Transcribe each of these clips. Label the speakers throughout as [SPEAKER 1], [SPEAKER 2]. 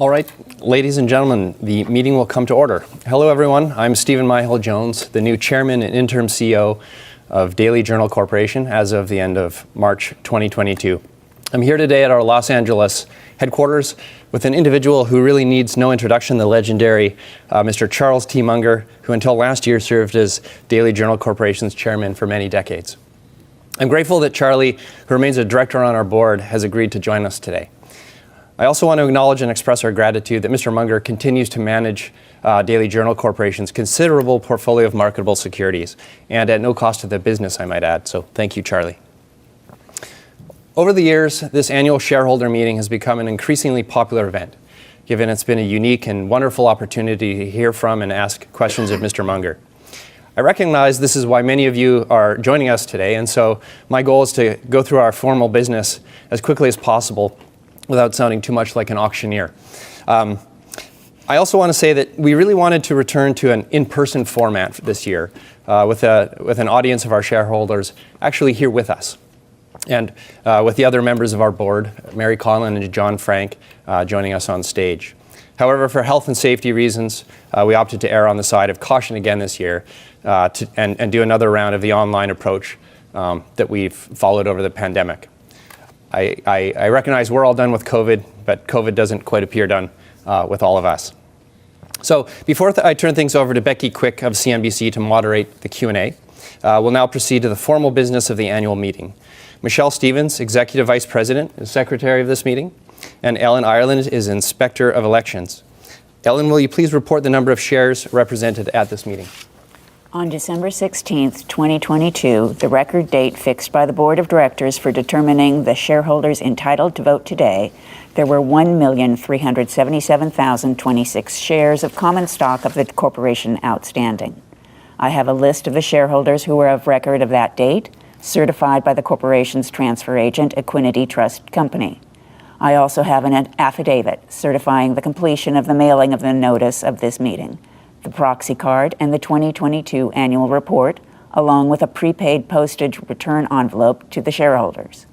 [SPEAKER 1] All right, ladies and gentlemen, the meeting will come to order. Hello, everyone. I'm Stephen Myhill-Jones, the new chairman and interim CEO of Daily Journal Corporation as of the end of March 2022. I'm here today at our Los Angeles headquarters with an individual who really needs no introduction, the legendary Mr. Charles T. Munger, who until last year served as Daily Journal Corporation's chairman for many decades. I'm grateful that Charlie, who remains a director on our board, has agreed to join us today. I also want to acknowledge and express our gratitude that Mr. Munger continues to manage Daily Journal Corporation's considerable portfolio of marketable securities, and at no cost to the business, I might add. So thank you, Charlie. Over the years, this annual shareholder meeting has become an increasingly popular event, given it's been a unique and wonderful opportunity to hear from and ask questions of Mr. Munger. I recognize this is why many of you are joining us today, and so my goal is to go through our formal business as quickly as possible without sounding too much like an auctioneer. I also want to say that we really wanted to return to an in-person format this year with an audience of our shareholders actually here with us, and with the other members of our board, Mary Conlin and John Frank, joining us on stage. However, for health and safety reasons, we opted to err on the side of caution again this year and do another round of the online approach that we've followed over the pandemic. I recognize we're all done with COVID, but COVID doesn't quite appear done with all of us. So before I turn things over to Becky Quick of CNBC to moderate the Q&A, we'll now proceed to the formal business of the annual meeting. Michelle Stevens, Executive Vice President, is Secretary of this meeting, and Ellen Ireland is Inspector of Elections. Ellen, will you please report the number of shares represented at this meeting?
[SPEAKER 2] On December 16, 2022, the record date fixed by the Board of Directors for determining the shareholders entitled to vote today, there were 1,377,026 shares of common stock of the corporation outstanding. I have a list of the shareholders who were of record of that date, certified by the corporation's transfer agent, Equinity Trust Company. I also have an affidavit certifying the completion of the mailing of the notice of this meeting, the proxy card, and the 2022 annual report, along with a prepaid postage return envelope to the shareholders.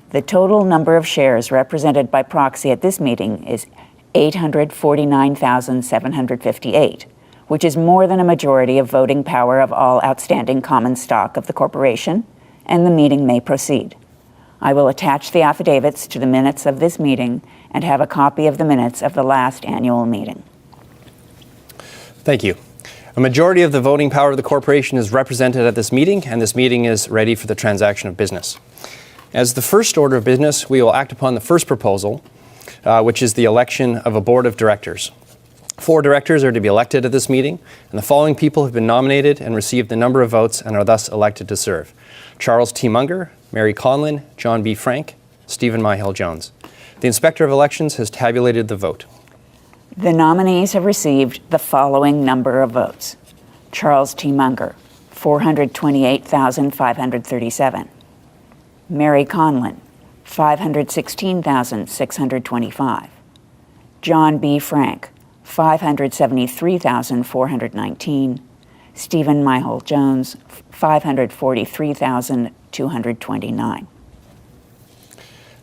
[SPEAKER 2] The total number of shares represented by proxy at this meeting is 849,758, which is more than a majority of voting power of all outstanding common stock of the corporation, and the meeting may proceed. I will attach the affidavits to the minutes of this meeting and have a copy of the minutes of the last annual meeting.
[SPEAKER 1] Thank you. A majority of the voting power of the corporation is represented at this meeting, and this meeting is ready for the transaction of business. As the first order of business, we will act upon the first proposal, which is the election of a board of directors. 4 directors are to be elected at this meeting, and the following people have been nominated and received the number of votes and are thus elected to serve: Charles T. Munger, Mary Conlin, John B. Frank, Stephen Myhill-Jones. The Inspector of Elections has tabulated the vote.
[SPEAKER 2] The nominees have received the following number of votes: Charles T. Munger, 428,537. Mary Conlin, 516,625. John B. Frank, 573,419. Stephen Myhill-Jones, 543,229.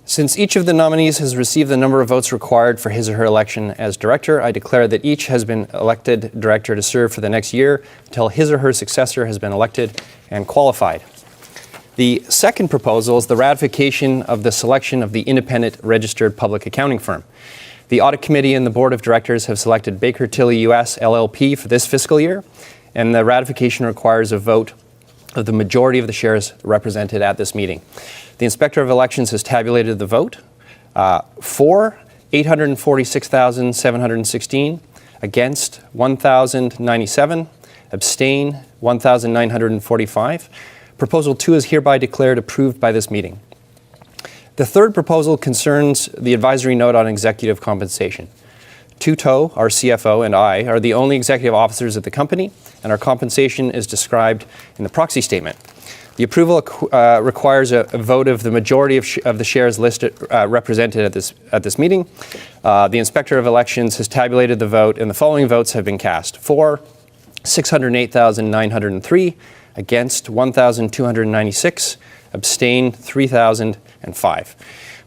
[SPEAKER 1] Since each of the nominees has received the number of votes required for his or her election as director, I declare that each has been elected director to serve for the next year until his or her successor has been elected and qualified. The second proposal is the ratification of the selection of the independent registered public accounting firm. The Audit Committee and the Board of Directors have selected Baker Tilly US LLP for this fiscal year, and the ratification requires a vote of the majority of the shares represented at this meeting. The Inspector of Elections has tabulated the vote. For, 846,716, against, 1,097, abstain, 1,945. Proposal 2 is hereby declared approved by this meeting. The third proposal concerns the advisory note on executive compensation. Tuto, our CFO, and I are the only executive officers of the company, and our compensation is described in the proxy statement. The approval requires a vote of the majority of the shares listed represented at this meeting. The Inspector of Elections has tabulated the vote, and the following votes have been cast: for, 608,903, against, 1,296, abstain, 3,005.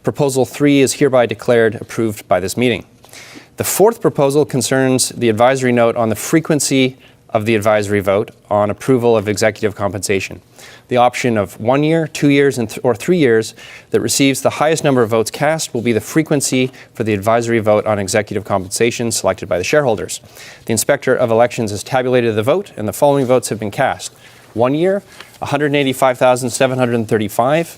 [SPEAKER 1] Proposal 3 is hereby declared approved by this meeting. The fourth proposal concerns the advisory note on the frequency of the advisory vote on approval of executive compensation. The option of 1 year, 2 years, or 3 years that receives the highest number of votes cast will be the frequency for the advisory vote on executive compensation selected by the shareholders. The Inspector of Elections has tabulated the vote, and the following votes have been cast. 1 year, 185,735.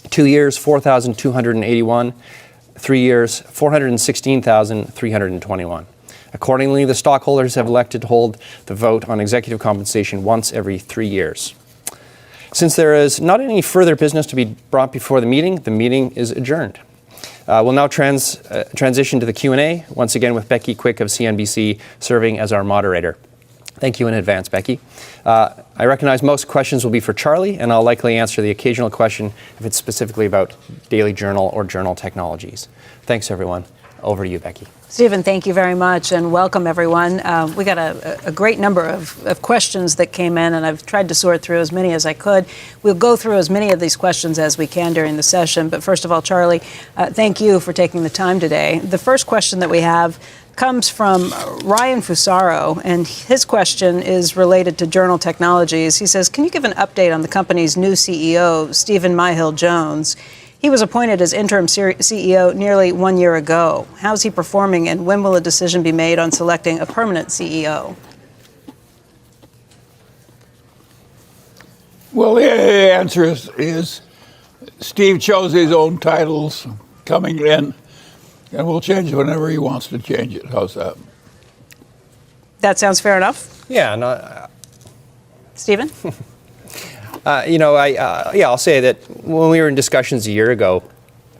[SPEAKER 1] 2 years, 4,281. 3 years, 416,321. Accordingly, the stockholders have elected to hold the vote on executive compensation once every 3 years. Since there is not any further business to be brought before the meeting is adjourned. We'll now transition to the Q&A, once again with Becky Quick of CNBC serving as our moderator. Thank you in advance, Becky. I recognize most questions will be for Charlie, and I'll likely answer the occasional question if it's specifically about Daily Journal or Journal Technologies. Thanks, everyone. Over to you, Becky.
[SPEAKER 3] Stephen, thank you very much, and welcome, everyone. We got a great number of questions that came in, and I've tried to sort through as many as I could. We'll go through as many of these questions as we can during the session. But first of all, Charlie, thank you for taking the time today. The first question that we have comes from Ryan Fusaro, and his question is related to Journal Technologies. He says, can you give an update on the company's new CEO, Stephen Myhill-Jones? He was appointed as interim CEO nearly 1 year ago. How's he performing, and when will a decision be made on selecting a permanent CEO?
[SPEAKER 4] Well, the answer is Steve chose his own titles coming in, and we'll change it whenever he wants to change it. How's that?
[SPEAKER 3] That sounds fair enough.
[SPEAKER 1] Yeah. No,
[SPEAKER 3] Stephen?
[SPEAKER 1] I'll say that when we were in discussions a year ago,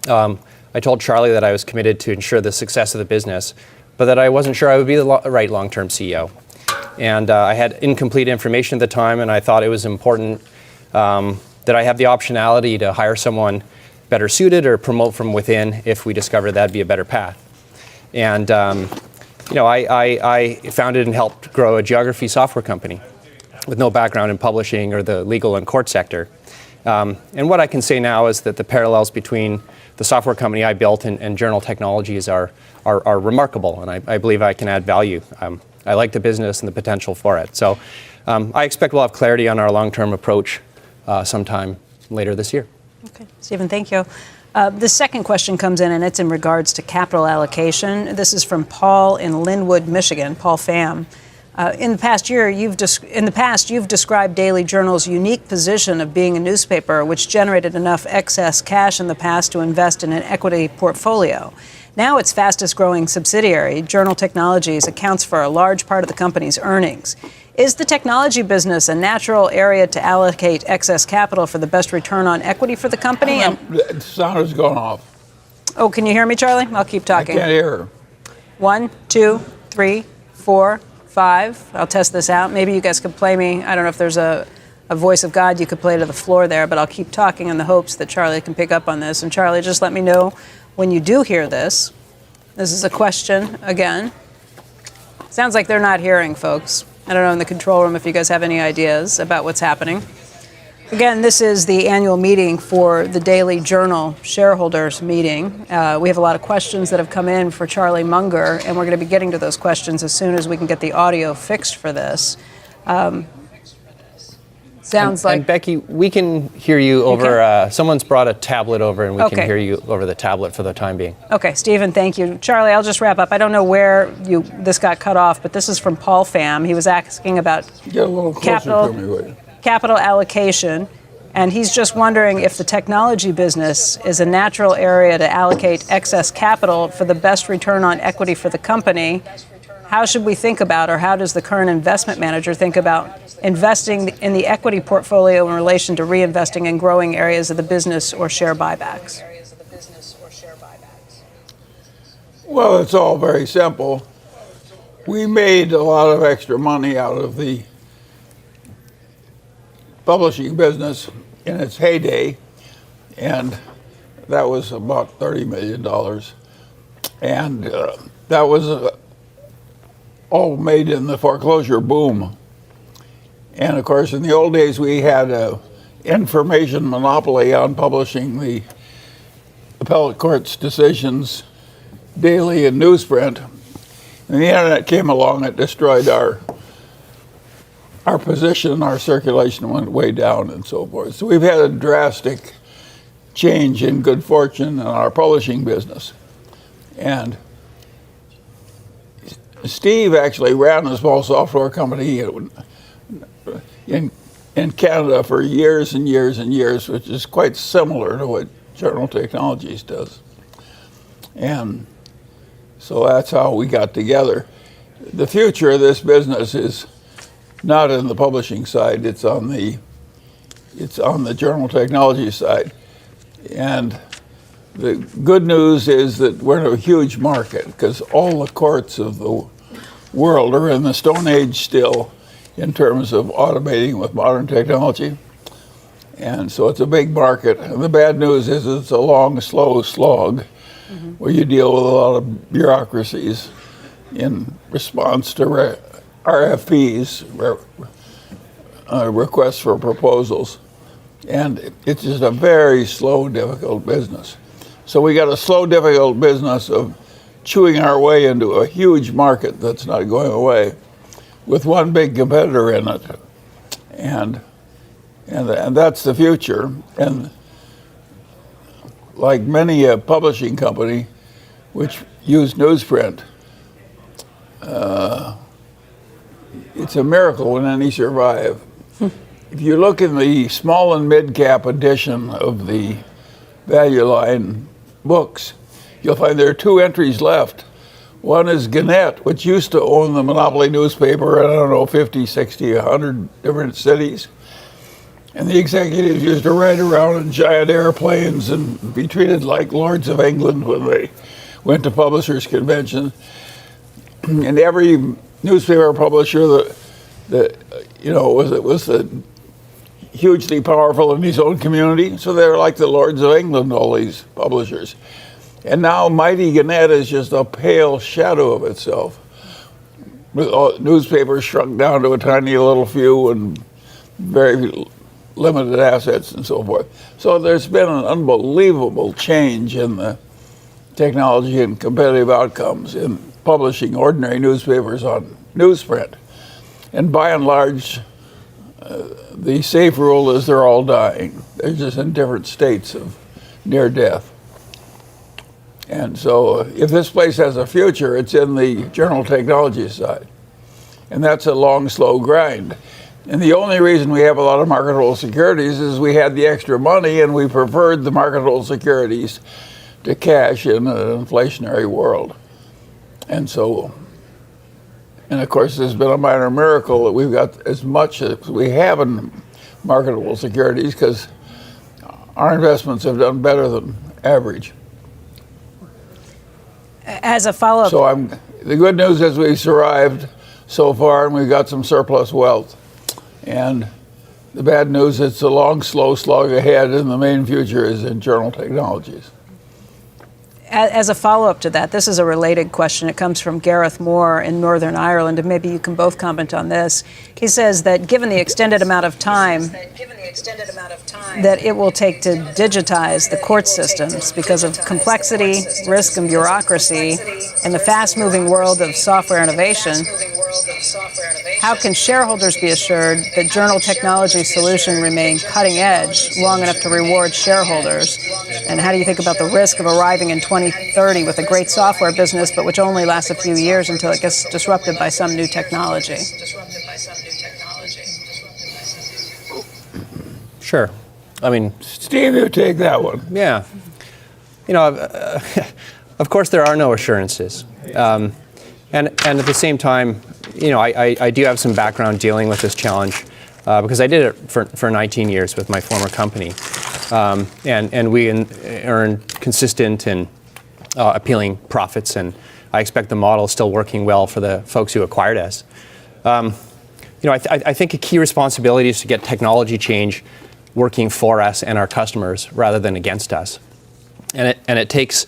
[SPEAKER 1] I told Charlie that I was committed to ensure the success of the business, but that I wasn't sure I would be the right long-term CEO. And I had incomplete information at the time, and I thought it was important that I have the optionality to hire someone better suited or promote from within if we discovered that'd be a better path. And I founded and helped grow a geography software company with no background in publishing or the legal and court sector. And what I can say now is that the parallels between the software company I built and Journal Technologies are remarkable, and I believe I can add value. I like the business and the potential for it. So I expect we'll have clarity on our long-term approach sometime later this year.
[SPEAKER 3] Okay, Stephen, thank you. The second question comes in, and it's in regards to capital allocation. This is from Paul in Linwood, Michigan, Paul Pham. In the past, you've described Daily Journal's unique position of being a newspaper which generated enough excess cash in the past to invest in an equity portfolio. Now its fastest growing subsidiary, Journal Technologies, accounts for a large part of the company's earnings. Is the technology business a natural area to allocate excess capital for the best return on equity for the company?
[SPEAKER 4] The sound has gone off.
[SPEAKER 3] Oh, can you hear me, Charlie? I'll keep talking.
[SPEAKER 4] I can't hear her.
[SPEAKER 3] 1, 2, 3, 4, 5. I'll test this out. Maybe you guys could play me. I don't know if there's a voice of God you could play to the floor there, but I'll keep talking in the hopes that Charlie can pick up on this. And Charlie, just let me know when you do hear this. This is a question again. Sounds like they're not hearing, folks. I don't know in the control room if you guys have any ideas about what's happening. Again, this is the annual meeting for the Daily Journal shareholders meeting. We have a lot of questions that have come in for Charlie Munger, and we're going to be getting to those questions as soon as we can get the audio fixed for this. Sounds like...
[SPEAKER 1] And Becky, we can hear you over... someone's brought a tablet over, and we can hear you over the tablet for the time being. Okay,
[SPEAKER 3] Stephen, thank you. Charlie, I'll just wrap up. I don't know where this got cut off, but this is from Paul Pham. He was asking about
[SPEAKER 4] Get a little closer to me, will you?
[SPEAKER 3] Capital allocation, and he's just wondering if the technology business is a natural area to allocate excess capital for the best return on equity for the company. How should we think about, or how does the current investment manager think about investing in the equity portfolio in relation to reinvesting in growing areas of the business or share buybacks?
[SPEAKER 4] Well, it's all very simple. We made a lot of extra money out of the publishing business in its heyday, and that was about $30 million. And that was all made in the foreclosure boom. And of course, in the old days, we had an information monopoly on publishing the appellate court's decisions daily in newsprint. And the internet came along, it destroyed our position, our circulation went way down and so forth. So we've had a drastic change in good fortune in our publishing business. And Steve actually ran a small software company in Canada for years and years and years, which is quite similar to what Journal Technologies does. And so that's how we got together. The future of this business is not in the publishing side, it's on the Journal Technologies side. And the good news is that we're in a huge market because all the courts of the world are in the Stone Age still in terms of automating with modern technology. And so it's a big market. And the bad news is it's a long, slow slog where you deal with a lot of bureaucracies in response to RFPs, requests for proposals. And it's just a very slow, difficult business. So we got a slow, difficult business of chewing our way into a huge market that's not going away with one big competitor in it. And that's the future. And like many a publishing company which use newsprint, it's a miracle when any survive. If you look in the small and mid-cap edition of the Value Line books, you'll find there are two entries left. One is Gannett, which used to own the monopoly newspaper in, I don't know, 50, 60, 100 different cities. And the executives used to ride around in giant airplanes and be treated like lords of England when they went to publishers' convention. And every newspaper publisher was hugely powerful in his own community, so they're like the lords of England, all these publishers. And now mighty Gannett is just a pale shadow of itself, with all newspapers shrunk down to a tiny little few and very limited assets and so forth. So there's been an unbelievable change in the technology and competitive outcomes in publishing ordinary newspapers on newsprint. And by and large, the safe rule is they're all dying. They're just in different states of near death. And so if this place has a future, it's in the Journal Technologies side. And that's a long, slow grind. And the only reason we have a lot of marketable securities is we had the extra money and we preferred the marketable securities to cash in an inflationary world. And of course, there's been a minor miracle that we've got as much as we have in marketable securities because our investments have done better than average.
[SPEAKER 3] As a follow-up.
[SPEAKER 4] So the good news is we've survived so far and we've got some surplus wealth. And the bad news, it's a long, slow slog ahead, and the main future is in Journal Technologies.
[SPEAKER 3] As a follow-up to that, this is a related question. It comes from Gareth Moore in Northern Ireland, and maybe you can both comment on this. He says that given the extended amount of time that it will take to digitize the court systems because of complexity, risk, and bureaucracy in the fast-moving world of software innovation, how can shareholders be assured that Journal Technology solution remain cutting edge long enough to reward shareholders? And how do you think about the risk of arriving in 2030 with a great software business, but which only lasts a few years until it gets disrupted by some new technology?
[SPEAKER 1] Sure. I mean,
[SPEAKER 4] Steve, you take that one.
[SPEAKER 1] yeah. Of course, there are no assurances. And at the same time, I do have some background dealing with this challenge because I did it for 19 years with my former company. And we earned consistent and appealing profits, and I expect the model is still working well for the folks who acquired us. I think a key responsibility is to get technology change working for us and our customers rather than against us. And it takes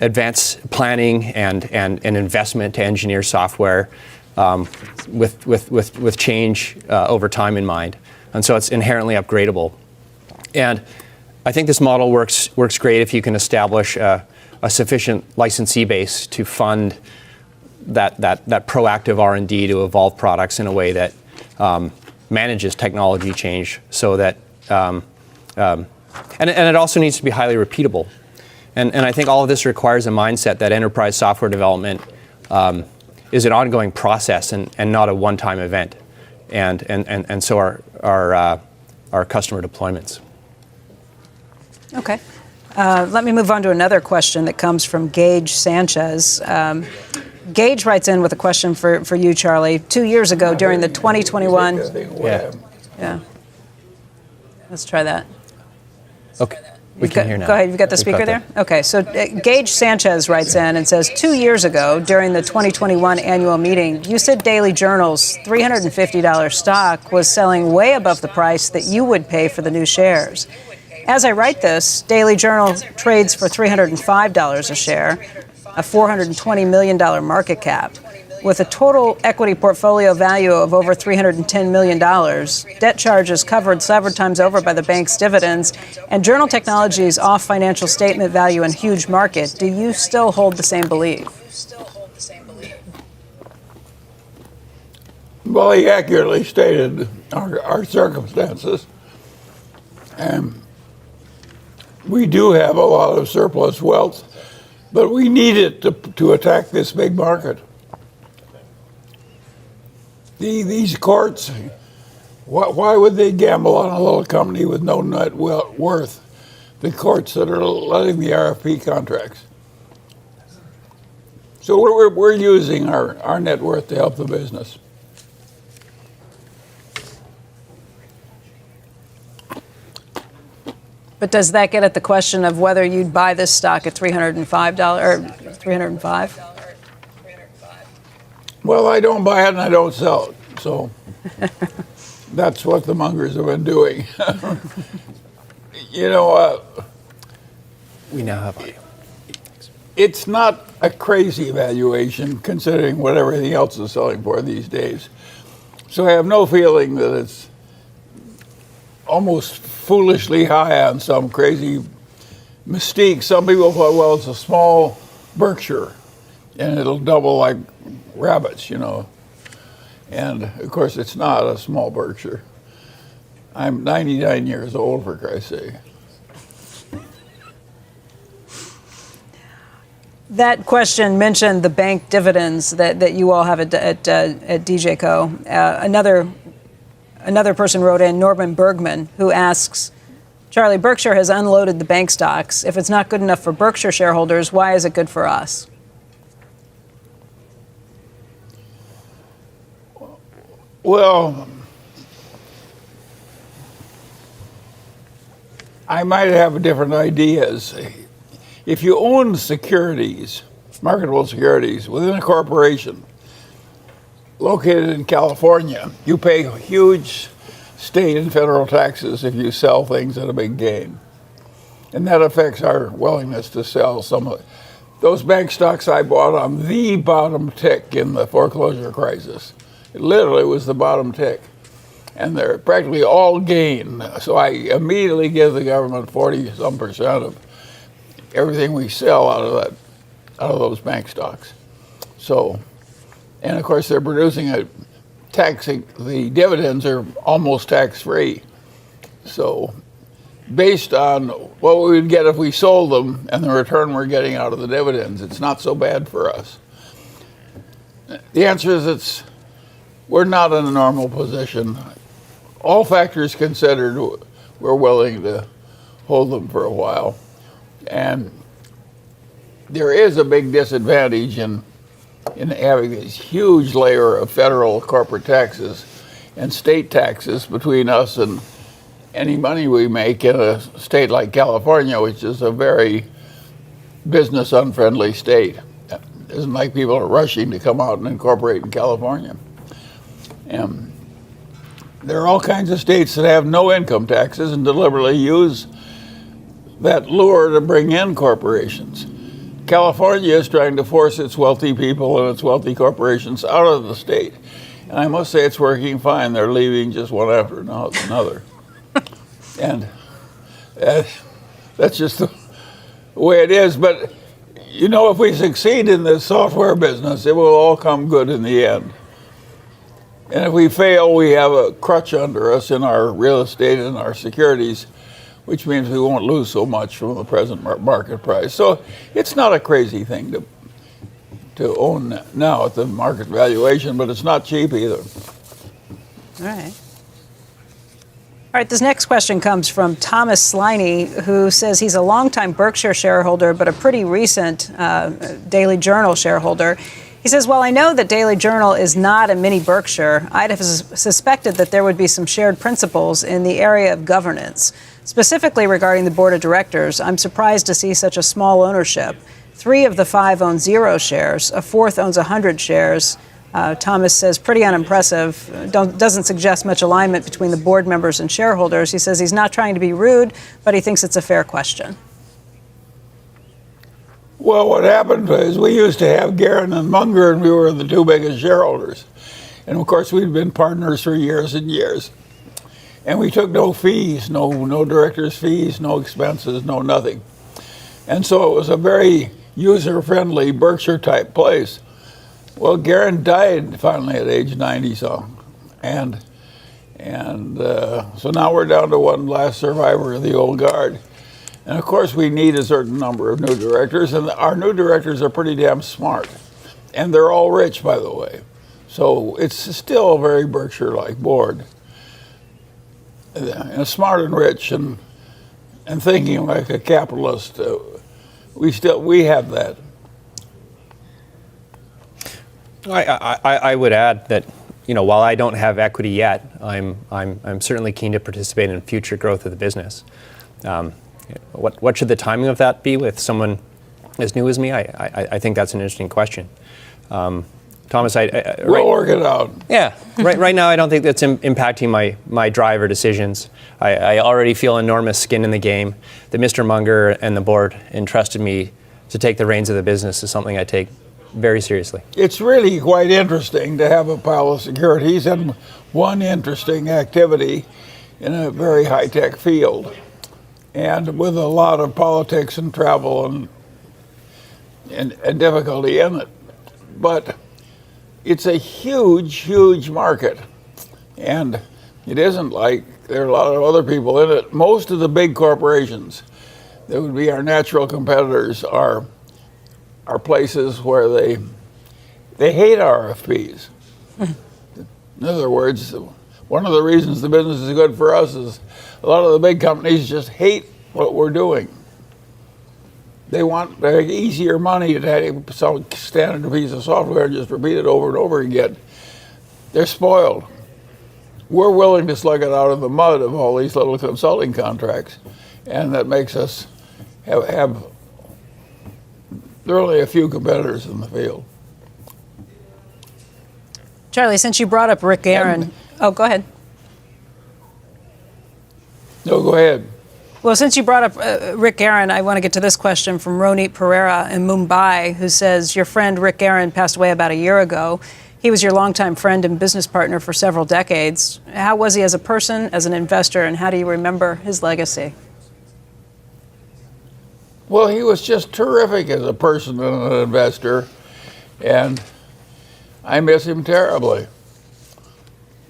[SPEAKER 1] advanced planning and investment to engineer software with change over time in mind. And so it's inherently upgradable. And I think this model works great if you can establish a sufficient licensee base to fund that proactive R&D to evolve products in a way that manages technology change, so that and it also needs to be highly repeatable. And I think all of this requires a mindset that enterprise software development is an ongoing process and not a one-time event. And so our customer deployments.
[SPEAKER 3] Okay. Let me move on to another question that comes from Gage Sanchez. Gage writes in with a question for you, Charlie. 2 years ago, during the 2021... Yeah. Let's try that.
[SPEAKER 1] Okay. We can hear now.
[SPEAKER 3] Go ahead. You've got the speaker there? Okay. So Gage Sanchez writes in and says, 2 years ago, during the 2021 annual meeting, you said Daily Journal's $350 stock was selling way above the price that you would pay for the new shares. As I write this, Daily Journal trades for $305 a share, a $420 million market cap. With a total equity portfolio value of over $310 million, debt charges covered several times over by the bank's dividends, and Journal Technologies' off financial statement value and huge market, do you still hold the same belief?
[SPEAKER 4] Well, he accurately stated our circumstances. And we do have a lot of surplus wealth, but we need it to attack this big market. These courts, why would they gamble on a little company with no net worth? The courts that are letting the RFP contracts. So we're using our net worth to help the business.
[SPEAKER 3] But does that get at the question of whether you'd buy this stock at $305 or 305?
[SPEAKER 4] Well, I don't buy it and I don't sell it, so that's what the Mungers have been doing.
[SPEAKER 1] We now have audio.
[SPEAKER 4] It's not a crazy valuation considering what everything else is selling for these days. So I have no feeling that it's almost foolishly high on some crazy mystique. Some people thought, well, it's a small Berkshire and it'll double like rabbits, And of course, it's not a small Berkshire. I'm 99 years old, for Christ's sake.
[SPEAKER 3] That question mentioned the bank dividends that you all have at DJCO. Another person wrote in, Norman Bergman, who asks, Charlie, Berkshire has unloaded the bank stocks. If it's not good enough for Berkshire shareholders, why is it good for us?
[SPEAKER 4] Well, I might have different ideas. If you own securities, marketable securities, within a corporation located in California, you pay huge state and federal taxes if you sell things at a big gain. And that affects our willingness to sell some of it. Those bank stocks I bought on the bottom tick in the foreclosure crisis. It literally was the bottom tick. And they're practically all gain. So I immediately give the government 40-some% of everything we sell out of those bank stocks. So, and of course they're producing the dividends are almost tax-free. So based on what we would get if we sold them and the return we're getting out of the dividends, it's not so bad for us. The answer is we're not in a normal position. All factors considered, we're willing to hold them for a while. And there is a big disadvantage in having this huge layer of federal corporate taxes and state taxes between us and any money we make in a state like California, which is a very business-unfriendly state. It isn't like people are rushing to come out and incorporate in California. And there are all kinds of states that have no income taxes and deliberately use that lure to bring in corporations. California is trying to force its wealthy people and its wealthy corporations out of the state. And I must say it's working fine. They're leaving just one after another. And that's just the way it is. But, You know, if we succeed in this software business, it will all come good in the end. And if we fail, we have a crutch under us in our real estate and our securities, which means we won't lose so much from the present market price. So it's not a crazy thing to own now at the market valuation, but it's not cheap either.
[SPEAKER 3] All right. All right, this next question comes from Thomas Sliney, who says he's a longtime Berkshire shareholder, but a pretty recent Daily Journal shareholder. He says, while I know that Daily Journal is not a mini Berkshire, I'd have suspected that there would be some shared principles in the area of governance. Specifically regarding the board of directors, I'm surprised to see such a small ownership. 3 of the 5 own 0 shares. A 4th owns 100 shares. Thomas says pretty unimpressive. Doesn't suggest much alignment between the board members and shareholders. He says he's not trying to be rude, but he thinks it's a fair question.
[SPEAKER 4] Well, what happened is we used to have Guerin and Munger, and we were the 2 biggest shareholders. And of course, we'd been partners for years and years. And we took no fees, no director's fees, no expenses, no nothing. And so it was a very user-friendly Berkshire-type place. Well, Guerin died finally at age 90-some. And so now we're down to one last survivor of the old guard. And of course, we need a certain number of new directors, and our new directors are pretty damn smart. And they're all rich, by the way. So it's still a very Berkshire-like board. And smart and rich and thinking like a capitalist. We have that.
[SPEAKER 1] I would add that, while I don't have equity yet, I'm certainly keen to participate in future growth of the business. What should the timing of that be with someone as new as me? I think that's an interesting question. Thomas,
[SPEAKER 4] we'll work it out.
[SPEAKER 1] Yeah, right now I don't think that's impacting my drive or decisions. I already feel enormous skin in the game. That Mr. Munger and the board entrusted me to take the reins of the business is something I take very seriously.
[SPEAKER 4] It's really quite interesting to have a pile of securities and one interesting activity in a very high-tech field, and with a lot of politics and travel and difficulty in it. But it's a huge, huge market, and it isn't like there are a lot of other people in it. Most of the big corporations that would be our natural competitors are places where they hate RFPs. In other words, one of the reasons the business is good for us is a lot of the big companies just hate what we're doing. They want easier money to have some standard piece of software and just repeat it over and over again. They're spoiled. We're willing to slug it out of the mud of all these little consulting contracts, and that makes us have there are only a few competitors in the field.
[SPEAKER 3] Charlie, since you brought up Rick Guerin, go ahead.
[SPEAKER 4] No, go ahead.
[SPEAKER 3] Well, since you brought up Rick Guerin, I want to get to this question from Ronit Pereira in Mumbai, who says, your friend Rick Guerin passed away about a year ago. He was your longtime friend and business partner for several decades. How was he as a person, as an investor, and how do you remember his legacy?
[SPEAKER 4] Well, he was just terrific as a person and an investor, and I miss him terribly.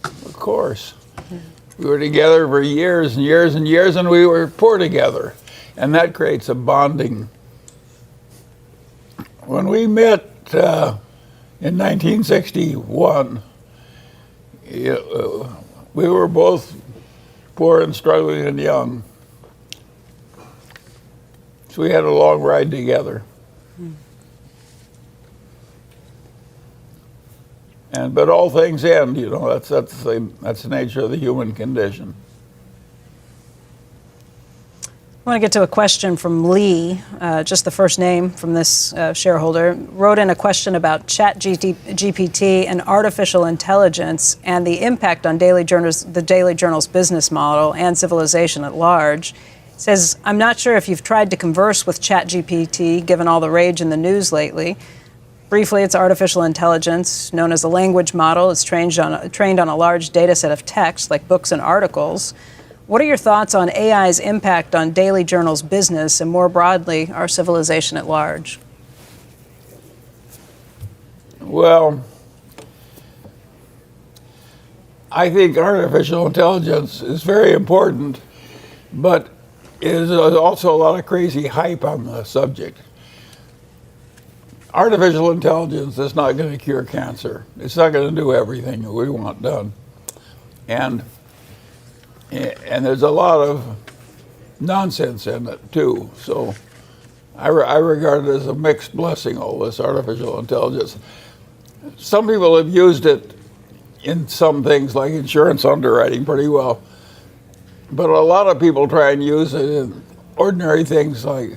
[SPEAKER 4] Of course. We were together for years and years and years, and we were poor together, and that creates a bonding. When we met in 1961, we were both poor and struggling and young. So we had a long ride together. But all things end, that's the nature of the human condition.
[SPEAKER 3] I want to get to a question from Lee, just the first name from this shareholder. Wrote in a question about ChatGPT and artificial intelligence and the impact on the Daily Journal's business model and civilization at large. Says, I'm not sure if you've tried to converse with ChatGPT, given all the rage in the news lately. Briefly, it's artificial intelligence, known as a language model. It's trained on a large data set of text, like books and articles. What are your thoughts on AI's impact on Daily Journal's business and, more broadly, our civilization at large?
[SPEAKER 4] Well, I think artificial intelligence is very important, but there's also a lot of crazy hype on the subject. Artificial intelligence is not going to cure cancer. It's not going to do everything that we want done. And there's a lot of nonsense in it, too. So I regard it as a mixed blessing, all this artificial intelligence. Some people have used it in some things like insurance underwriting pretty well. But a lot of people try and use it in ordinary things like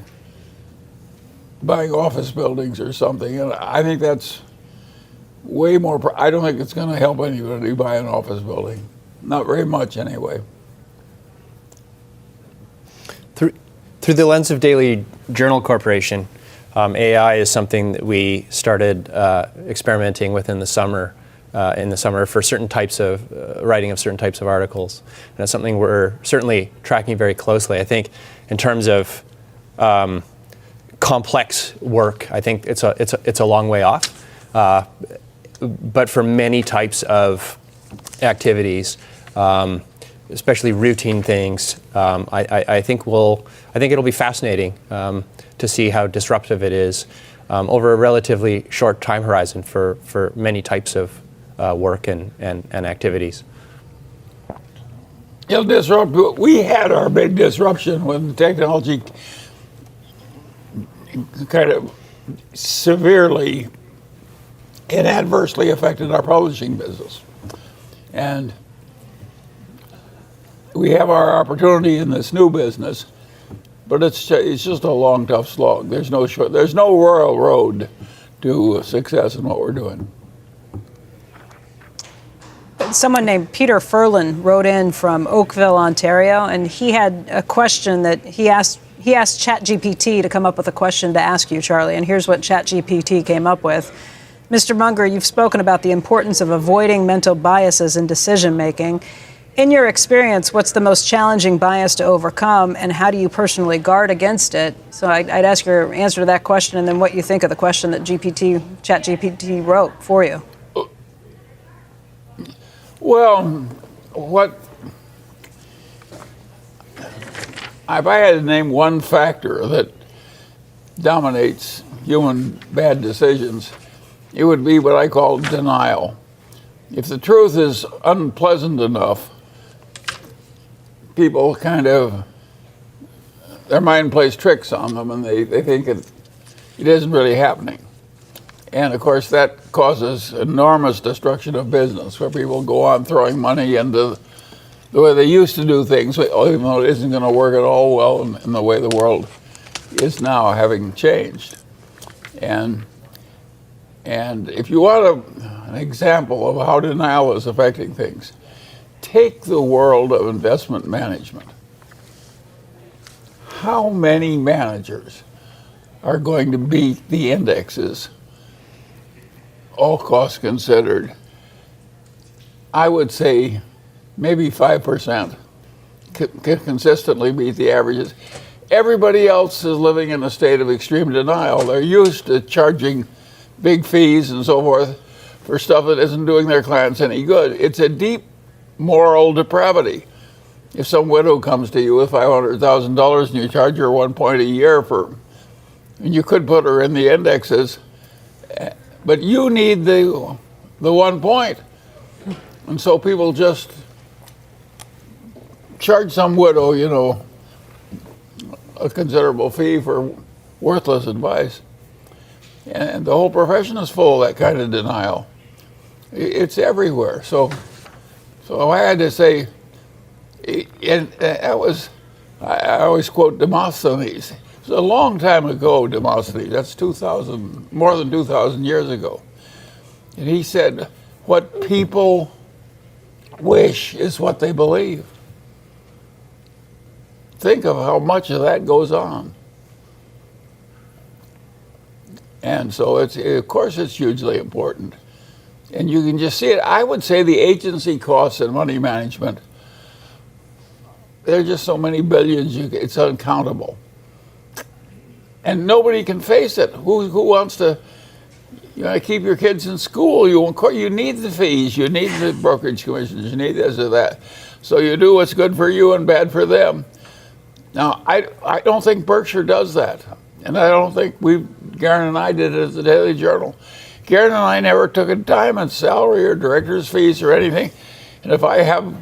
[SPEAKER 4] buying office buildings or something. And I think that's way more, I don't think it's going to help anybody buy an office building. Not very much anyway.
[SPEAKER 1] Through the lens of Daily Journal Corporation, AI is something that we started experimenting with in the summer for certain types of writing of certain types of articles. And it's something we're certainly tracking very closely. I think in terms of complex work, I think it's a long way off. But for many types of activities, especially routine things, I think it'll be fascinating to see how disruptive it is over a relatively short time horizon for many types of work and activities.
[SPEAKER 4] It'll disrupt. We had our big disruption when technology kind of severely and adversely affected our publishing business. And we have our opportunity in this new business, but it's just a long, tough slog. There's no royal road to success in what we're doing.
[SPEAKER 3] Someone named Peter Furlan wrote in from Oakville, Ontario, and he had a question that he asked ChatGPT to come up with a question to ask you, Charlie, and here's what ChatGPT came up with. Mr. Munger, you've spoken about the importance of avoiding mental biases in decision-making. In your experience, what's the most challenging bias to overcome, and how do you personally guard against it? So I'd ask your answer to that question, and then what you think of the question that ChatGPT wrote for you.
[SPEAKER 4] Well, if I had to name one factor that dominates human bad decisions, it would be what I call denial. If the truth is unpleasant enough, people their mind plays tricks on them and they think it isn't really happening. And of course that causes enormous destruction of business where people go on throwing money into the way they used to do things, even though it isn't going to work at all well in the way the world is now, having changed. And if you want an example of how denial is affecting things, take the world of investment management. How many managers are going to beat the indexes, all costs considered? I would say maybe 5% can consistently beat the averages. Everybody else is living in a state of extreme denial. They're used to charging big fees and so forth for stuff that isn't doing their clients any good. It's a deep moral depravity. If some widow comes to you with $500,000 and you charge her 1 point a year and you could put her in the indexes, but you need the 1 point. And so people just charge some widow, a considerable fee for worthless advice. And the whole profession is full of that kind of denial. It's everywhere. So I had to say, and that was, I always quote Demosthenes. It was a long time ago, Demosthenes. That's more than 2,000 years ago. And he said, what people wish is what they believe. Think of how much of that goes on. And so of course it's hugely important. And you can just see it. I would say the agency costs in money management, there are just so many billions, it's uncountable. And nobody can face it. Who wants to, You want to keep your kids in school. You need the fees. You need the brokerage commissions. You need this or that. So you do what's good for you and bad for them. Now, I don't think Berkshire does that. And I don't think Garen and I did it at the Daily Journal. Garen and I never took a dime in salary or director's fees or anything. And if I have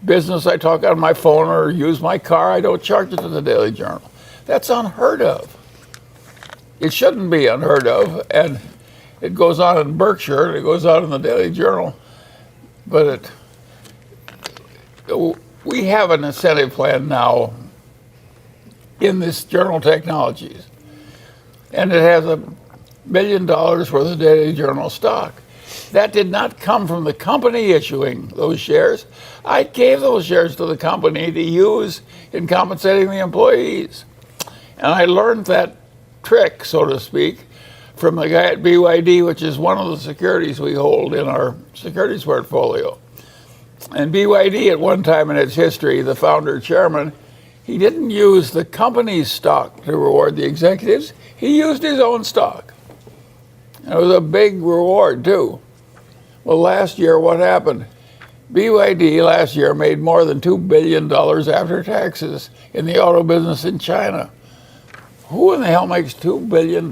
[SPEAKER 4] business I talk on my phone or use my car, I don't charge it to the Daily Journal. That's unheard of. It shouldn't be unheard of. And it goes on in Berkshire, and it goes on in the Daily Journal. But we have an incentive plan now in this Journal Technologies. And it has $1 million worth of Daily Journal stock. That did not come from the company issuing those shares. I gave those shares to the company to use in compensating the employees. And I learned that trick, so to speak, from the guy at BYD, which is one of the securities we hold in our securities portfolio. And BYD at one time in its history, the founder chairman, he didn't use the company's stock to reward the executives. He used his own stock. And it was a big reward, too. Well, last year, what happened? BYD last year made more than $2 billion after taxes in the auto business in China. Who in the hell makes $2 billion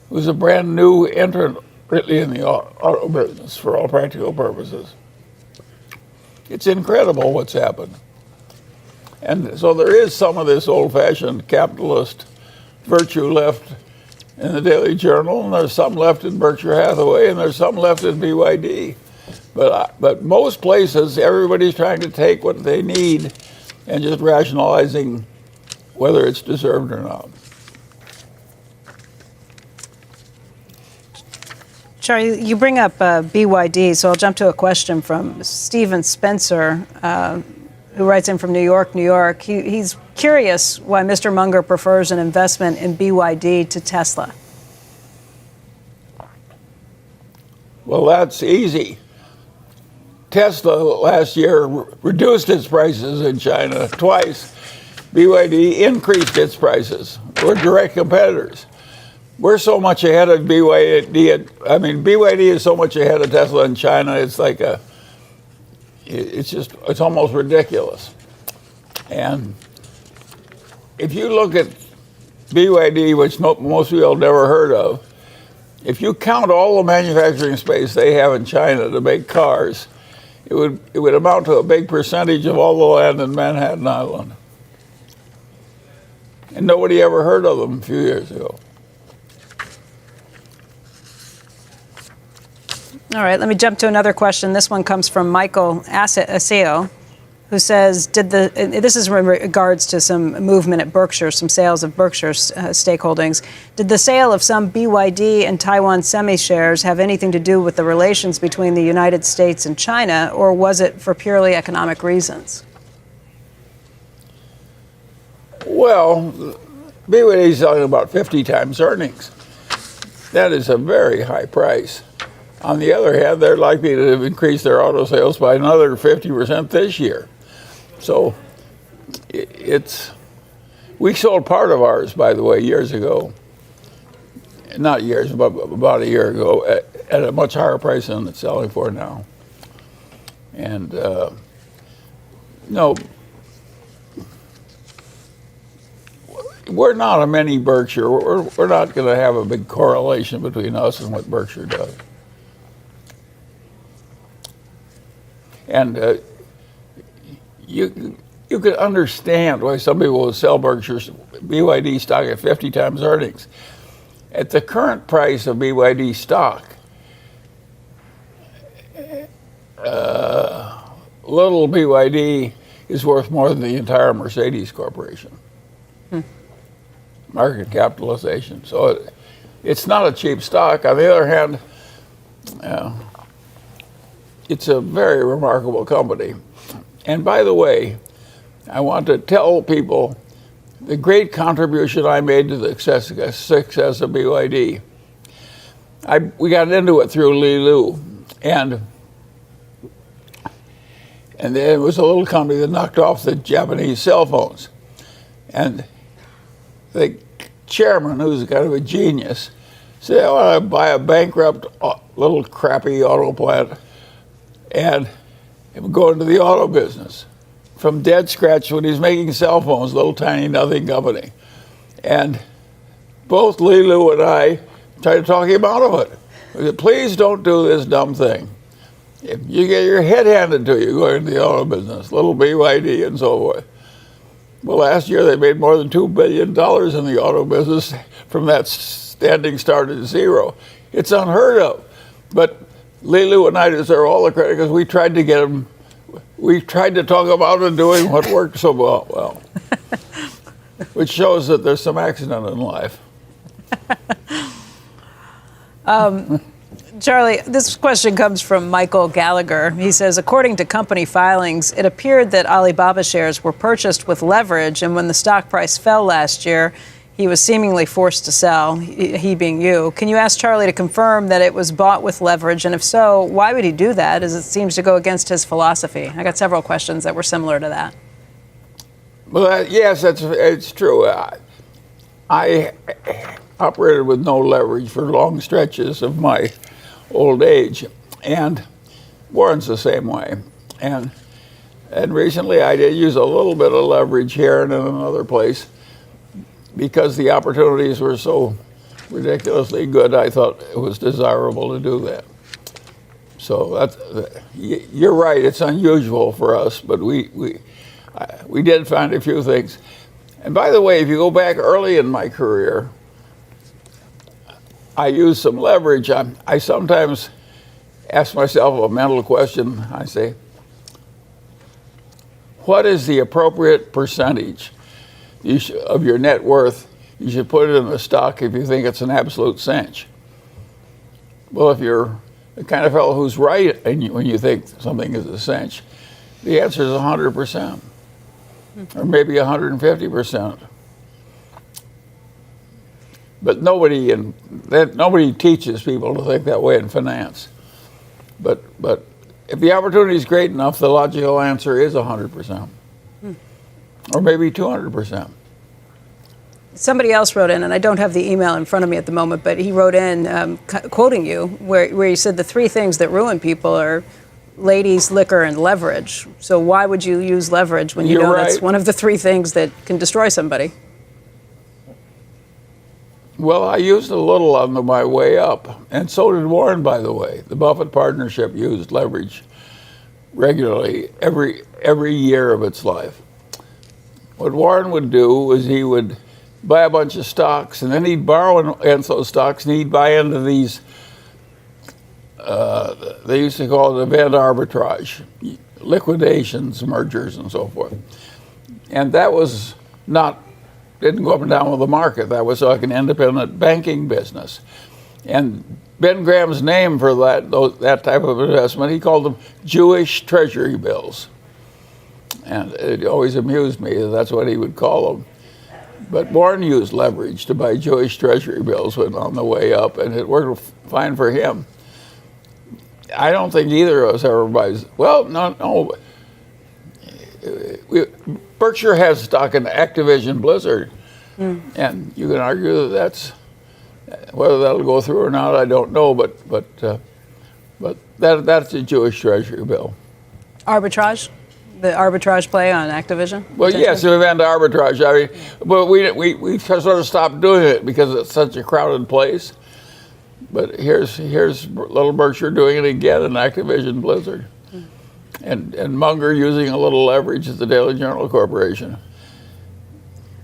[SPEAKER 4] who's a brand new entrant really in the auto business for all practical purposes? It's incredible what's happened. And so there is some of this old-fashioned capitalist virtue left in the Daily Journal, and there's some left in Berkshire Hathaway, and there's some left in BYD. But most places, everybody's trying to take what they need and just rationalizing whether it's deserved or not.
[SPEAKER 3] Charlie, you bring up BYD, so I'll jump to a question from Stephen Spencer, who writes in from New York, New York. He's curious why Mr. Munger prefers an investment in BYD to Tesla.
[SPEAKER 4] Well, that's easy. Tesla last year reduced its prices in China twice. BYD increased its prices. We're direct competitors. We're so much ahead of BYD. BYD is so much ahead of Tesla in China. It's like it's almost ridiculous. And if you look at BYD, which most people have never heard of, if you count all the manufacturing space they have in China to make cars, it would amount to a big percentage of all the land in Manhattan Island. And nobody ever heard of them a few years ago.
[SPEAKER 3] All right, let me jump to another question. This one comes from Michael Aseo, who says, this is in regards to some movement at Berkshire, some sales of Berkshire's stake holdings. Did the sale of some BYD and Taiwan Semi shares have anything to do with the relations between the United States and China, or was it for purely economic reasons?
[SPEAKER 4] Well, BYD is selling about 50 times earnings. That is a very high price. On the other hand, they're likely to increase their auto sales by another 50% this year. So we sold part of ours, by the way, years ago. Not years, but about a year ago at a much higher price than it's selling for now. And no, we're not a mini Berkshire. We're not going to have a big correlation between us and what Berkshire does. And you could understand why some people would sell Berkshire's BYD stock at 50 times earnings. At the current price of BYD stock, little BYD is worth more than the entire Mercedes Corporation. Market capitalization. So it's not a cheap stock. On the other hand, it's a very remarkable company. And by the way, I want to tell people the great contribution I made to the success of BYD. We got into it through Li Lu, and there was a little company that knocked off the Japanese cell phones. And the chairman, who's kind of a genius, Say, I want to buy a bankrupt little crappy auto plant and go into the auto business from dead scratch when he's making cell phones, little tiny nothing company. And both Lilu and I tried to talk him out of it. We said, please don't do this dumb thing. If you get your head handed to you going into the auto business, little BYD and so forth. Well, last year they made more than $2 billion in the auto business from that standing start at zero. It's unheard of. But Lilu and I deserve all the credit because we tried to get him, we tried to talk him out of doing what worked so well. Which shows that there's some accident in life.
[SPEAKER 3] Charlie, this question comes from Michael Gallagher. He says, according to company filings, it appeared that Alibaba shares were purchased with leverage, and when the stock price fell last year, he was seemingly forced to sell, he being you. Can you ask Charlie to confirm that it was bought with leverage, and if so, why would he do that, as it seems to go against his philosophy? I got several questions that were similar to that.
[SPEAKER 4] Well, yes, it's true. I operated with no leverage for long stretches of my old age, and Warren's the same way. And recently I did use a little bit of leverage here and in another place because the opportunities were so ridiculously good. I thought it was desirable to do that. So you're right. It's unusual for us, but we did find a few things. And by the way, if you go back early in my career, I used some leverage. I sometimes ask myself a mental question. I say, what is the appropriate percentage of your net worth you should put it in the stock if you think it's an absolute cinch? Well, if you're the kind of fellow who's right and when you think something is a cinch, the answer is 100%, or maybe 150%. But nobody teaches people to think that way in finance. But if the opportunity is great enough, the logical answer is 100%, or maybe 200%.
[SPEAKER 3] Somebody else wrote in, and I don't have the email in front of me at the moment, but he wrote in quoting you, where you said the three things that ruin people are ladies, liquor, and leverage. So why would you use leverage when you know that's one of the three things that can destroy somebody?
[SPEAKER 4] Well, I used a little on my way up, and so did Warren, by the way. The Buffett partnership used leverage regularly every year of its life. What Warren would do was he would buy a bunch of stocks, and then he'd borrow against those stocks, and he'd buy into these, they used to call it event arbitrage, liquidations, mergers, and so forth. And that was didn't go up and down with the market. That was like an independent banking business. And Ben Graham's name for that type of investment, he called them Jewish treasury bills. And it always amused me that that's what he would call them. But Warren used leverage to buy Jewish treasury bills when on the way up, and it worked fine for him. I don't think either of us ever buys. Well, no. Berkshire has stock in Activision Blizzard, and you can argue that whether that'll go through or not, I don't know. But that's a Jewish treasury bill.
[SPEAKER 3] Arbitrage, the arbitrage play on Activision.
[SPEAKER 4] Well, yes, event arbitrage. I mean, but we sort of stopped doing it because it's such a crowded place. But here's little Berkshire doing it again in Activision Blizzard. And Munger using a little leverage at the Daily Journal Corporation.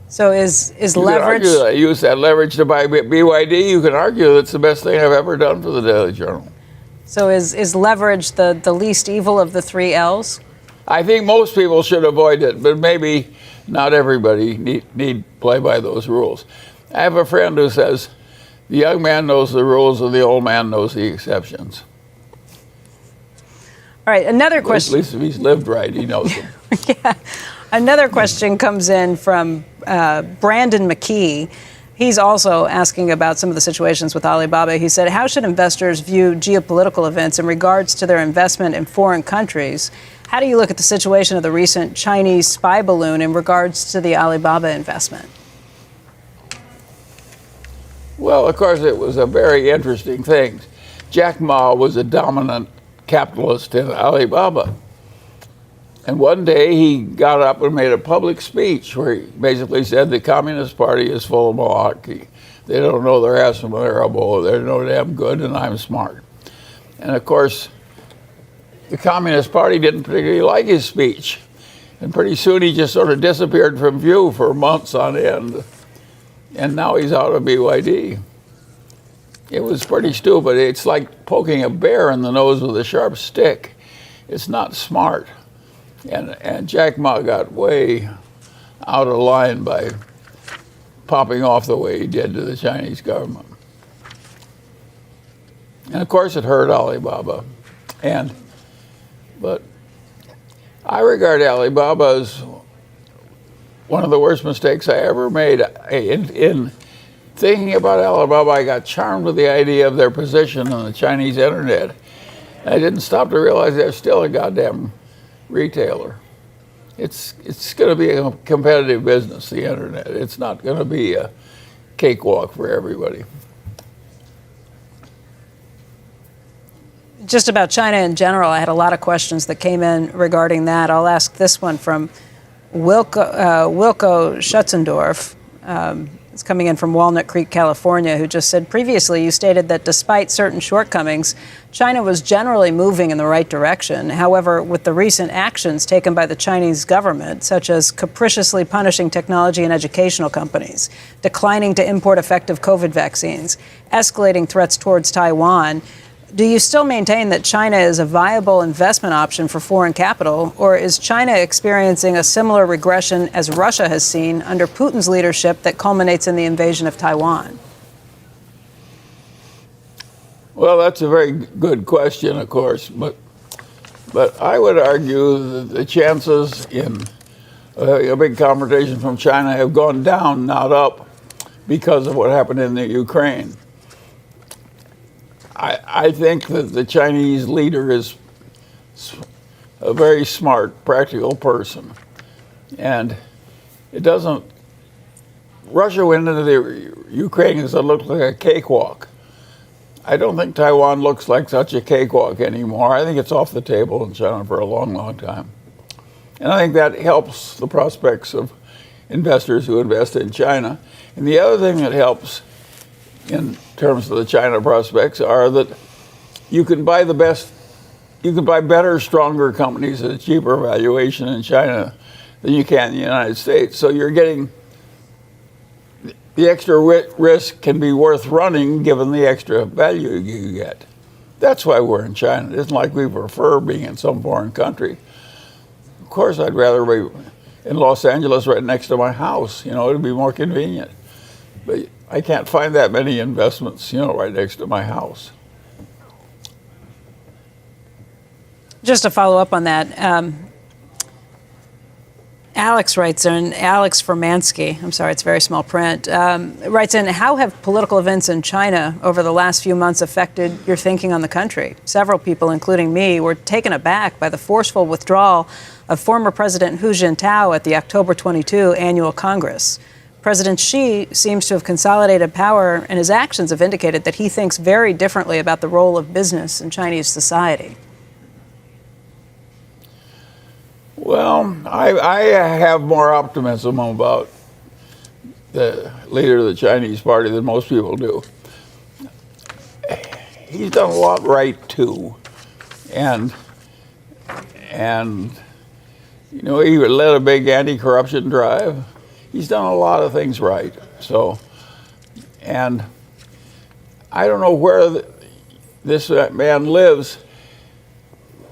[SPEAKER 3] So is
[SPEAKER 4] you
[SPEAKER 3] leverage?
[SPEAKER 4] Can argue that I use that leverage to buy BYD. You can argue that's the best thing I've ever done for the Daily Journal.
[SPEAKER 3] So is leverage the least evil of the three L's?
[SPEAKER 4] I think most people should avoid it, but maybe not everybody need play by those rules. I have a friend who says the young man knows the rules and the old man knows the exceptions.
[SPEAKER 3] All right, another question.
[SPEAKER 4] At least if he's lived right, he knows them.
[SPEAKER 3] Yeah. Another question comes in from Brandon McKee. He's also asking about some of the situations with Alibaba. He said, how should investors view geopolitical events in regards to their investment in foreign countries? How do you look at the situation of the recent Chinese spy balloon in regards to the Alibaba investment?
[SPEAKER 4] Well, of course, it was a very interesting thing. Jack Ma was a dominant capitalist in Alibaba. And one day he got up and made a public speech where he basically said the Communist Party is full of malarkey. They don't know their ass from their elbow. They're no damn good, and I'm smart. And of course, the Communist Party didn't particularly like his speech. And pretty soon he just sort of disappeared from view for months on end. And now he's out of BYD. It was pretty stupid. It's like poking a bear in the nose with a sharp stick. It's not smart. And Jack Ma got way out of line by popping off the way he did to the Chinese government. And of course it hurt Alibaba. But I regard Alibaba as one of the worst mistakes I ever made. In thinking about Alibaba, I got charmed with the idea of their position on the Chinese internet. And I didn't stop to realize they're still a goddamn retailer. It's going to be a competitive business, the internet. It's not going to be a cakewalk for everybody.
[SPEAKER 3] Just about China in general, I had a lot of questions that came in regarding that. I'll ask this one from Wilco Schutzendorf. It's coming in from Walnut Creek, California, who just said, previously you stated that despite certain shortcomings, China was generally moving in the right direction. However, with the recent actions taken by the Chinese government, such as capriciously punishing technology and educational companies, declining to import effective COVID vaccines, escalating threats towards Taiwan, do you still maintain that China is a viable investment option for foreign capital, or is China experiencing a similar regression as Russia has seen under Putin's leadership that culminates in the invasion of Taiwan?
[SPEAKER 4] Well, that's a very good question, of course, but I would argue that the chances in a big confrontation from China have gone down, not up, because of what happened in the Ukraine. I think that the Chinese leader is a very smart, practical person. And it doesn't, Russia went into the Ukraine because it looked like a cakewalk. I don't think Taiwan looks like such a cakewalk anymore. I think it's off the table in China for a long, long time. And I think that helps the prospects of investors who invest in China. And the other thing that helps in terms of the China prospects are that you can buy better, stronger companies at a cheaper valuation in China than you can in the United States. So you're getting, the extra risk can be worth running given the extra value you get. That's why we're in China. It isn't like we prefer being in some foreign country. Of course, I'd rather be in Los Angeles right next to my house. It'd be more convenient. But I can't find that many investments, right next to my house.
[SPEAKER 3] Just to follow up on that, Alex writes in, Alex Formansky, I'm sorry, it's very small print, writes in, how have political events in China over the last few months affected your thinking on the country? Several people, including me, were taken aback by the forceful withdrawal of former President Hu Jintao at the October 22 annual Congress. President Xi seems to have consolidated power, and his actions have indicated that he thinks very differently about the role of business in Chinese society.
[SPEAKER 4] Well, I have more optimism about the leader of the Chinese party than most people do. He's done a lot right, too. And he led a big anti-corruption drive. He's done a lot of things right. So, and I don't know where this man lives.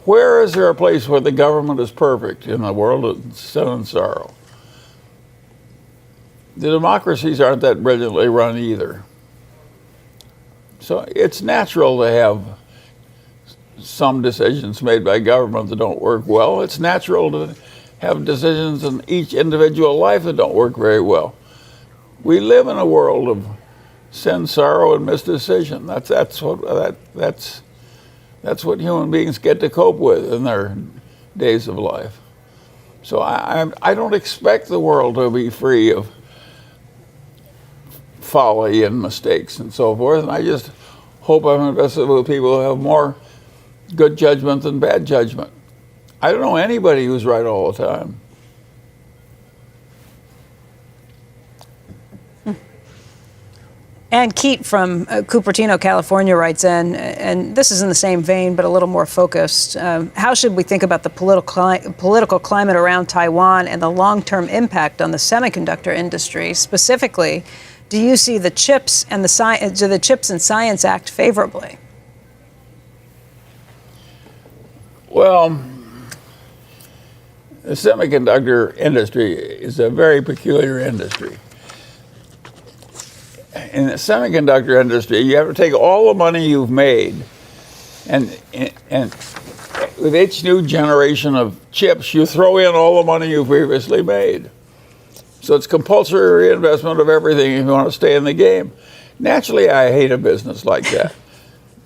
[SPEAKER 4] Where is there a place where the government is perfect in a world of sin and sorrow? The democracies aren't that brilliantly run either. So it's natural to have some decisions made by government that don't work well. It's natural to have decisions in each individual life that don't work very well. We live in a world of sin, sorrow, and misdecision. That's what human beings get to cope with in their days of life. So I don't expect the world to be free of folly and mistakes and so forth. And I just hope I'm invested with people who have more good judgment than bad judgment. I don't know anybody who's right all the time.
[SPEAKER 3] And Keat from Cupertino, California writes in, and this is in the same vein, but a little more focused. How should we think about the political climate around Taiwan and the long-term impact on the semiconductor industry? Specifically, do you see the Chips and Science Act favorably?
[SPEAKER 4] Well, the semiconductor industry is a very peculiar industry. In the semiconductor industry, you have to take all the money you've made, and with each new generation of chips, you throw in all the money you previously made. So it's compulsory reinvestment of everything if you want to stay in the game. Naturally, I hate a business like that.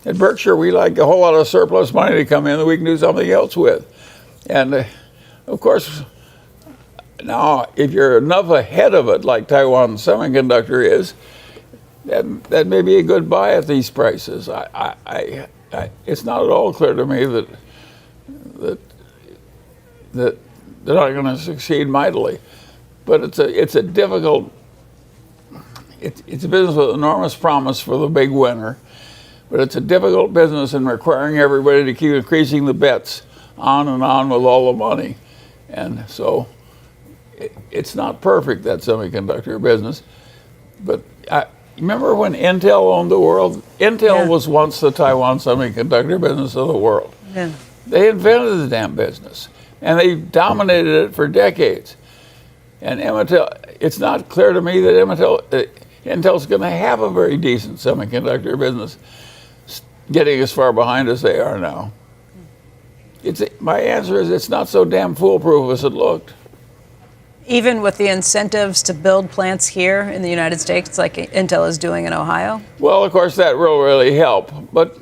[SPEAKER 4] At Berkshire, we like a whole lot of surplus money to come in that we can do something else with. And of course, now, if you're enough ahead of it, like Taiwan Semiconductor is, that may be a good buy at these prices. It's not at all clear to me that they're not going to succeed mightily. But it's a difficult. It's a business with enormous promise for the big winner, but it's a difficult business in requiring everybody to keep increasing the bets on and on with all the money, and so it's not perfect, that semiconductor business. But remember when Intel owned the world? Intel was once the Taiwan semiconductor business of the world.
[SPEAKER 3] Yeah.
[SPEAKER 4] They invented the damn business, and they dominated it for decades. And Intel, it's not clear to me that Intel's going to have a very decent semiconductor business, getting as far behind as they are now. My answer is it's not so damn foolproof as it looked.
[SPEAKER 3] Even with the incentives to build plants here in the United States, like Intel is doing in Ohio?
[SPEAKER 4] Well, of course, that will really help. But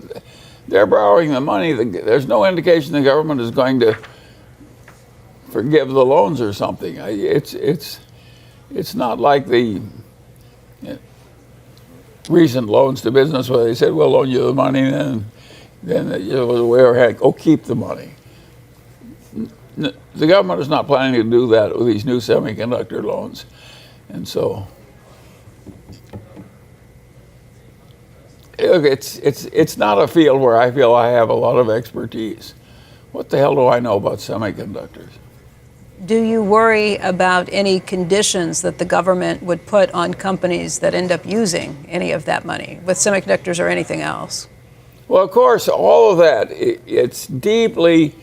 [SPEAKER 4] they're borrowing the money. There's no indication the government is going to forgive the loans or something. It's not like the recent loans to business where they said, we'll loan you the money, and then it was a way of, go keep the money. The government is not planning to do that with these new semiconductor loans. And so, look, it's not a field where I feel I have a lot of expertise. What the hell do I know about semiconductors?
[SPEAKER 3] Do you worry about any conditions that the government would put on companies that end up using any of that money, with semiconductors or anything else?
[SPEAKER 4] Well, of course, all of that, it's deeply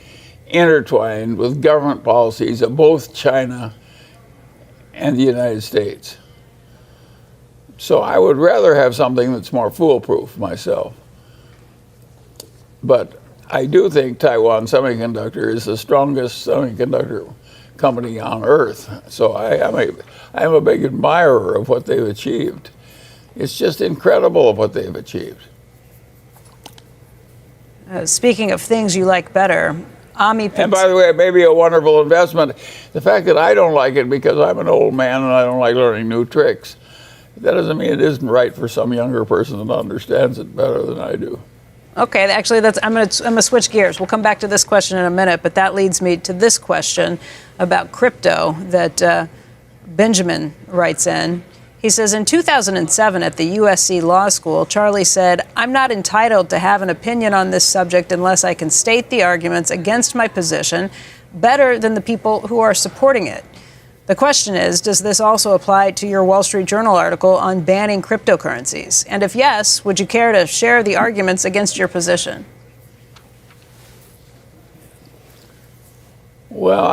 [SPEAKER 4] intertwined with government policies of both China and the United States. So I would rather have something that's more foolproof myself. But I do think Taiwan Semiconductor is the strongest semiconductor company on earth. So I am a big admirer of what they've achieved. It's just incredible of what they've achieved.
[SPEAKER 3] Speaking of things you like better,
[SPEAKER 4] and by the way, it may be a wonderful investment. The fact that I don't like it because I'm an old man and I don't like learning new tricks, that doesn't mean it isn't right for some younger person that understands it better than I do.
[SPEAKER 3] Okay, actually, I'm gonna switch gears. We'll come back to this question in a minute, but that leads me to this question about crypto that Benjamin writes in. He says, in 2007 at the USC Law School, Charlie said, I'm not entitled to have an opinion on this subject unless I can state the arguments against my position better than the people who are supporting it. The question is, does this also apply to your Wall Street Journal article on banning cryptocurrencies? And if yes, would you care to share the arguments against your position?
[SPEAKER 4] Well,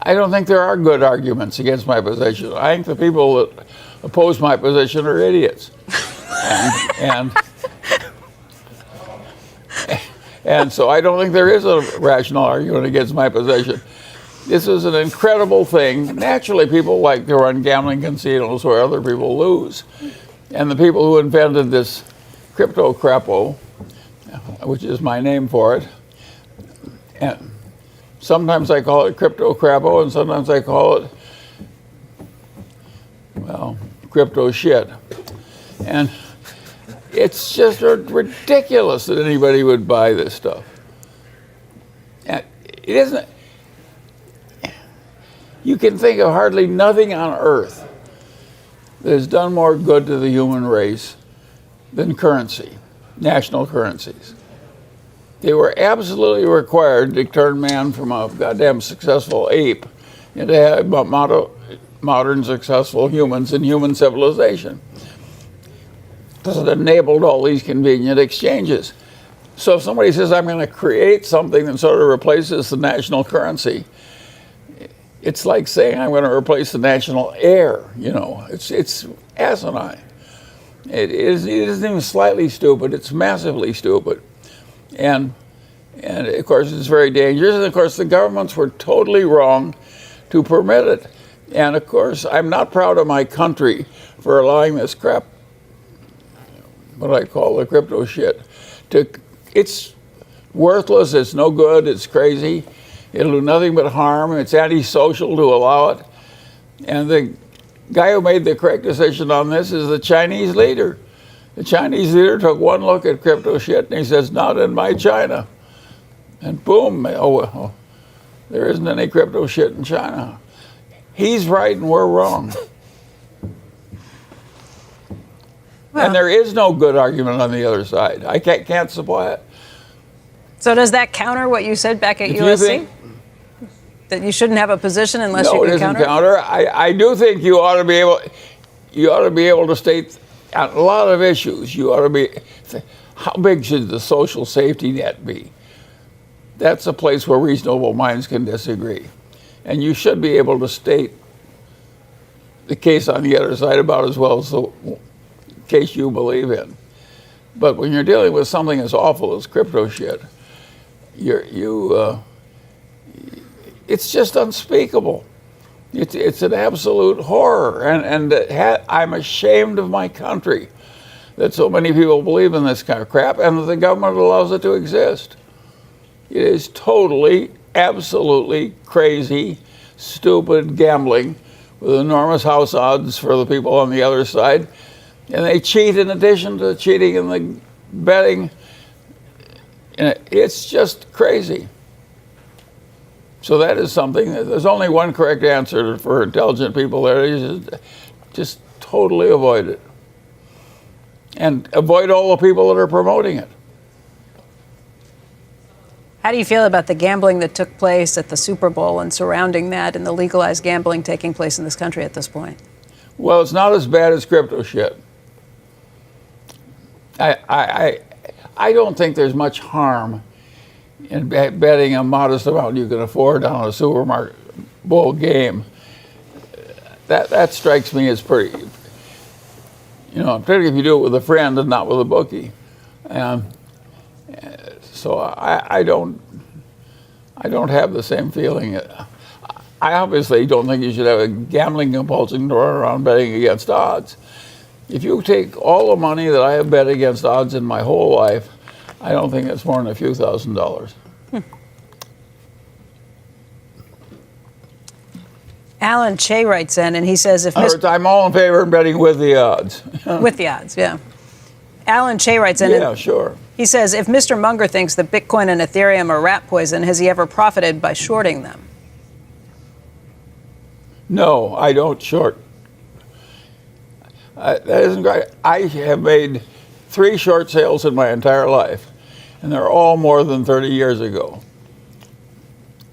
[SPEAKER 4] I don't think there are good arguments against my position. I think the people that oppose my position are idiots. And so I don't think there is a rational argument against my position. This is an incredible thing. Naturally, people like to run gambling casinos where other people lose. And the people who invented this cryptocrappo, which is my name for it, and Sometimes I call it cryptocrappo, and sometimes I call it, well, cryptoshit. And it's just ridiculous that anybody would buy this stuff. And it isn't. You can think of hardly nothing on earth that has done more good to the human race than currency, national currencies. They were absolutely required to turn man from a goddamn successful ape into modern successful humans in human civilization. Because it enabled all these convenient exchanges. So if somebody says, I'm going to create something that sort of replaces the national currency, it's like saying I'm going to replace the national air, you know. It's asinine. It isn't even slightly stupid, it's massively stupid. And of course it's very dangerous, and of course the governments were totally wrong to permit it. And of course I'm not proud of my country for allowing this crap, what I call the crypto shit, it's worthless, it's no good, it's crazy, it'll do nothing but harm, it's antisocial to allow it. And the guy who made the correct decision on this is the Chinese leader. The Chinese leader took one look at crypto shit and he says, not in my China. And boom, oh well, there isn't any crypto shit in China. He's right and we're wrong.
[SPEAKER 3] Well,
[SPEAKER 4] and there is no good argument on the other side. I can't supply it.
[SPEAKER 3] so does that counter what you said back at
[SPEAKER 4] If
[SPEAKER 3] USC? That you shouldn't have a position unless
[SPEAKER 4] No,
[SPEAKER 3] you
[SPEAKER 4] it
[SPEAKER 3] can
[SPEAKER 4] isn't
[SPEAKER 3] counter?
[SPEAKER 4] counter. I do think you ought to be able to state on a lot of issues. You ought to be, how big should the social safety net be? That's a place where reasonable minds can disagree. And you should be able to state the case on the other side about as well as the case you believe in. But when you're dealing with something as awful as crypto shit, it's just unspeakable. It's an absolute horror, and I'm ashamed of my country that so many people believe in this kind of crap, and that the government allows it to exist. It is totally, absolutely crazy, stupid gambling with enormous house odds for the people on the other side, and they cheat in addition to cheating in the betting. And it's just crazy. So that is something, there's only one correct answer for intelligent people there, is just totally avoid it. And avoid all the people that are promoting it.
[SPEAKER 3] How do you feel about the gambling that took place at the Super Bowl and surrounding that, and the legalized gambling taking place in this country at this point?
[SPEAKER 4] Well, it's not as bad as crypto shit. I don't think there's much harm in betting a modest amount you can afford on a Super Bowl game. That strikes me as pretty, particularly if you do it with a friend and not with a bookie. So I don't have the same feeling. I obviously don't think you should have a gambling compulsion to run around betting against odds. If you take all the money that I have bet against odds in my whole life, I don't think it's more than a few $1,000s.
[SPEAKER 3] Alan Che writes in, and he says, if
[SPEAKER 4] I'm all in favor of betting with the odds.
[SPEAKER 3] with the odds, yeah. Alan Che writes in,
[SPEAKER 4] Yeah, sure.
[SPEAKER 3] he says, if Mr. Munger thinks that Bitcoin and Ethereum are rat poison, has he ever profited by shorting them?
[SPEAKER 4] No, I don't short. That isn't right. I have made 3 short sales in my entire life, and they're all more than 30 years ago.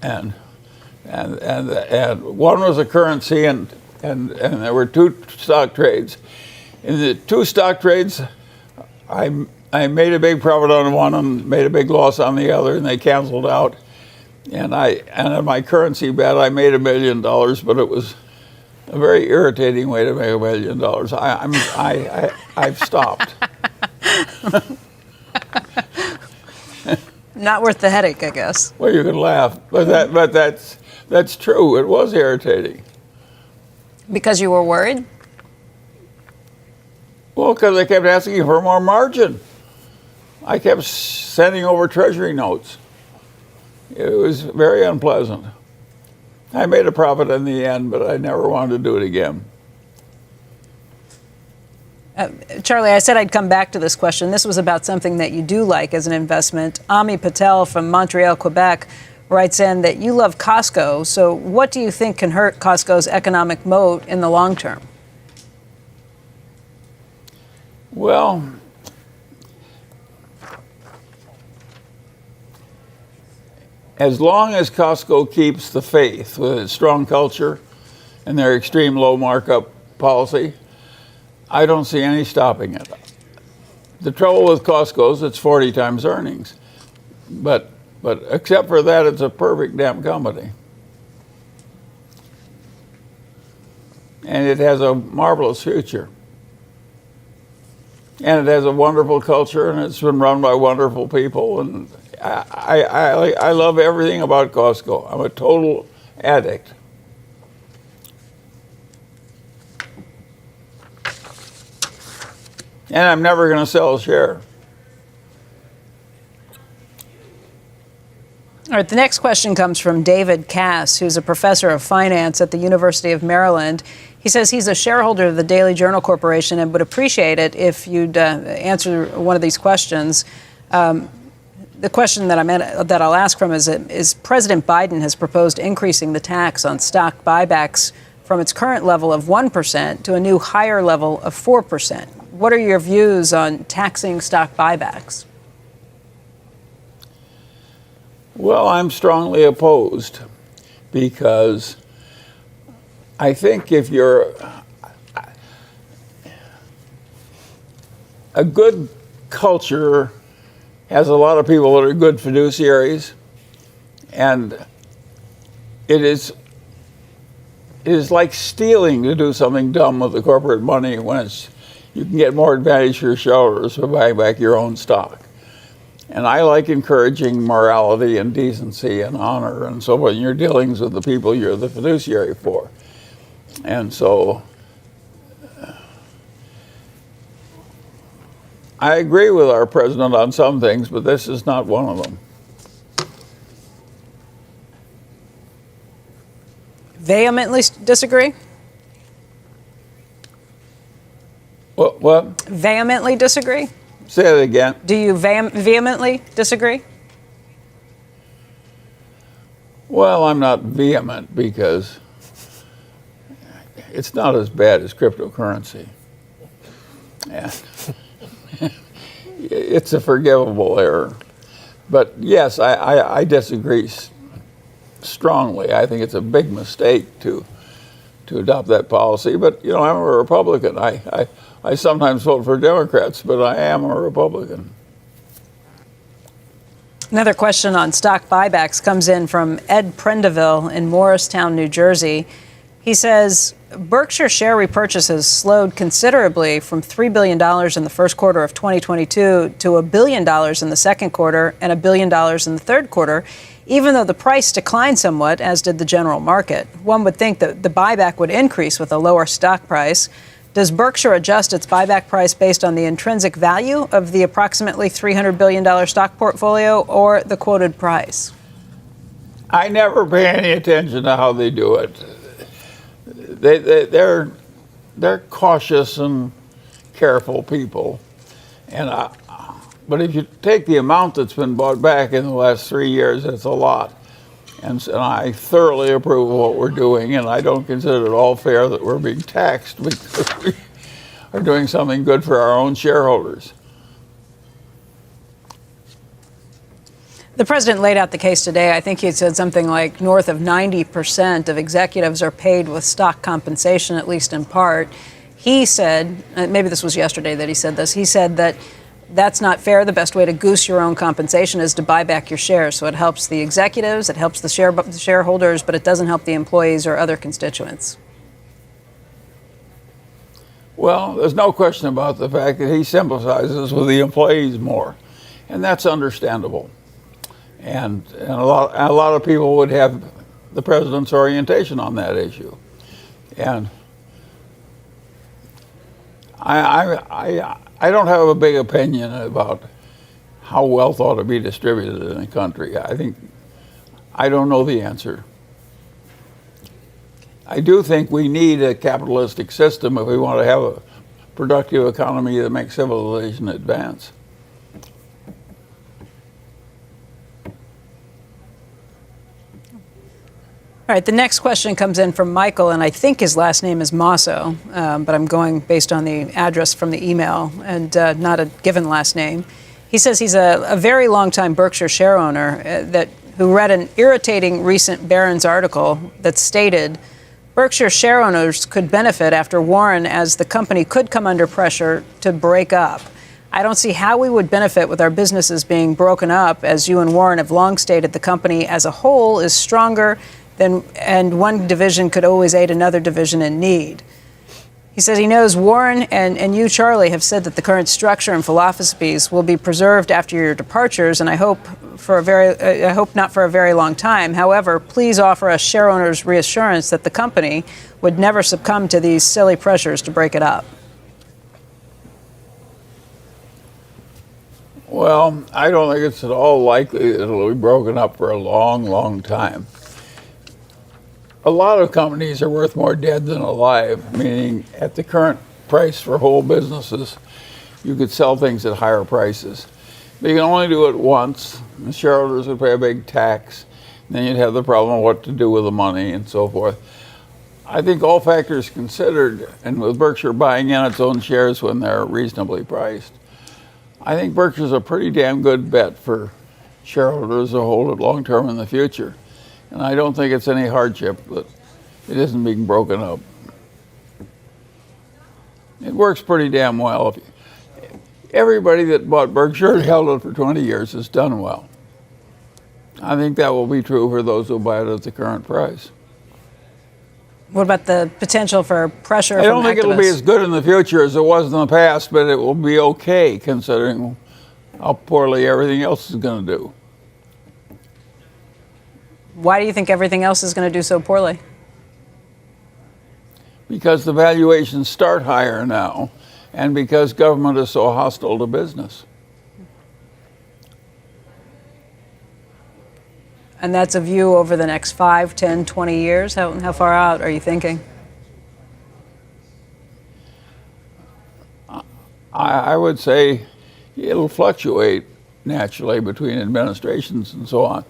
[SPEAKER 4] And one was a currency, and there were 2 stock trades. In the 2 stock trades, I made a big profit on one and made a big loss on the other, and they canceled out. And on my currency bet, I made $1 million, but it was a very irritating way to make $1 million. I've stopped.
[SPEAKER 3] Not worth the headache, I guess.
[SPEAKER 4] Well, you can laugh, but that's true. It was irritating.
[SPEAKER 3] Because you were worried?
[SPEAKER 4] Well, because they kept asking for more margin. I kept sending over treasury notes. It was very unpleasant. I made a profit in the end, but I never wanted to do it again.
[SPEAKER 3] Charlie, I said I'd come back to this question. This was about something that you do like as an investment. Ami Patel from Montreal, Quebec, writes in that you love Costco. So what do you think can hurt Costco's economic moat in the long term?
[SPEAKER 4] Well, as long as Costco keeps the faith with its strong culture and their extreme low markup policy, I don't see any stopping it. The trouble with Costco is it's 40 times earnings. But except for that, it's a perfect damn company. And it has a marvelous future. And it has a wonderful culture, and it's been run by wonderful people. And I love everything about Costco. I'm a total addict. And I'm never going to sell a share.
[SPEAKER 3] All right, the next question comes from David Cass, who's a professor of finance at the University of Maryland. He says he's a shareholder of the Daily Journal Corporation and would appreciate it if you'd answer one of these questions. The question that I'll ask from is President Biden has proposed increasing the tax on stock buybacks from its current level of 1% to a new higher level of 4%. What are your views on taxing stock buybacks?
[SPEAKER 4] Well, I'm strongly opposed because I think if you're a good culture has a lot of people that are good fiduciaries, and it is like stealing to do something dumb with the corporate money when you can get more advantage for your shareholders by buying back your own stock. And I like encouraging morality and decency and honor and so forth in your dealings with the people you're the fiduciary for. And so I agree with our president on some things, but this is not one of them.
[SPEAKER 3] Vehemently disagree?
[SPEAKER 4] What?
[SPEAKER 3] Vehemently disagree?
[SPEAKER 4] Say it again.
[SPEAKER 3] Do you vehemently disagree?
[SPEAKER 4] Well, I'm not vehement because it's not as bad as cryptocurrency. Yeah. It's a forgivable error. But yes, I disagree strongly. I think it's a big mistake to adopt that policy. But, you know, I'm a Republican. I sometimes vote for Democrats, but I am a Republican.
[SPEAKER 3] Another question on stock buybacks comes in from Ed Prendeville in Morristown, New Jersey. He says Berkshire share repurchases slowed considerably from $3 billion in the first quarter of 2022 to $1 billion in the second quarter and $1 billion in the third quarter, even though the price declined somewhat, as did the general market. One would think that the buyback would increase with a lower stock price. Does Berkshire adjust its buyback price based on the intrinsic value of the approximately $300 billion stock portfolio or the quoted price?
[SPEAKER 4] I never pay any attention to how they do it. They're cautious and careful people. But if you take the amount that's been bought back in the last 3 years, it's a lot. And I thoroughly approve of what we're doing, and I don't consider it all fair that we're being taxed because we are doing something good for our own shareholders.
[SPEAKER 3] The president laid out the case today. I think he said something like north of 90% of executives are paid with stock compensation, at least in part. He said, maybe this was yesterday that he said this, he said that that's not fair. The best way to goose your own compensation is to buy back your shares. So it helps the executives, it helps the shareholders, but it doesn't help the employees or other constituents.
[SPEAKER 4] Well, there's no question about the fact that he sympathizes with the employees more, and that's understandable. And a lot of people would have the president's orientation on that issue. And I don't have a big opinion about how wealth ought to be distributed in the country. I think I don't know the answer. I do think we need a capitalistic system if we want to have a productive economy that makes civilization advance.
[SPEAKER 3] All right, the next question comes in from Michael, and I think his last name is Masso, but I'm going based on the address from the email and not a given last name. He says he's a very long-time Berkshire share owner who read an irritating recent Barron's article that stated Berkshire share owners could benefit after Warren, as the company could come under pressure to break up. I don't see how we would benefit with our businesses being broken up, as you and Warren have long stated the company as a whole is stronger and one division could always aid another division in need. He says he knows Warren and you, Charlie, have said that the current structure and philosophies will be preserved after your departures, and I hope not for a very long time. However, please offer us share owners reassurance that the company would never succumb to these silly pressures to break it up.
[SPEAKER 4] Well, I don't think it's at all likely that it'll be broken up for a long, long time. A lot of companies are worth more dead than alive, meaning at the current price for whole businesses, you could sell things at higher prices. But you can only do it once. The shareholders would pay a big tax. And then you'd have the problem of what to do with the money and so forth. I think all factors considered, and with Berkshire buying in its own shares when they're reasonably priced, I think Berkshire's a pretty damn good bet for shareholders to hold it long term in the future. And I don't think it's any hardship that it isn't being broken up. It works pretty damn well. Everybody that bought Berkshire and held it for 20 years has done well. I think that will be true for those who buy it at the current price.
[SPEAKER 3] What about the potential for pressure from
[SPEAKER 4] I don't think
[SPEAKER 3] activists?
[SPEAKER 4] it'll be as good in the future as it was in the past, but it will be okay considering how poorly everything else is going to do.
[SPEAKER 3] Why do you think everything else is going to do so poorly?
[SPEAKER 4] Because the valuations start higher now, and because government is so hostile to business.
[SPEAKER 3] And that's a view over the next 5, 10, 20 years? How far out are you thinking?
[SPEAKER 4] I would say it'll fluctuate naturally between administrations and so on.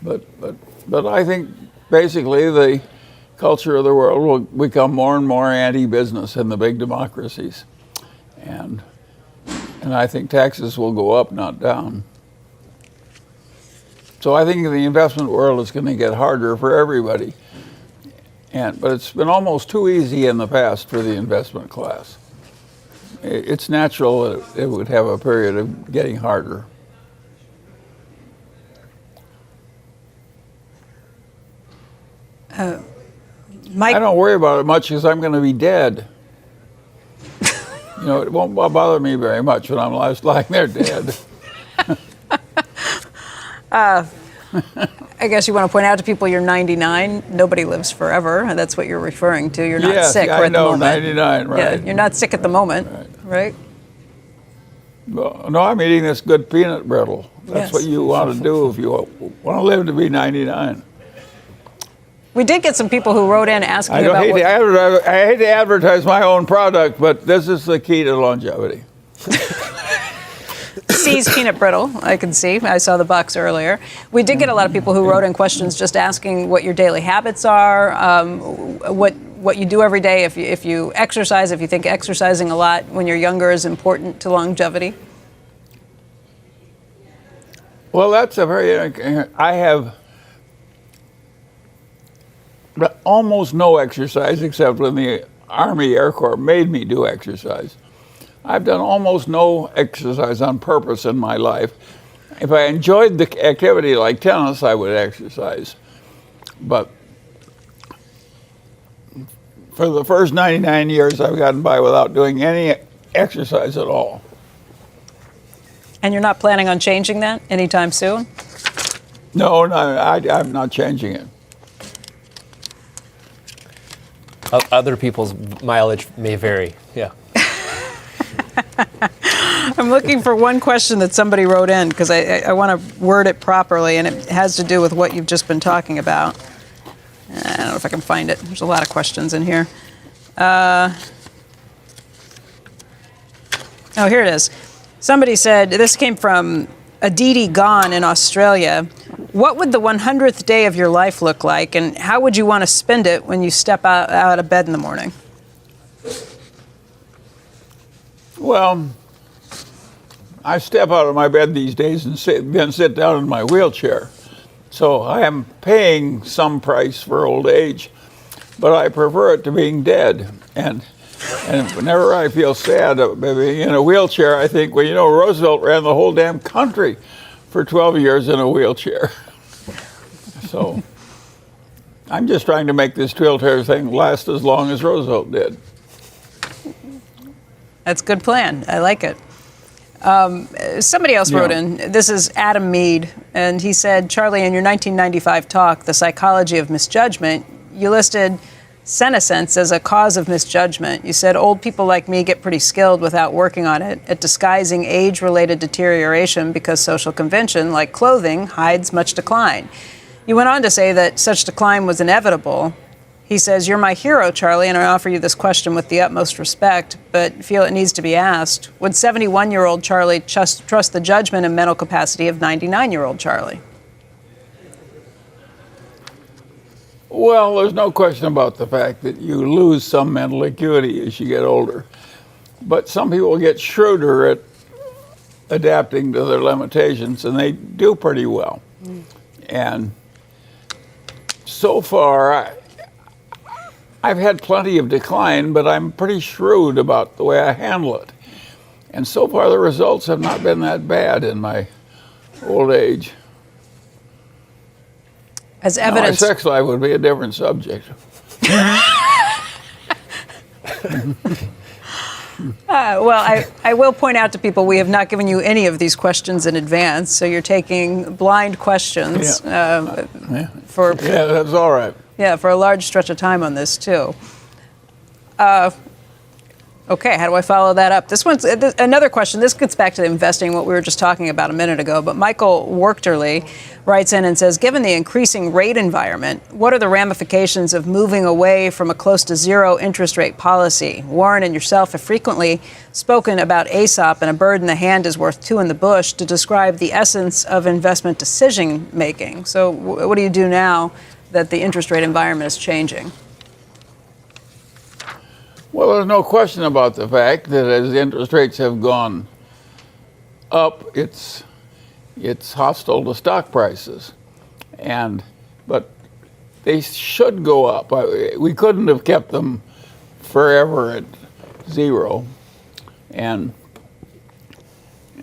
[SPEAKER 4] But I think basically the culture of the world will become more and more anti-business in the big democracies. And I think taxes will go up, not down. So I think the investment world is going to get harder for everybody. But it's been almost too easy in the past for the investment class. It's natural that it would have a period of getting harder.
[SPEAKER 3] Mike,
[SPEAKER 4] I don't worry about it much because I'm going to be dead. It won't bother me very much when I'm lying there dead.
[SPEAKER 3] I guess you want to point out to people you're 99. Nobody lives forever. That's what you're referring to. You're not sick
[SPEAKER 4] I
[SPEAKER 3] at the
[SPEAKER 4] know,
[SPEAKER 3] moment.
[SPEAKER 4] 99, right?
[SPEAKER 3] Yeah, you're not sick at the moment, right?
[SPEAKER 4] Well, no, I'm eating this good peanut brittle. That's
[SPEAKER 3] Yes.
[SPEAKER 4] what you want to do if you want to live to be 99.
[SPEAKER 3] We did get some people who wrote in asking
[SPEAKER 4] I
[SPEAKER 3] about
[SPEAKER 4] hate to advertise my own product, but this is the key to longevity.
[SPEAKER 3] C's peanut brittle, I can see. I saw the box earlier. We did get a lot of people who wrote in questions just asking what your daily habits are, what you do every day, if you exercise, if you think exercising a lot when you're younger is important to longevity.
[SPEAKER 4] Well, that's I have almost no exercise except when the Army Air Corps made me do exercise. I've done almost no exercise on purpose in my life. If I enjoyed the activity like tennis, I would exercise. But for the first 99 years, I've gotten by without doing any exercise at all.
[SPEAKER 3] And you're not planning on changing that anytime soon?
[SPEAKER 4] No, I'm not changing it.
[SPEAKER 1] Other people's mileage may vary, yeah.
[SPEAKER 3] I'm looking for one question that somebody wrote in because I want to word it properly, and it has to do with what you've just been talking about. I don't know if I can find it. There's a lot of questions in here. Oh, here it is. Somebody said, this came from Aditi Ghan in Australia. What would the 100th day of your life look like, and how would you want to spend it when you step out of bed in the morning?
[SPEAKER 4] Well, I step out of my bed these days and then sit down in my wheelchair. So I am paying some price for old age, but I prefer it to being dead. And whenever I feel sad being in a wheelchair, I think, well, you know, Roosevelt ran the whole damn country for 12 years in a wheelchair. So I'm just trying to make this wheelchair thing last as long as Roosevelt did.
[SPEAKER 3] That's a good plan. I like it. Somebody else wrote in. This is Adam Mead, and he said, Charlie, in your 1995 talk, The Psychology of Misjudgment, you listed senescence as a cause of misjudgment. You said old people like me get pretty skilled without working on it at disguising age-related deterioration because social convention, like clothing, hides much decline. You went on to say that such decline was inevitable. He says, you're my hero, Charlie, and I offer you this question with the utmost respect, but feel it needs to be asked. Would 71-year-old Charlie trust the judgment and mental capacity of 99-year-old Charlie?
[SPEAKER 4] Well, there's no question about the fact that you lose some mental acuity as you get older. But some people get shrewder at adapting to their limitations, and they do pretty well. And so far, I've had plenty of decline, but I'm pretty shrewd about the way I handle it. And so far, the results have not been that bad in my old age.
[SPEAKER 3] As evidence,
[SPEAKER 4] now, my sex life would be a different subject.
[SPEAKER 3] Well, I will point out to people we have not given you any of these questions in advance, so you're taking blind questions for
[SPEAKER 4] Yeah, that's all right.
[SPEAKER 3] Yeah, for a large stretch of time on this, too. Okay, how do I follow that up? This one's another question. This gets back to the investing, what we were just talking about a minute ago. But Michael Workterly writes in and says, given the increasing rate environment, what are the ramifications of moving away from a close to zero interest rate policy? Warren and yourself have frequently spoken about Aesop and a bird in the hand is worth two in the bush to describe the essence of investment decision making. So what do you do now that the interest rate environment is changing?
[SPEAKER 4] Well, there's no question about the fact that as the interest rates have gone up, it's hostile to stock prices. But they should go up. We couldn't have kept them forever at zero. And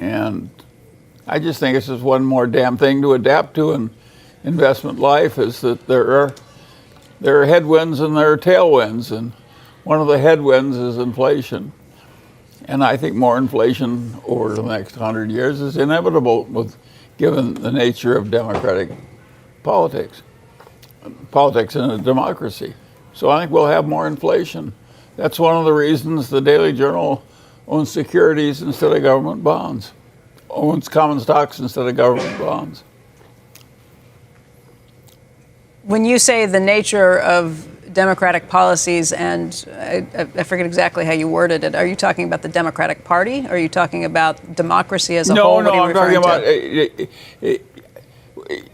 [SPEAKER 4] I just think it's just one more damn thing to adapt to in investment life, is that there are headwinds and there are tailwinds, and one of the headwinds is inflation. And I think more inflation over the next 100 years is inevitable given the nature of democratic politics in a democracy. So I think we'll have more inflation. That's one of the reasons the Daily Journal owns securities instead of government bonds, owns common stocks instead of government bonds.
[SPEAKER 3] When you say the nature of democratic policies, and I forget exactly how you worded it, are you talking about the Democratic Party? Or are you talking about democracy as a whole?
[SPEAKER 4] No, I'm talking about,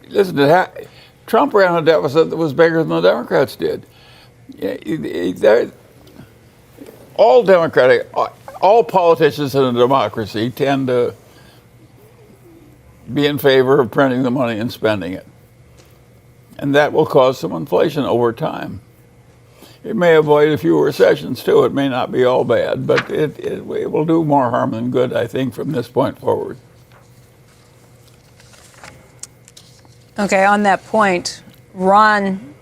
[SPEAKER 4] listen, Trump ran a deficit that was bigger than the Democrats did. All politicians in a democracy tend to be in favor of printing the money and spending it. And that will cause some inflation over time. It may avoid a few recessions, too. It may not be all bad, but it will do more harm than good, I think, from this point forward.
[SPEAKER 3] Okay, on that point, Ron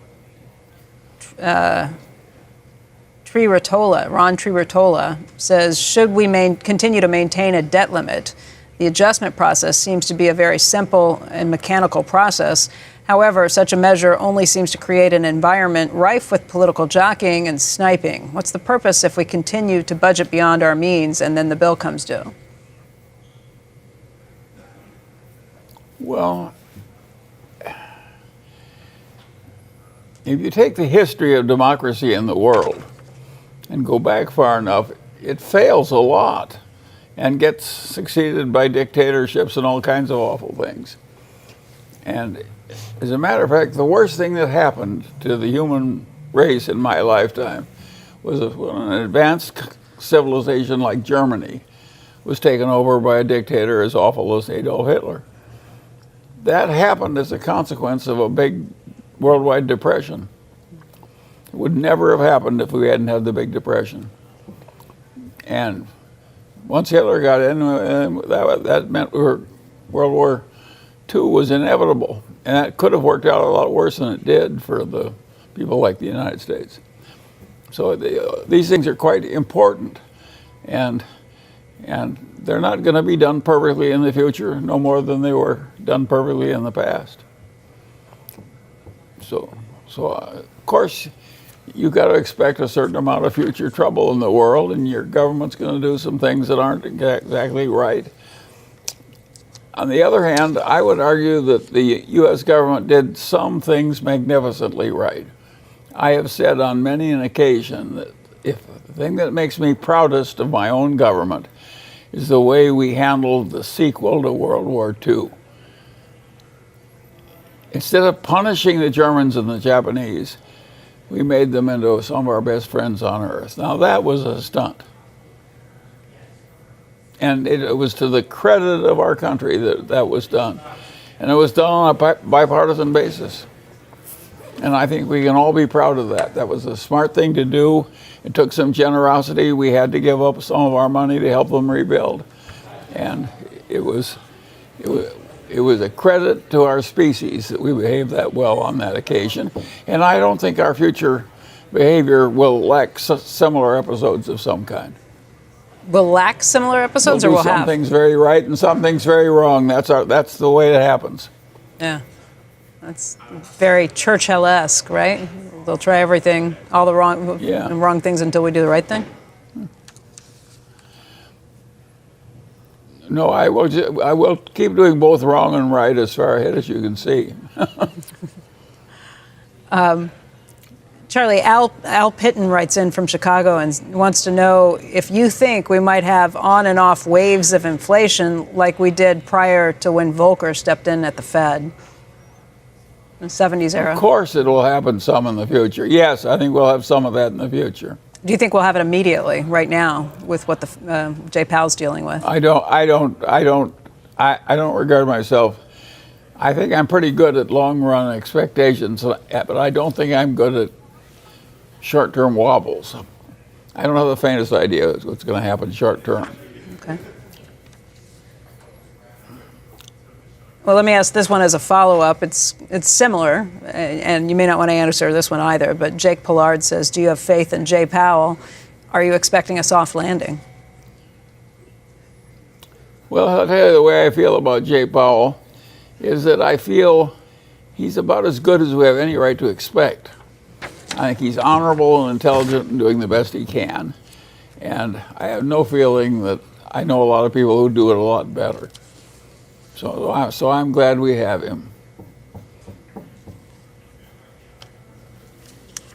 [SPEAKER 3] Trieratola says, should we continue to maintain a debt limit? The adjustment process seems to be a very simple and mechanical process. However, such a measure only seems to create an environment rife with political jockeying and sniping. What's the purpose if we continue to budget beyond our means and then the bill comes due?
[SPEAKER 4] Well, if you take the history of democracy in the world and go back far enough, it fails a lot and gets succeeded by dictatorships and all kinds of awful things. And as a matter of fact, the worst thing that happened to the human race in my lifetime was when an advanced civilization like Germany was taken over by a dictator as awful as Adolf Hitler. That happened as a consequence of a big worldwide depression. It would never have happened if we hadn't had the big depression. And once Hitler got in, that meant World War II was inevitable. And that could have worked out a lot worse than it did for the people like the United States. So these things are quite important. And they're not going to be done perfectly in the future, no more than they were done perfectly in the past. So of course, you got to expect a certain amount of future trouble in the world, and your government's going to do some things that aren't exactly right. On the other hand, I would argue that the U.S. government did some things magnificently right. I have said on many an occasion that if the thing that makes me proudest of my own government is the way we handled the sequel to World War II. Instead of punishing the Germans and the Japanese, we made them into some of our best friends on earth. Now that was a stunt. And it was to the credit of our country that that was done. And it was done on a bipartisan basis. And I think we can all be proud of that. That was a smart thing to do. It took some generosity. We had to give up some of our money to help them rebuild. And it was a credit to our species that we behaved that well on that occasion. And I don't think our future behavior will lack similar episodes of some kind.
[SPEAKER 3] Will lack similar episodes, or will have?
[SPEAKER 4] Some things very right and some things very wrong. That's the way it happens.
[SPEAKER 3] Yeah. That's very Churchill-esque, right? They'll try everything, all the wrong things until we do the right thing?
[SPEAKER 4] No, I will keep doing both wrong and right as far ahead as you can see.
[SPEAKER 3] Charlie, Al Pitton writes in from Chicago and wants to know if you think we might have on and off waves of inflation like we did prior to when Volcker stepped in at the Fed. The 70s era.
[SPEAKER 4] Of course it will happen some in the future. Yes, I think we'll have some of that in the future.
[SPEAKER 3] Do you think we'll have it immediately, right now, with what the Jay Powell's dealing with?
[SPEAKER 4] I don't regard myself. I think I'm pretty good at long-run expectations, but I don't think I'm good at short-term wobbles. I don't have the faintest idea what's going to happen short-term.
[SPEAKER 3] Okay. Well, let me ask this one as a follow-up. It's similar, and you may not want to answer this one either, but Jake Pollard says, do you have faith in Jay Powell? Are you expecting a soft landing?
[SPEAKER 4] Well, I'll tell you the way I feel about Jay Powell is that I feel he's about as good as we have any right to expect. I think he's honorable and intelligent and doing the best he can. And I have no feeling that I know a lot of people who do it a lot better. So I'm glad we have him.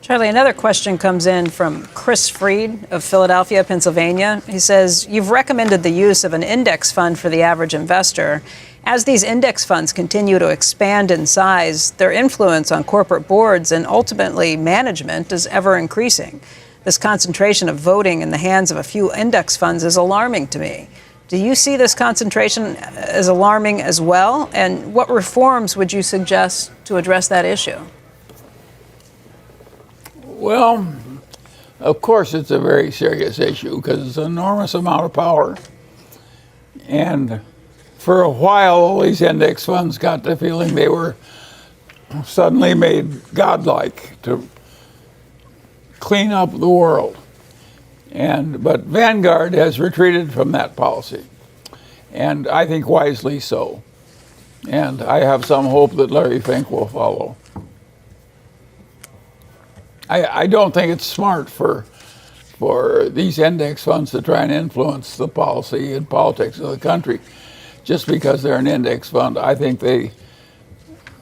[SPEAKER 3] Charlie, another question comes in from Chris Freed of Philadelphia, Pennsylvania. He says, you've recommended the use of an index fund for the average investor. As these index funds continue to expand in size, their influence on corporate boards and ultimately management is ever increasing. This concentration of voting in the hands of a few index funds is alarming to me. Do you see this concentration as alarming as well? And what reforms would you suggest to address that issue?
[SPEAKER 4] Well, of course it's a very serious issue because it's an enormous amount of power. And for a while, all these index funds got the feeling they were suddenly made godlike to clean up the world. But Vanguard has retreated from that policy, and I think wisely so. And I have some hope that Larry Fink will follow. I don't think it's smart for these index funds to try and influence the policy and politics of the country just because they're an index fund. I think they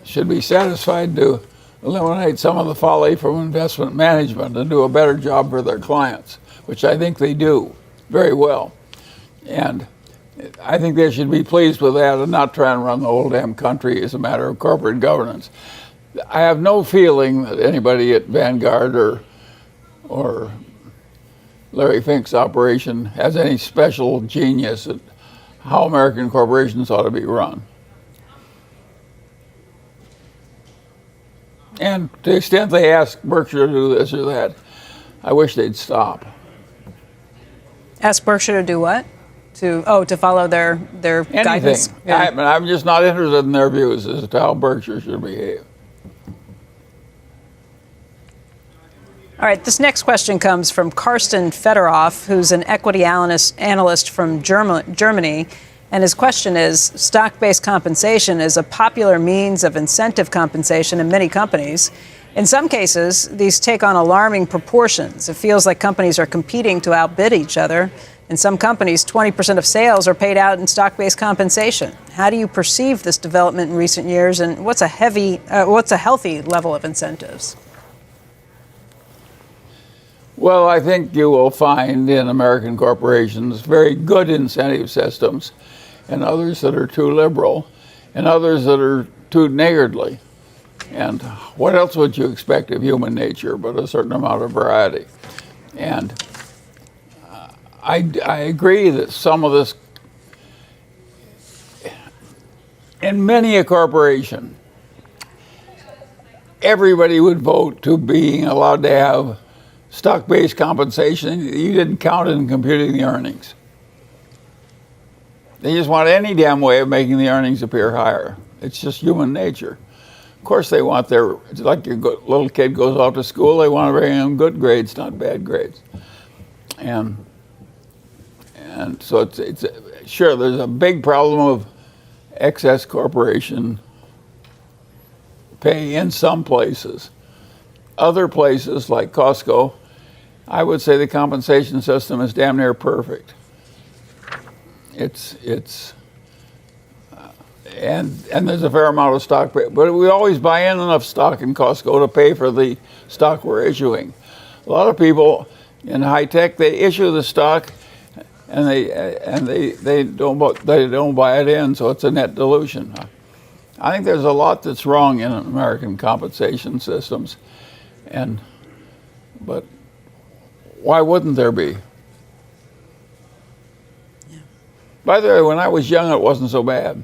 [SPEAKER 4] should be satisfied to eliminate some of the folly from investment management and do a better job for their clients, which I think they do very well. And I think they should be pleased with that and not try and run the whole damn country as a matter of corporate governance. I have no feeling that anybody at Vanguard or Larry Fink's operation has any special genius at how American corporations ought to be run. And to the extent they ask Berkshire to do this or that, I wish they'd stop.
[SPEAKER 3] Ask Berkshire to do what? To follow their guidance?
[SPEAKER 4] Anything. I'm just not interested in their views as to how Berkshire should behave.
[SPEAKER 3] All right, this next question comes from Karsten Fedorov, who's an equity analyst from Germany. And his question is, stock-based compensation is a popular means of incentive compensation in many companies. In some cases, these take on alarming proportions. It feels like companies are competing to outbid each other. In some companies, 20% of sales are paid out in stock-based compensation. How do you perceive this development in recent years, and what's a healthy level of incentives?
[SPEAKER 4] Well, I think you will find in American corporations very good incentive systems and others that are too liberal and others that are too niggardly. And what else would you expect of human nature but a certain amount of variety? And I agree that some of this, in many a corporation, everybody would vote to being allowed to have stock-based compensation. You didn't count it in computing the earnings. They just want any damn way of making the earnings appear higher. It's just human nature. Of course they want it's like your little kid goes off to school, they want to bring home good grades, not bad grades. And so it's sure, there's a big problem of excess corporation pay in some places. Other places like Costco, I would say the compensation system is damn near perfect. And there's a fair amount of stock, but we always buy in enough stock in Costco to pay for the stock we're issuing. A lot of people in high tech, they issue the stock and they don't buy it in, so it's a net dilution. I think there's a lot that's wrong in American compensation systems, but why wouldn't there be? Yeah. By the way, when I was young, it wasn't so bad.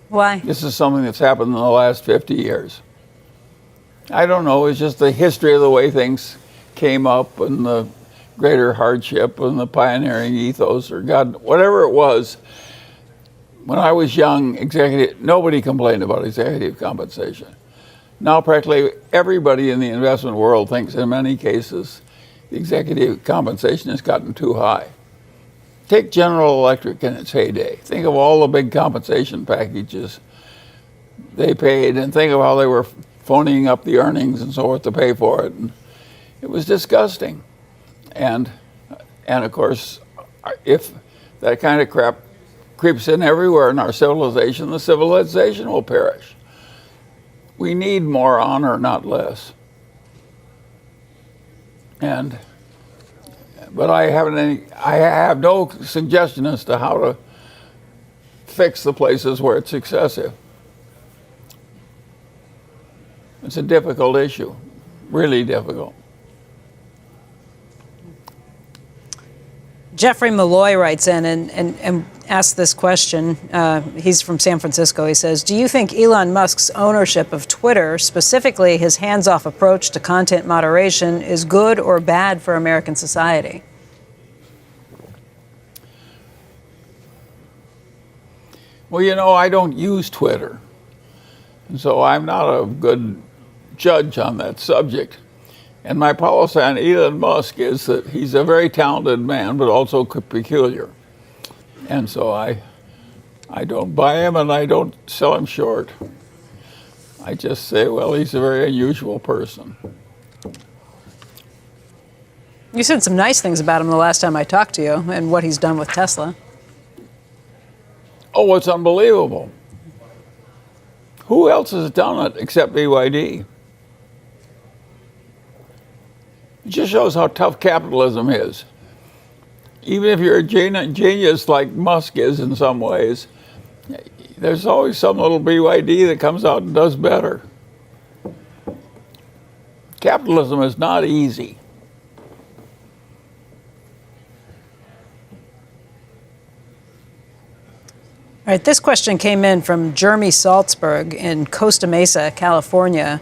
[SPEAKER 3] Why?
[SPEAKER 4] This is something that's happened in the last 50 years. I don't know, it's just the history of the way things came up and the greater hardship and the pioneering ethos, or God, whatever it was. When I was young, nobody complained about executive compensation. Now practically everybody in the investment world thinks in many cases the executive compensation has gotten too high. Take General Electric in its heyday. Think of all the big compensation packages they paid, and think of how they were phoning up the earnings and so forth to pay for it. And it was disgusting. And of course, if that kind of crap creeps in everywhere in our civilization, the civilization will perish. We need more honor, not less. But I have no suggestion as to how to fix the places where it's excessive. It's a difficult issue, really difficult.
[SPEAKER 3] Jeffrey Malloy writes in and asks this question. He's from San Francisco. He says, do you think Elon Musk's ownership of Twitter, specifically his hands-off approach to content moderation, is good or bad for American society?
[SPEAKER 4] Well, I don't use Twitter, and so I'm not a good judge on that subject. And my policy on Elon Musk is that he's a very talented man, but also peculiar. And so I don't buy him and I don't sell him short. I just say, well, he's a very unusual person.
[SPEAKER 3] You said some nice things about him the last time I talked to you and what he's done with Tesla.
[SPEAKER 4] Oh, it's unbelievable. Who else has done it except BYD? It just shows how tough capitalism is. Even if you're a genius like Musk is in some ways, there's always some little BYD that comes out and does better. Capitalism is not easy.
[SPEAKER 3] All right, this question came in from Jeremy Salzberg in Costa Mesa, California.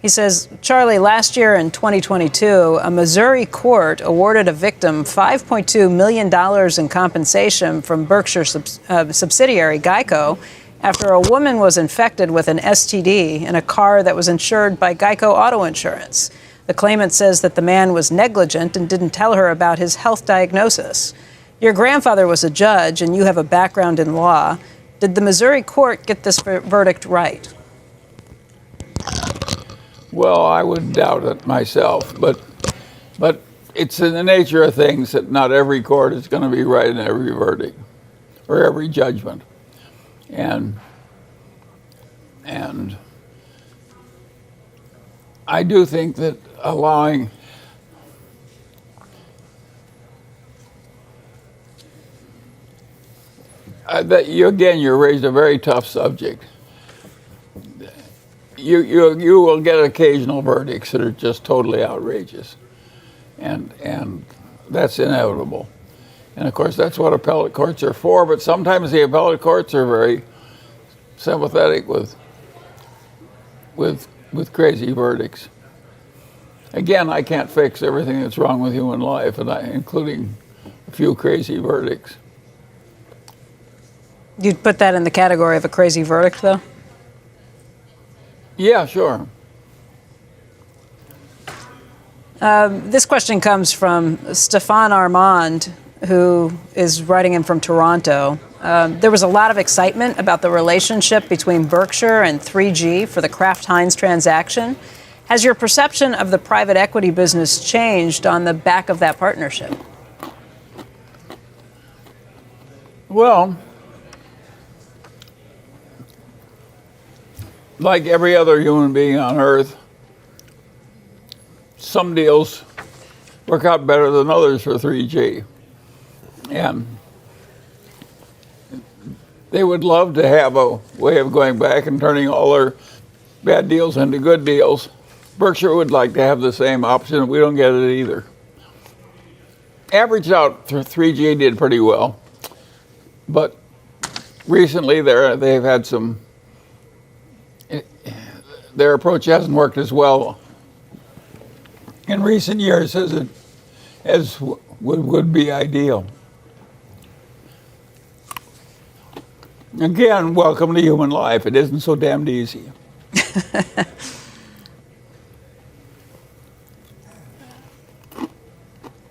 [SPEAKER 3] He says, Charlie, last year in 2022, a Missouri court awarded a victim $5.2 million in compensation from Berkshire subsidiary Geico after a woman was infected with an STD in a car that was insured by Geico Auto Insurance. The claimant says that the man was negligent and didn't tell her about his health diagnosis. Your grandfather was a judge and you have a background in law. Did the Missouri court get this verdict right?
[SPEAKER 4] Well, I would doubt it myself, but it's in the nature of things that not every court is going to be right in every verdict or every judgment. And I do think that allowing you raised a very tough subject. You will get occasional verdicts that are just totally outrageous, and that's inevitable. And of course, that's what appellate courts are for. But sometimes the appellate courts are very sympathetic with crazy verdicts. Again, I can't fix everything that's wrong with human life, including a few crazy verdicts.
[SPEAKER 3] You'd put that in the category of a crazy verdict, though?
[SPEAKER 4] Yeah, sure.
[SPEAKER 3] This question comes from Stefan Armand, who is writing in from Toronto. There was a lot of excitement about the relationship between Berkshire and 3G for the Kraft Heinz transaction. Has your perception of the private equity business changed on the back of that partnership?
[SPEAKER 4] Well, like every other human being on Earth, some deals work out better than others for 3G. And they would love to have a way of going back and turning all their bad deals into good deals. Berkshire would like to have the same option. We don't get it either. Averaged out, 3G did pretty well. But recently they've had some, their approach hasn't worked as well in recent years as would be ideal. Again, welcome to human life. It isn't so damned easy.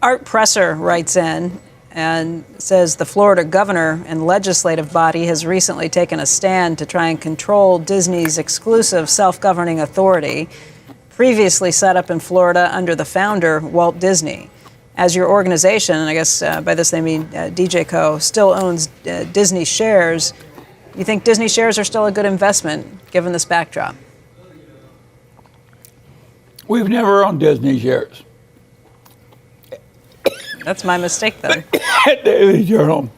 [SPEAKER 3] Art Presser writes in and says the Florida governor and legislative body has recently taken a stand to try and control Disney's exclusive self-governing authority, previously set up in Florida under the founder, Walt Disney. As your organization, and I guess by this they mean DJ Co., still owns Disney shares, you think Disney shares are still a good investment given this backdrop?
[SPEAKER 4] We've never owned Disney shares.
[SPEAKER 3] That's my mistake, then.
[SPEAKER 4] Daily Journal.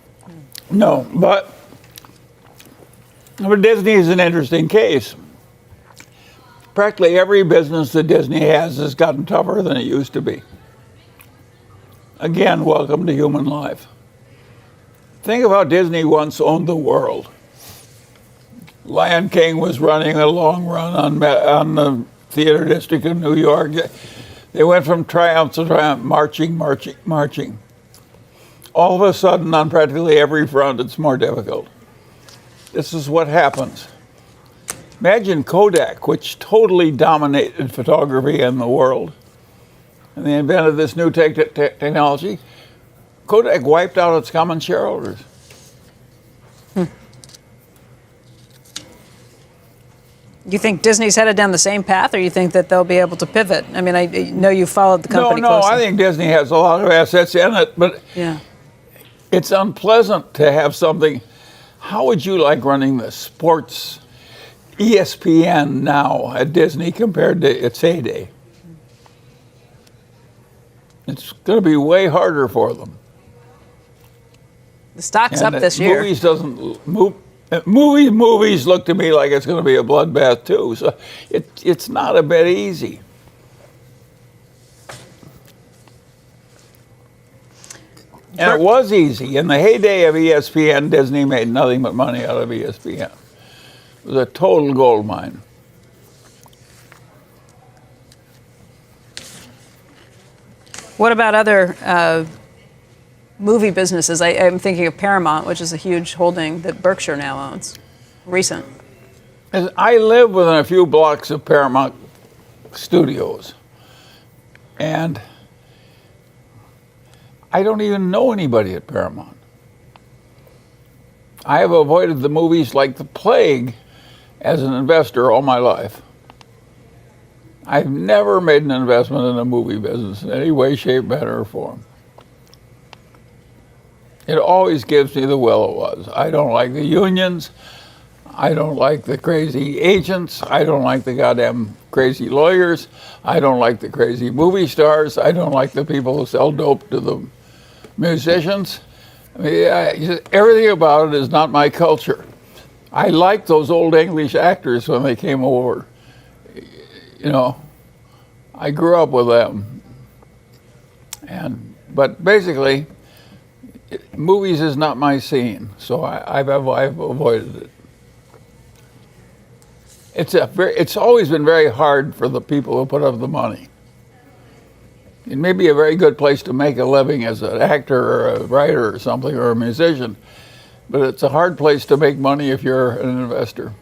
[SPEAKER 4] No, but Disney is an interesting case. Practically every business that Disney has gotten tougher than it used to be. Again, welcome to human life. Think of how Disney once owned the world. Lion King was running a long run on the theater district of New York. They went from triumph to triumph, marching. All of a sudden, on practically every front, it's more difficult. This is what happens. Imagine Kodak, which totally dominated photography in the world. And they invented this new technology. Kodak wiped out its common shareholders.
[SPEAKER 3] You think Disney's headed down the same path, or you think that they'll be able to pivot? I mean, I know you followed the company closely.
[SPEAKER 4] I think Disney has a lot of assets in it, but
[SPEAKER 3] Yeah.
[SPEAKER 4] it's unpleasant to have something. How would you like running the sports ESPN now at Disney compared to its heyday? It's going to be way harder for them.
[SPEAKER 3] The stock's
[SPEAKER 4] And
[SPEAKER 3] up this year.
[SPEAKER 4] Movies look to me like it's going to be a bloodbath too. So it's not a bit easy. And it was easy. In the heyday of ESPN, Disney made nothing but money out of ESPN. It was a total gold mine.
[SPEAKER 3] What about other movie businesses? I'm thinking of Paramount, which is a huge holding that Berkshire now owns. Recent.
[SPEAKER 4] I live within a few blocks of Paramount Studios, and I don't even know anybody at Paramount. I have avoided the movies like the plague as an investor all my life. I've never made an investment in a movie business in any way, shape, manner, or form. It always gives me the will it was. I don't like the unions. I don't like the crazy agents. I don't like the goddamn crazy lawyers. I don't like the crazy movie stars. I don't like the people who sell dope to the musicians. I mean, everything about it is not my culture. I like those old English actors when they came over. You know, I grew up with them. But basically, movies is not my scene, so I've avoided it. It's always been very hard for the people who put up the money. It may be a very good place to make a living as an actor or a writer or something, or a musician, but it's a hard place to make money if you're an investor.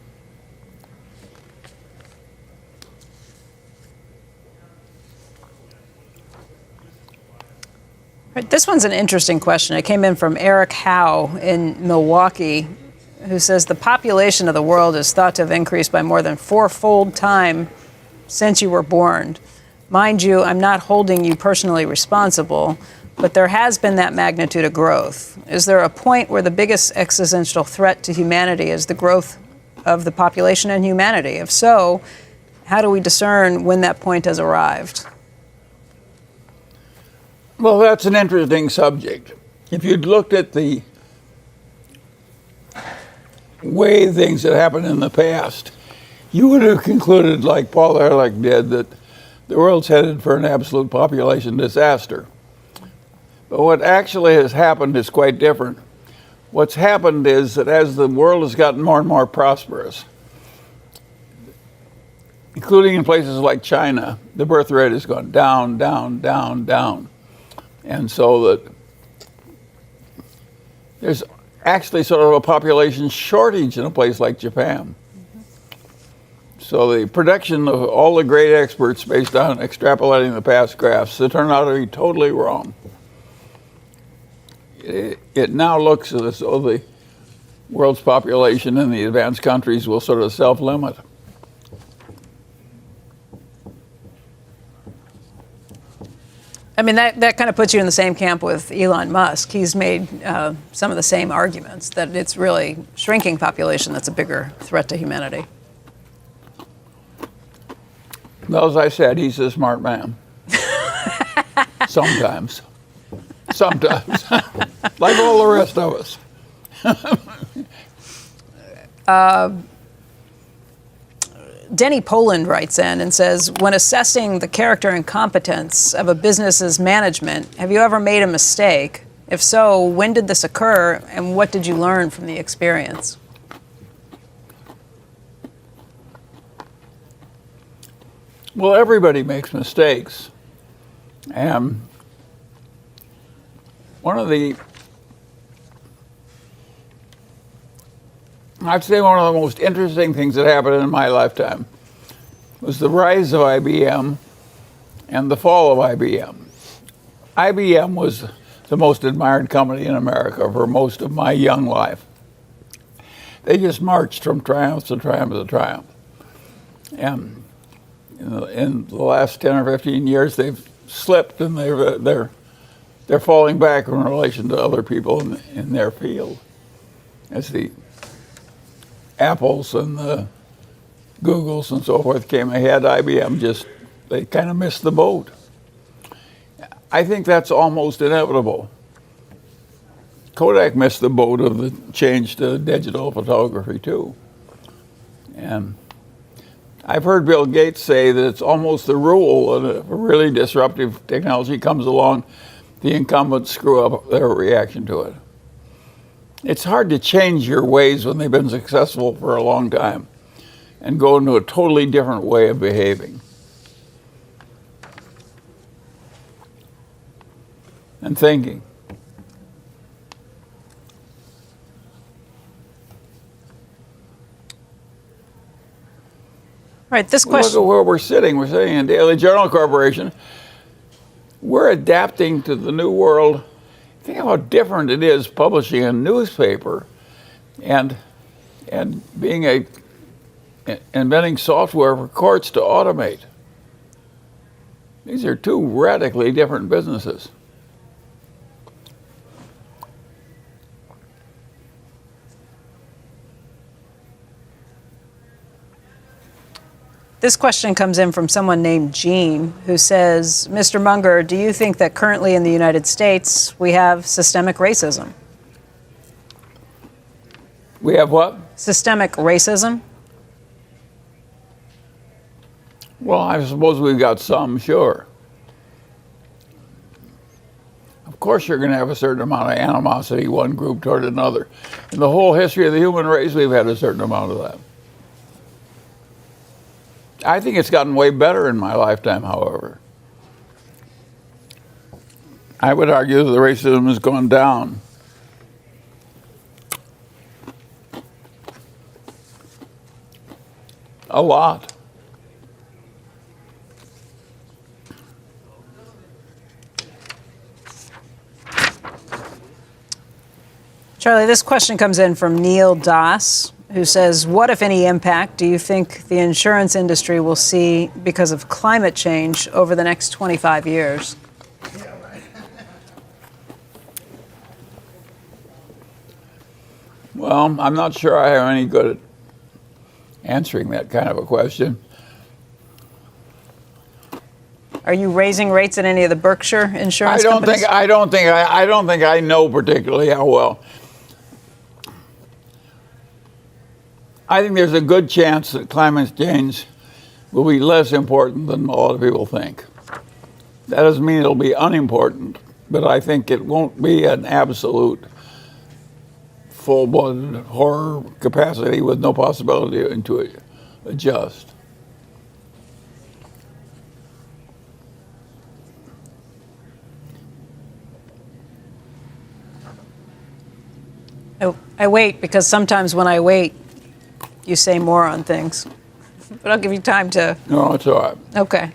[SPEAKER 3] Right, this one's an interesting question. It came in from Eric Howe in Milwaukee, who says the population of the world is thought to have increased by more than fourfold time since you were born. Mind you, I'm not holding you personally responsible, but there has been that magnitude of growth. Is there a point where the biggest existential threat to humanity is the growth of the population and humanity? If so, how do we discern when that point has arrived?
[SPEAKER 4] Well, that's an interesting subject. If you'd looked at the way things had happened in the past, you would have concluded, like Paul Ehrlich did, that the world's headed for an absolute population disaster. But what actually has happened is quite different. What's happened is that as the world has gotten more and more prosperous, including in places like China, the birth rate has gone down, down, down, down. And so that there's actually sort of a population shortage in a place like Japan. So the prediction of all the great experts based on extrapolating the past graphs, they turn out to be totally wrong. It now looks as though the world's population in the advanced countries will sort of self-limit.
[SPEAKER 3] I mean, that kind of puts you in the same camp with Elon Musk. He's made some of the same arguments that it's really shrinking population that's a bigger threat to humanity.
[SPEAKER 4] Well, as I said, he's a smart man. Sometimes. Sometimes. Like all the rest of us.
[SPEAKER 3] Denny Poland writes in and says, when assessing the character and competence of a business's management, have you ever made a mistake? If so, when did this occur, and what did you learn from the experience?
[SPEAKER 4] Well, everybody makes mistakes. And I'd say one of the most interesting things that happened in my lifetime was the rise of IBM and the fall of IBM. IBM was the most admired company in America for most of my young life. They just marched from triumph to triumph to triumph. And in the last 10 or 15 years, they've slipped, and they're falling back in relation to other people in their field. As the Apples and the Googles and so forth came ahead, IBM they kind of missed the boat. I think that's almost inevitable. Kodak missed the boat of the change to digital photography too. And I've heard Bill Gates say that it's almost the rule that if a really disruptive technology comes along, the incumbents screw up their reaction to it. It's hard to change your ways when they've been successful for a long time and go into a totally different way of behaving and thinking.
[SPEAKER 3] All right, this
[SPEAKER 4] Look
[SPEAKER 3] question.
[SPEAKER 4] at where we're sitting. We're sitting in Daily Journal Corporation. We're adapting to the new world. Think how different it is publishing a newspaper and inventing software for courts to automate. These are two radically different businesses.
[SPEAKER 3] This question comes in from someone named Jean, who says, Mr. Munger, do you think that currently in the United States we have systemic racism?
[SPEAKER 4] We have what?
[SPEAKER 3] Systemic racism?
[SPEAKER 4] Well, I suppose we've got some, sure. Of course you're going to have a certain amount of animosity, one group toward another. In the whole history of the human race, we've had a certain amount of that. I think it's gotten way better in my lifetime, however. I would argue that the racism has gone down. A lot.
[SPEAKER 3] Charlie, this question comes in from Neil Das, who says, what, if any, impact do you think the insurance industry will see because of climate change over the next 25 years?
[SPEAKER 4] Well, I'm not sure I am any good at answering that kind of a question.
[SPEAKER 3] Are you raising rates at any of the Berkshire insurance companies?
[SPEAKER 4] I don't think I know particularly how well. I think there's a good chance that climate change will be less important than a lot of people think. That doesn't mean it'll be unimportant, but I think it won't be an absolute full-blooded horror capacity with no possibility to adjust.
[SPEAKER 3] I wait because sometimes when I wait, you say more on things. But I'll give you time to...
[SPEAKER 4] No, it's all right.
[SPEAKER 3] Okay.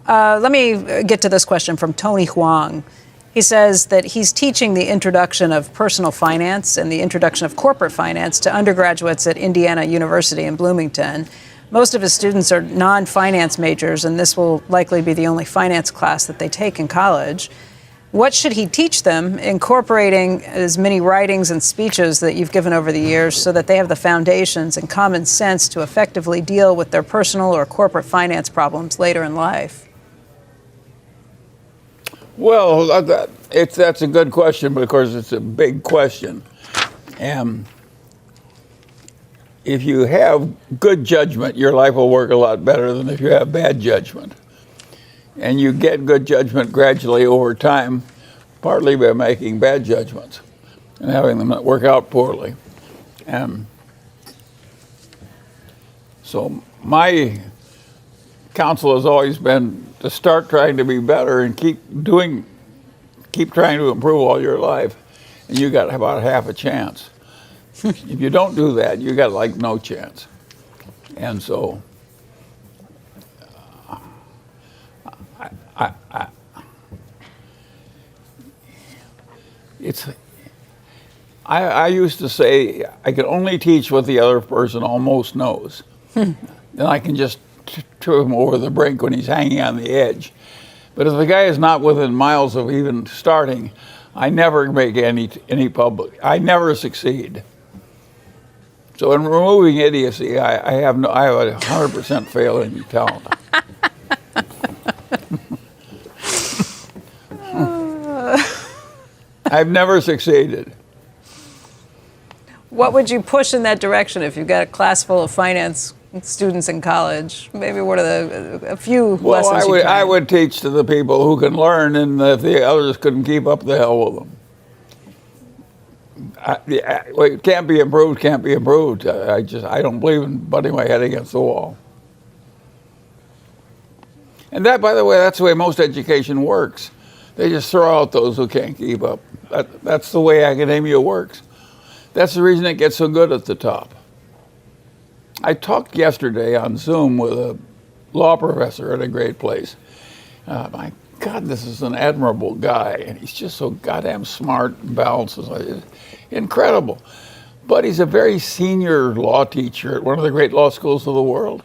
[SPEAKER 3] Let me get to this question from Tony Huang. He says that he's teaching the introduction of personal finance and the introduction of corporate finance to undergraduates at Indiana University in Bloomington. Most of his students are non-finance majors, and this will likely be the only finance class that they take in college. What should he teach them, incorporating as many writings and speeches that you've given over the years so that they have the foundations and common sense to effectively deal with their personal or corporate finance problems later in life?
[SPEAKER 4] Well, that's a good question, but of course it's a big question. And if you have good judgment, your life will work a lot better than if you have bad judgment. And you get good judgment gradually over time, partly by making bad judgments and having them not work out poorly. And so my counsel has always been to start trying to be better and keep trying to improve all your life, and you got about half a chance. If you don't do that, you got like no chance. And so I used to say I can only teach what the other person almost knows. then I can just throw him over the brink when he's hanging on the edge. But if the guy is not within miles of even starting, I never make any public. I never succeed. So in removing idiocy, I have a 100% failing talent. I've never succeeded.
[SPEAKER 3] What would you push in that direction if you've got a class full of finance students in college? Maybe what are a few lessons you
[SPEAKER 4] I would teach to the people who can learn, and if the others couldn't keep up, the hell with them. It can't be improved, can't be improved. I don't believe in butting my head against the wall. And that, by the way, that's the way most education works. They just throw out those who can't keep up. That's the way academia works. That's the reason it gets so good at the top. I talked yesterday on Zoom with a law professor at a great place. My God, this is an admirable guy, and he's just so goddamn smart and balanced. Incredible. But he's a very senior law teacher at one of the great law schools of the world.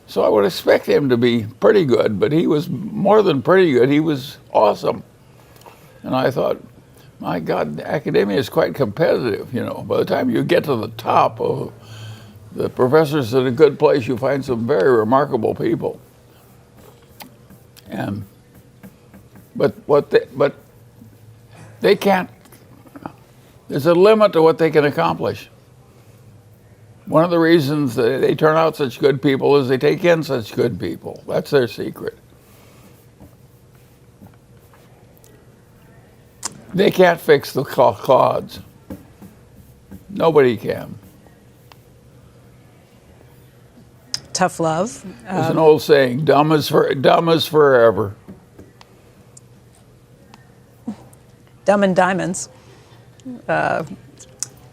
[SPEAKER 4] So I would expect him to be pretty good, but he was more than pretty good. He was awesome. And I thought, my God, academia is quite competitive, you know. By the time you get to the top of the professors at a good place, you find some very remarkable people. But they can't. There's a limit to what they can accomplish. One of the reasons that they turn out such good people is they take in such good people. That's their secret. They can't fix the clods. Nobody can.
[SPEAKER 3] Tough love.
[SPEAKER 4] There's an old saying: "Dumb is forever."
[SPEAKER 3] Dumb and diamonds.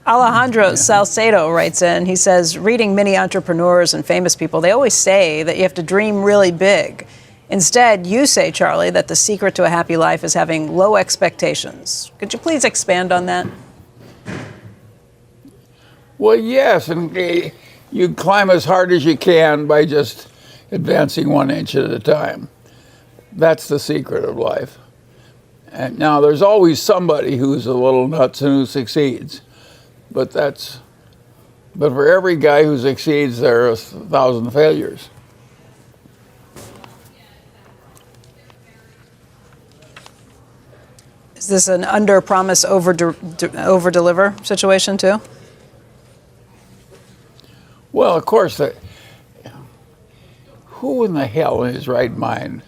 [SPEAKER 3] Alejandro Salcedo writes in, he says, reading many entrepreneurs and famous people, they always say that you have to dream really big. Instead, you say, Charlie, that the secret to a happy life is having low expectations. Could you please expand on that?
[SPEAKER 4] Well, yes, and you climb as hard as you can by just advancing 1 inch at a time. That's the secret of life. And now there's always somebody who's a little nuts and who succeeds. But for every guy who succeeds, there are 1,000 failures.
[SPEAKER 3] Is this an under-promise, over-deliver situation too?
[SPEAKER 4] Well, of course, who in the hell in his right mind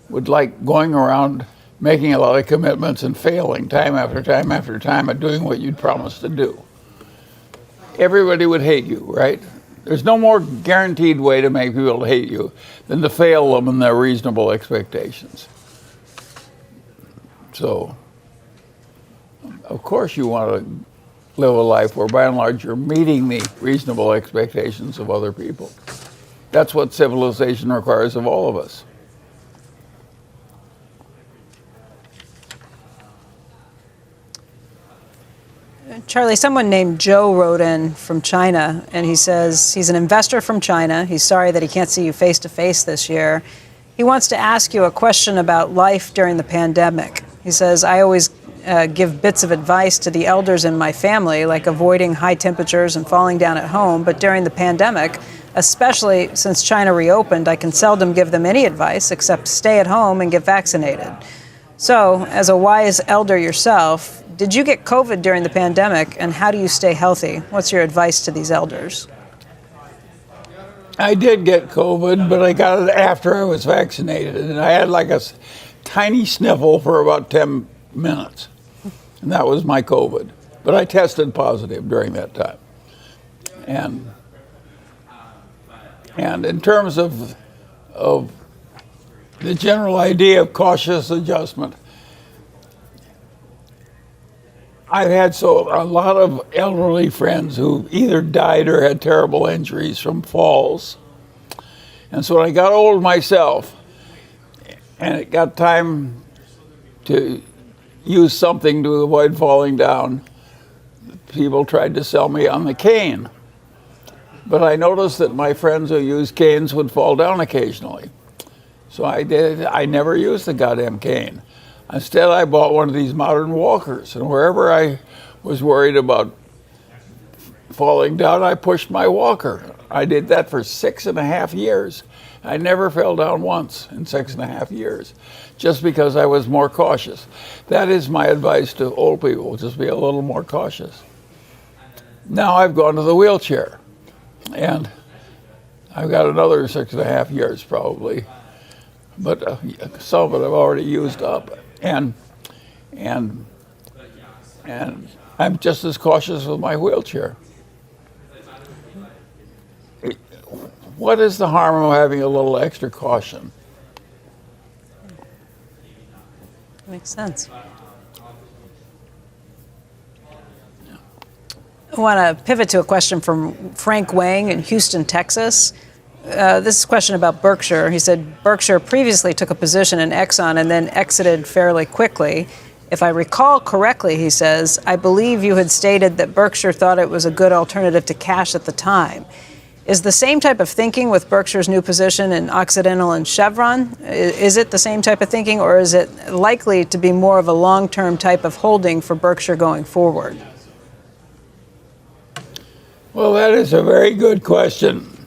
[SPEAKER 4] would like going around making a lot of commitments and failing time after time after time at doing what you'd promised to do? Everybody would hate you, right? There's no more guaranteed way to make people hate you than to fail them in their reasonable expectations. So, of course you want to live a life where by and large you're meeting the reasonable expectations of other people. That's what civilization requires of all of us.
[SPEAKER 3] Charlie, someone named Joe wrote in from China, and he says he's an investor from China. He's sorry that he can't see you face to face this year. He wants to ask you a question about life during the pandemic. He says, I always give bits of advice to the elders in my family, like avoiding high temperatures and falling down at home. But during the pandemic, especially since China reopened, I can seldom give them any advice except stay at home and get vaccinated. So, as a wise elder yourself, did you get COVID during the pandemic, and how do you stay healthy? What's your advice to these elders?
[SPEAKER 4] I did get COVID, but I got it after I was vaccinated, and I had like a tiny sniffle for about 10 minutes, and that was my COVID. But I tested positive during that time. And in terms of the general idea of cautious adjustment, I've had a lot of elderly friends who either died or had terrible injuries from falls. And so when I got old myself, and it got time to use something to avoid falling down, people tried to sell me on the cane. But I noticed that my friends who used canes would fall down occasionally. So I never used the goddamn cane. Instead, I bought one of these modern walkers, and wherever I was worried about falling down, I pushed my walker. I did that for 6.5 years. I never fell down once in 6.5 years, just because I was more cautious. That is my advice to old people, just be a little more cautious. Now I've gone to the wheelchair, and I've got another 6.5 years probably, but some of it I've already used up, and I'm just as cautious with my wheelchair. What is the harm of having a little extra caution?
[SPEAKER 3] Makes sense. I want to pivot to a question from Frank Wang in Houston, Texas. This is a question about Berkshire. He said, Berkshire previously took a position in Exxon and then exited fairly quickly. If I recall correctly, he says, I believe you had stated that Berkshire thought it was a good alternative to cash at the time. Is the same type of thinking with Berkshire's new position in Occidental and Chevron? Is it the same type of thinking, or is it likely to be more of a long-term type of holding for Berkshire going forward?
[SPEAKER 4] Well, that is a very good question.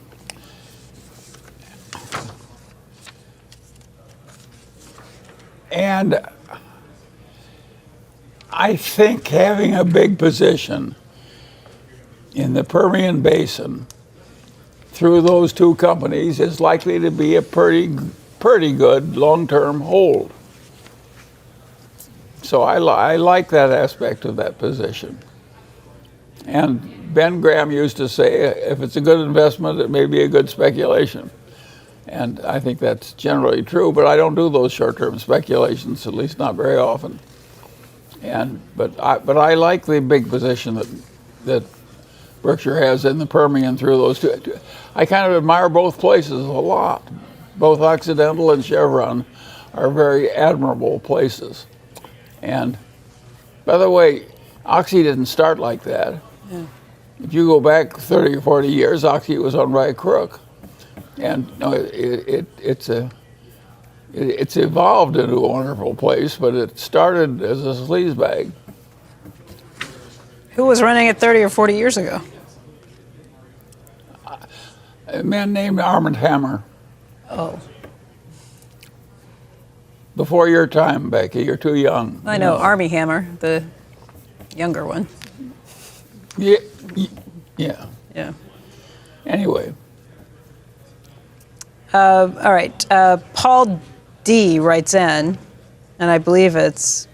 [SPEAKER 4] And I think having a big position in the Permian Basin through those two companies is likely to be a pretty good long-term hold. So I like that aspect of that position. And Ben Graham used to say, if it's a good investment, it may be a good speculation. And I think that's generally true, but I don't do those short-term speculations, at least not very often. But I like the big position that Berkshire has in the Permian through those two. I kind of admire both places a lot. Both Occidental and Chevron are very admirable places. And by the way, Oxy didn't start like that. Yeah. If you go back 30 or 40 years, Oxy was run by a crook. And it's evolved into a wonderful place, but it started as a sleazebag.
[SPEAKER 3] Who was running it 30 or 40 years ago?
[SPEAKER 4] A man named Armand Hammer.
[SPEAKER 3] Oh.
[SPEAKER 4] Before your time, Becky, you're too young.
[SPEAKER 3] I know, Armie Hammer, the younger one.
[SPEAKER 4] Yeah.
[SPEAKER 3] Yeah.
[SPEAKER 4] Anyway.
[SPEAKER 3] All right. Paul D. writes in, and I believe it's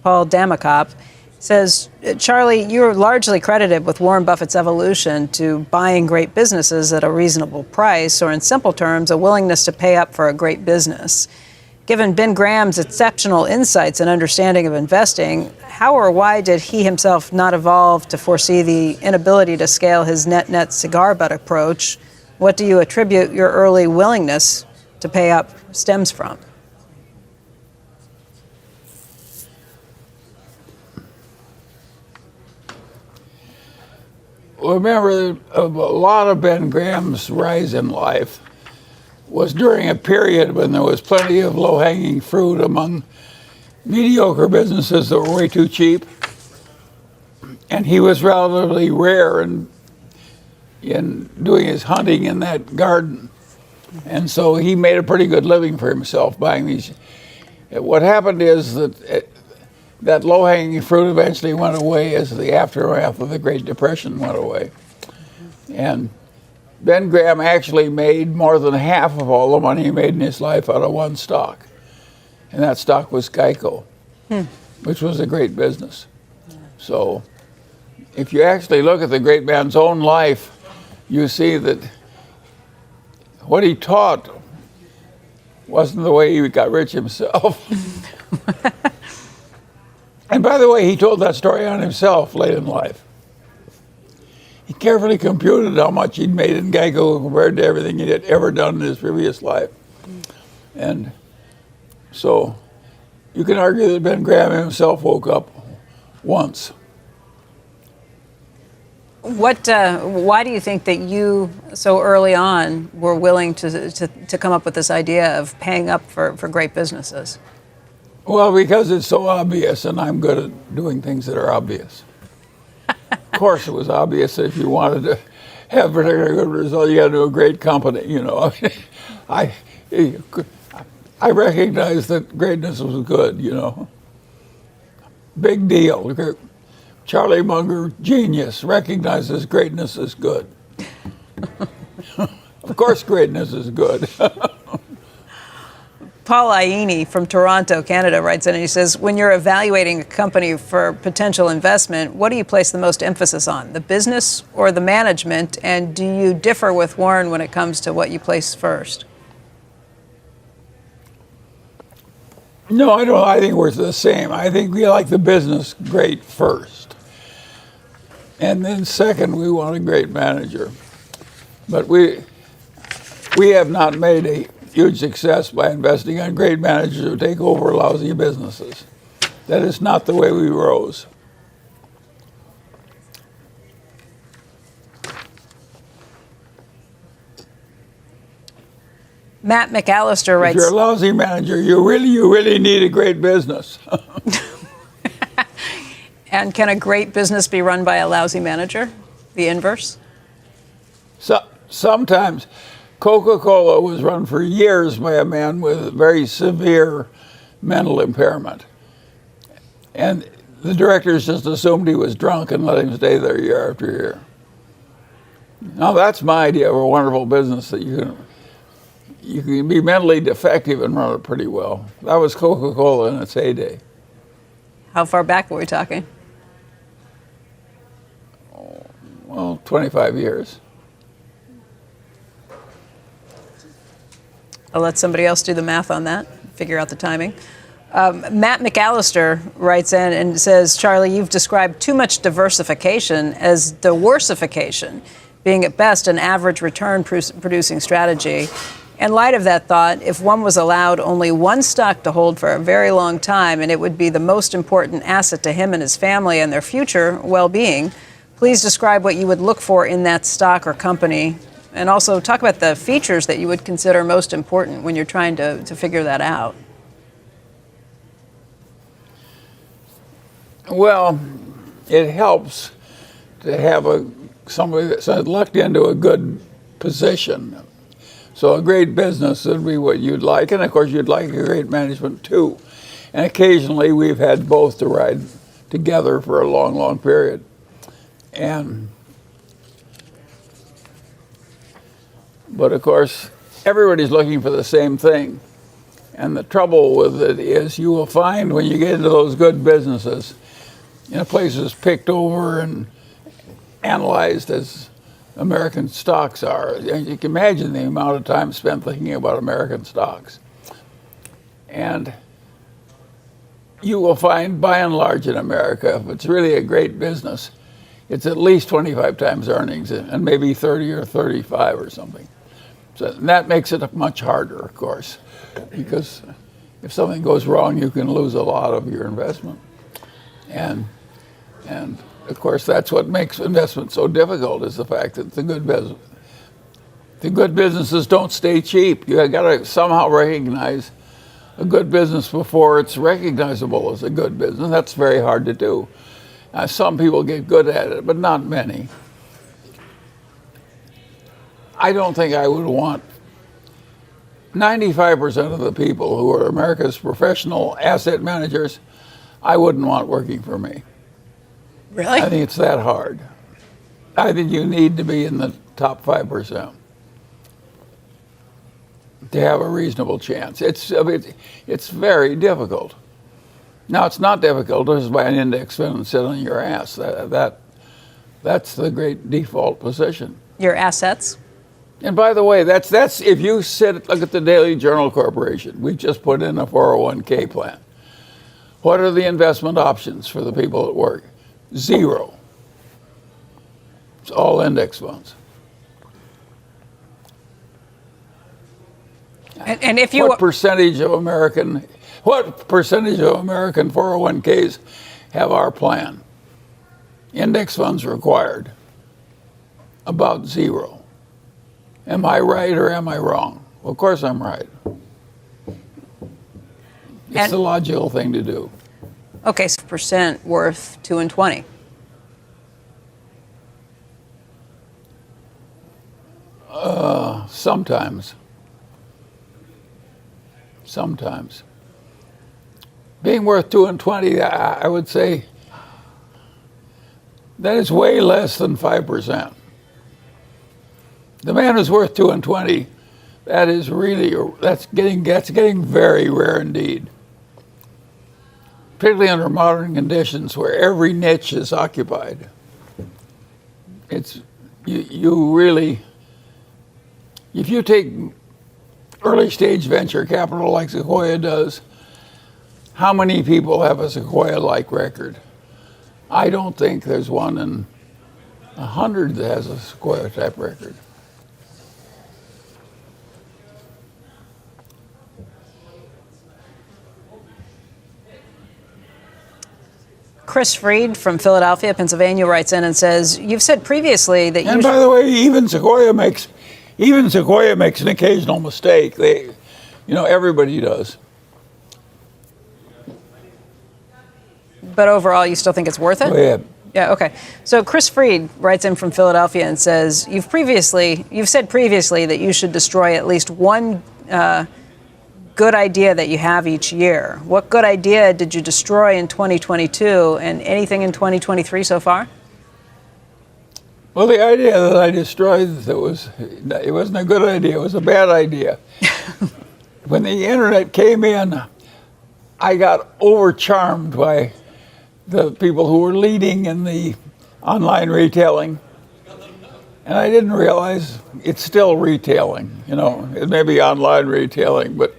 [SPEAKER 3] Paul Damakop, says, Charlie, you're largely credited with Warren Buffett's evolution to buying great businesses at a reasonable price, or in simple terms, a willingness to pay up for a great business. Given Ben Graham's exceptional insights and understanding of investing, how or why did he himself not evolve to foresee the inability to scale his net cigar butt approach? What do you attribute your early willingness to pay up stems from?
[SPEAKER 4] Remember, a lot of Ben Graham's rise in life was during a period when there was plenty of low-hanging fruit among mediocre businesses that were way too cheap. And he was relatively rare in doing his hunting in that garden. And so he made a pretty good living for himself buying these. What happened is that low-hanging fruit eventually went away as the aftermath of the Great Depression went away. And Ben Graham actually made more than half of all the money he made in his life out of one stock. And that stock was Geico, which was a great business. So if you actually look at the great man's own life, you see that what he taught wasn't the way he got rich himself. And by the way, he told that story on himself late in life. He carefully computed how much he'd made in Geico compared to everything he had ever done in his previous life. And so you can argue that Ben Graham himself woke up once.
[SPEAKER 3] Why do you think that you, so early on, were willing to come up with this idea of paying up for great businesses?
[SPEAKER 4] Well, because it's so obvious, and I'm good at doing things that are obvious. Of course, it was obvious that if you wanted to have a particularly good result, you got to do a great company. You know, I recognized that greatness was good. You know, big deal. Charlie Munger, genius, recognizes greatness is good. Of course, greatness is good.
[SPEAKER 3] Paul Aini from Toronto, Canada, writes in and he says, when you're evaluating a company for potential investment, what do you place the most emphasis on, the business or the management? And do you differ with Warren when it comes to what you place first?
[SPEAKER 4] No, I don't. I think we're the same. I think we like the business great first. And then second, we want a great manager. But we have not made a huge success by investing on great managers who take over lousy businesses. That is not the way we rose.
[SPEAKER 3] Matt McAllister writes,
[SPEAKER 4] if you're a lousy manager, you really need a great business.
[SPEAKER 3] and can a great business be run by a lousy manager? The inverse?
[SPEAKER 4] Sometimes. Coca-Cola was run for years by a man with very severe mental impairment. And the directors just assumed he was drunk and let him stay there year after year. Now that's my idea of a wonderful business, that you can be mentally defective and run it pretty well. That was Coca-Cola in its heyday.
[SPEAKER 3] How far back were we talking?
[SPEAKER 4] Well, 25 years.
[SPEAKER 3] I'll let somebody else do the math on that, figure out the timing. Matt McAllister writes in and says, Charlie, you've described too much diversification as the worsification, being at best an average return producing strategy. In light of that thought, if one was allowed only one stock to hold for a very long time, and it would be the most important asset to him and his family and their future well-being, please describe what you would look for in that stock or company. And also talk about the features that you would consider most important when you're trying to figure that out.
[SPEAKER 4] Well, it helps to have somebody that's lucked into a good position. So a great business would be what you'd like, and of course you'd like a great management too. And occasionally we've had both to ride together for a long, long period. But of course, everybody's looking for the same thing. And the trouble with it is you will find when you get into those good businesses, places picked over and analyzed as American stocks are. You can imagine the amount of time spent thinking about American stocks. And you will find, by and large in America, if it's really a great business, it's at least 25 times earnings and maybe 30 or 35 or something. So that makes it much harder, of course, because if something goes wrong, you can lose a lot of your investment. And of course, that's what makes investment so difficult, is the fact that the good businesses don't stay cheap. You got to somehow recognize a good business before it's recognizable as a good business. That's very hard to do. Some people get good at it, but not many. I don't think I would want 95% of the people who are America's professional asset managers, I wouldn't want working for me.
[SPEAKER 3] Really?
[SPEAKER 4] I think it's that hard. I think you need to be in the top 5% to have a reasonable chance. It's very difficult. Now, it's not difficult to just buy an index fund and sit on your ass. That's the great default position.
[SPEAKER 3] Your assets?
[SPEAKER 4] And by the way, that's if you look at the Daily Journal Corporation, we just put in a 401k plan. What are the investment options for the people at work? 0. It's all index funds.
[SPEAKER 3] And if you
[SPEAKER 4] what percentage of American 401ks have our plan? Index funds required. about zero. Am I right or am I wrong? Well, of course I'm right. It's
[SPEAKER 3] And-
[SPEAKER 4] the logical thing to do.
[SPEAKER 3] Okay, so percent worth 2 and 20.
[SPEAKER 4] Sometimes. Being worth 2 and 20, I would say that is way less than 5%. The man who's worth 2 and 20, that is really, that's getting very rare indeed. Particularly under modern conditions where every niche is occupied. It's, you really, if you take early stage venture capital like Sequoia does, how many people have a Sequoia-like record? I don't think there's one in 100 that has a Sequoia-type record.
[SPEAKER 3] Chris Freed from Philadelphia, Pennsylvania writes in and says, you've said previously that
[SPEAKER 4] And by the way, even Sequoia makes an occasional mistake. Everybody does.
[SPEAKER 3] But overall, you still think it's worth it?
[SPEAKER 4] Go ahead.
[SPEAKER 3] Yeah, okay. So Chris Freed writes in from Philadelphia and says, you've said previously that you should destroy at least one good idea that you have each year. What good idea did you destroy in 2022 and anything in 2023 so far?
[SPEAKER 4] Well, the idea that I destroyed, it wasn't a good idea, it was a bad idea. When the internet came in, I got overcharmed by the people who were leading in the online retailing. And I didn't realize it's still retailing. It may be online retailing, but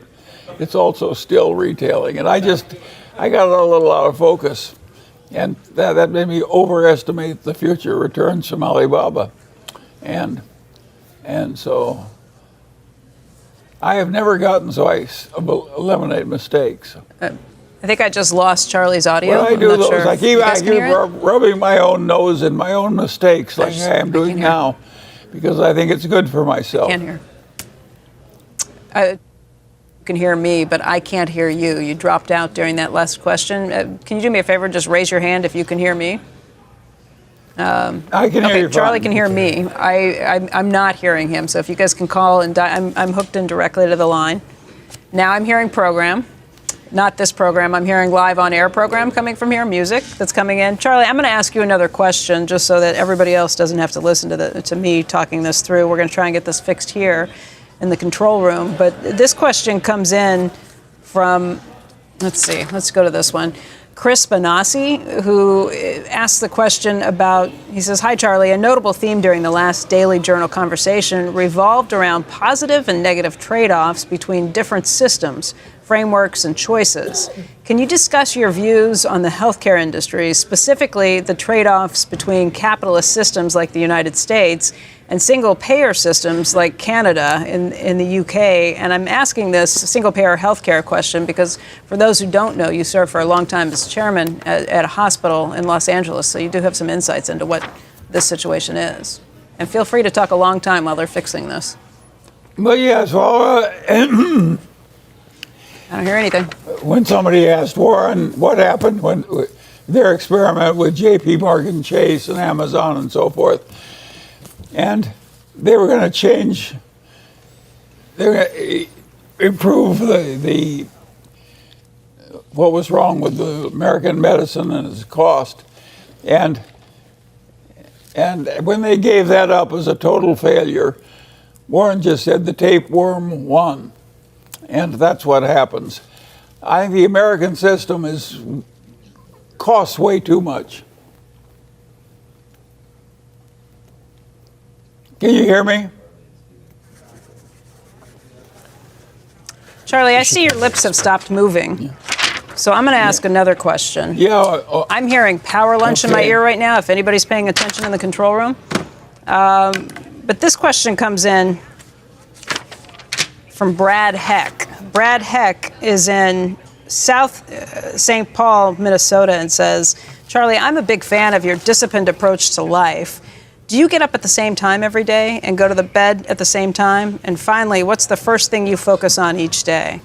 [SPEAKER 4] it's also still retailing. And I got a little out of focus. And that made me overestimate the future returns from Alibaba. And so I have never gotten so I eliminate mistakes.
[SPEAKER 3] I think I just lost Charlie's audio.
[SPEAKER 4] When I do
[SPEAKER 3] I'm not
[SPEAKER 4] those,
[SPEAKER 3] sure
[SPEAKER 4] I
[SPEAKER 3] if you guys
[SPEAKER 4] keep
[SPEAKER 3] can hear it.
[SPEAKER 4] rubbing my own nose in my own mistakes like I am doing now, because I think it's good for myself.
[SPEAKER 3] Can't hear. You can hear me, but I can't hear you. You dropped out during that last question. Can you do me a favor? Just raise your hand if you can hear me.
[SPEAKER 4] I can hear you.
[SPEAKER 3] Charlie
[SPEAKER 4] fine.
[SPEAKER 3] can hear me. I'm not hearing him. So if you guys can call and I'm hooked in directly to the line. Now I'm hearing program, not this program. I'm hearing live on air program coming from here, music that's coming in. Charlie, I'm going to ask you another question just so that everybody else doesn't have to listen to me talking this through. We're going to try and get this fixed here in the control room. But this question comes in from, let's go to this one. Chris Benassi, who asked the question about, he says, hi, Charlie, a notable theme during the last Daily Journal conversation revolved around positive and negative trade-offs between different systems, frameworks, and choices. Can you discuss your views on the healthcare industry, specifically the trade-offs between capitalist systems like the United States and single-payer systems like Canada in the UK? And I'm asking this single-payer healthcare question because for those who don't know, you served for a long time as chairman at a hospital in Los Angeles, so you do have some insights into what this situation is. And feel free to talk a long time while they're fixing this.
[SPEAKER 4] Well, yes,
[SPEAKER 3] I don't hear anything.
[SPEAKER 4] when somebody asked Warren what happened when their experiment with J.P. Morgan Chase and Amazon and so forth, and they were going to change, they were going to improve the what was wrong with the American medicine and its cost, and when they gave that up as a total failure, Warren just said the tapeworm won. And that's what happens. I think the American system costs way too much. Can you hear me?
[SPEAKER 3] Charlie, I see your lips have stopped moving. Yeah. So I'm going to ask another question.
[SPEAKER 4] Yeah.
[SPEAKER 3] I'm hearing power lunch in my ear right now, if anybody's paying attention in the control room. But this question comes in from Brad Heck. Brad Heck is in South St. Paul, Minnesota, and says, Charlie, I'm a big fan of your disciplined approach to life. Do you get up at the same time every day and go to the bed at the same time? And finally, what's the first thing you focus on each day?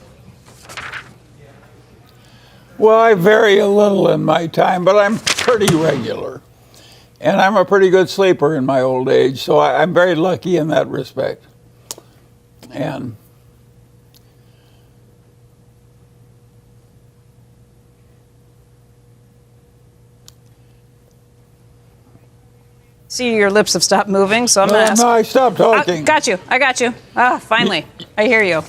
[SPEAKER 4] Well, I vary a little in my time, but I'm pretty regular. And I'm a pretty good sleeper in my old age, so I'm very lucky in that respect. And
[SPEAKER 3] See, your lips have stopped moving, so I'm going to ask.
[SPEAKER 4] no, I stopped talking.
[SPEAKER 3] Got you. I got you. Ah, finally. I hear you.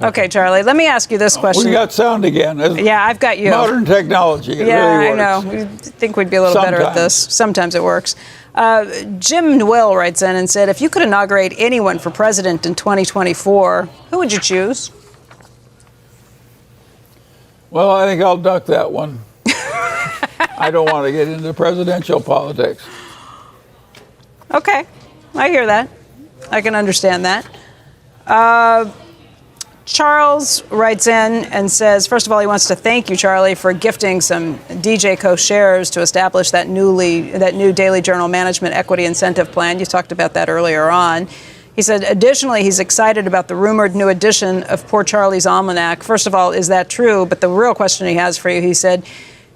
[SPEAKER 3] Okay, Charlie, let me ask you this question.
[SPEAKER 4] We got sound again.
[SPEAKER 3] Yeah, I've got you.
[SPEAKER 4] Modern technology. It
[SPEAKER 3] Yeah,
[SPEAKER 4] really
[SPEAKER 3] I know.
[SPEAKER 4] works.
[SPEAKER 3] You'd think we'd be a little better at this. Sometimes it works. Jim Newell writes in and said, if you could inaugurate anyone for president in 2024, who would you choose?
[SPEAKER 4] Well, I think I'll duck that one. I don't want to get into presidential politics.
[SPEAKER 3] Okay, I hear that. I can understand that. Charles writes in and says, first of all, he wants to thank you, Charlie, for gifting some DJ Co shares to establish that new Daily Journal Management Equity Incentive Plan. You talked about that earlier on. He said, additionally, he's excited about the rumored new edition of Poor Charlie's Almanac. First of all, is that true? But the real question he has for you, he said,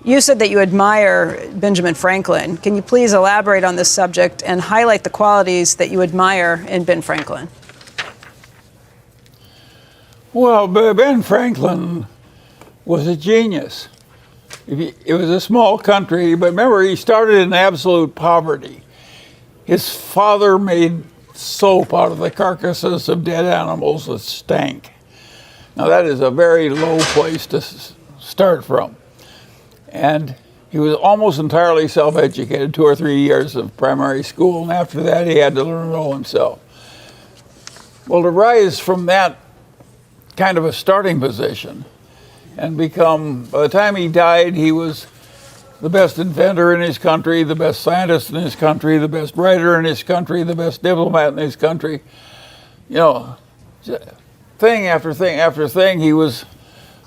[SPEAKER 3] you said that you admire Benjamin Franklin. Can you please elaborate on this subject and highlight the qualities that you admire in Ben Franklin?
[SPEAKER 4] Well, Ben Franklin was a genius. It was a small country, but remember, he started in absolute poverty. His father made soap out of the carcasses of dead animals that stank. Now, that is a very low place to start from. And he was almost entirely self-educated, 2 or 3 years of primary school, and after that he had to learn it all himself. Well, to rise from that kind of a starting position and become, by the time he died, he was the best inventor in his country, the best scientist in his country, the best writer in his country, the best diplomat in his country. You know, thing after thing after thing, he was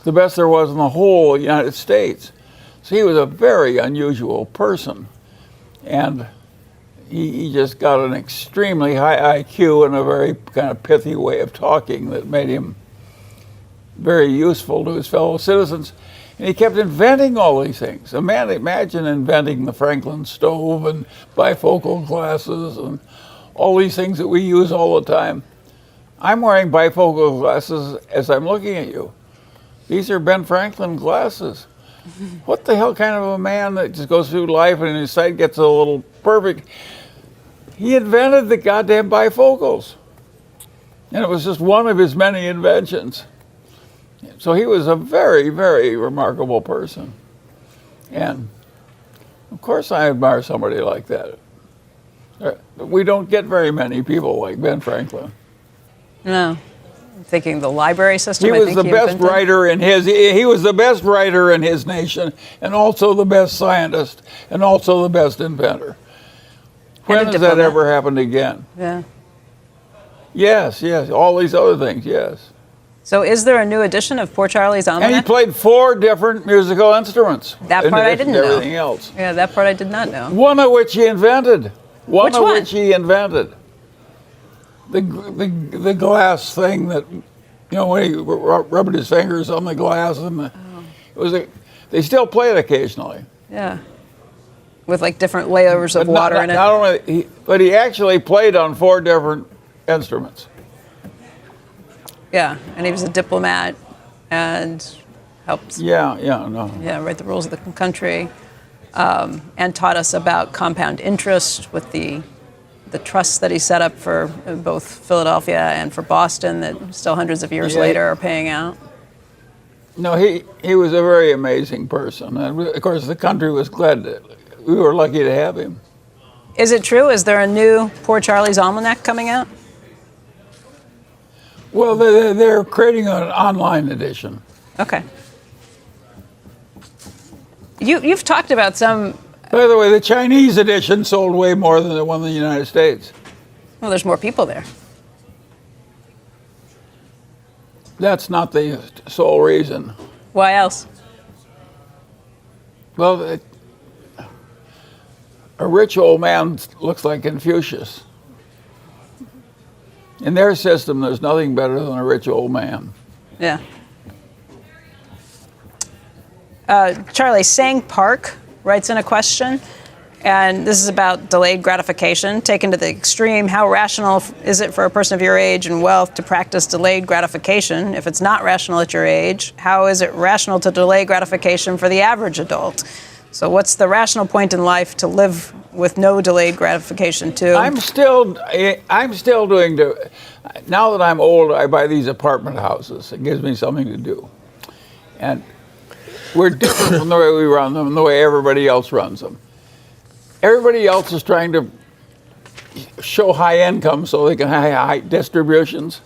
[SPEAKER 4] the best there was in the whole United States. So he was a very unusual person, and he just got an extremely high IQ and a very kind of pithy way of talking that made him very useful to his fellow citizens. And he kept inventing all these things. Imagine inventing the Franklin stove and bifocal glasses and all these things that we use all the time. I'm wearing bifocal glasses as I'm looking at you. These are Ben Franklin glasses. What the hell kind of a man that just goes through life and his sight gets a little perfect? He invented the goddamn bifocals. And it was just one of his many inventions. So he was a very, very remarkable person. And of course I admire somebody like that. We don't get very many people like Ben Franklin.
[SPEAKER 3] No. I'm thinking the library system.
[SPEAKER 4] He was the best writer in his. He was the best writer in his nation, and also the best scientist, and also the best inventor. When has that ever happened again?
[SPEAKER 3] Yeah.
[SPEAKER 4] Yes, all these other things, yes.
[SPEAKER 3] So is there a new edition of Poor Charlie's Almanac?
[SPEAKER 4] And he played 4 different musical instruments.
[SPEAKER 3] That part I didn't know.
[SPEAKER 4] Everything else.
[SPEAKER 3] Yeah, that part I did not know.
[SPEAKER 4] One of which he invented.
[SPEAKER 3] Which one?
[SPEAKER 4] Which he invented. The glass thing that, you know, when he rubbed his fingers on the glass, and it was they still play it occasionally.
[SPEAKER 3] Yeah. With like different layers of water in it.
[SPEAKER 4] Not only, but he actually played on 4 different instruments.
[SPEAKER 3] Yeah, and he was a diplomat and helped. Write the rules of the country, and taught us about compound interest with the trusts that he set up for both Philadelphia and for Boston that still hundreds of years later are paying out.
[SPEAKER 4] No, he was a very amazing person. And of course, the country was glad that we were lucky to have him.
[SPEAKER 3] Is it true? Is there a new Poor Charlie's Almanac coming out?
[SPEAKER 4] Well, they're creating an online edition.
[SPEAKER 3] Okay. You've talked about some.
[SPEAKER 4] By the way, the Chinese edition sold way more than the one in the United States.
[SPEAKER 3] Well, there's more people there.
[SPEAKER 4] That's not the sole reason.
[SPEAKER 3] Why else?
[SPEAKER 4] Well, a rich old man looks like Confucius. In their system, there's nothing better than a rich old man.
[SPEAKER 3] Yeah. Charlie, Sang Park writes in a question, and this is about delayed gratification. Taken to the extreme, how rational is it for a person of your age and wealth to practice delayed gratification? If it's not rational at your age, how is it rational to delay gratification for the average adult? So what's the rational point in life to live with no delayed gratification too?
[SPEAKER 4] I'm still doing now that I'm old, I buy these apartment houses. It gives me something to do. And we're different from the way we run them and the way everybody else runs them. Everybody else is trying to show high income so they can have high distributions.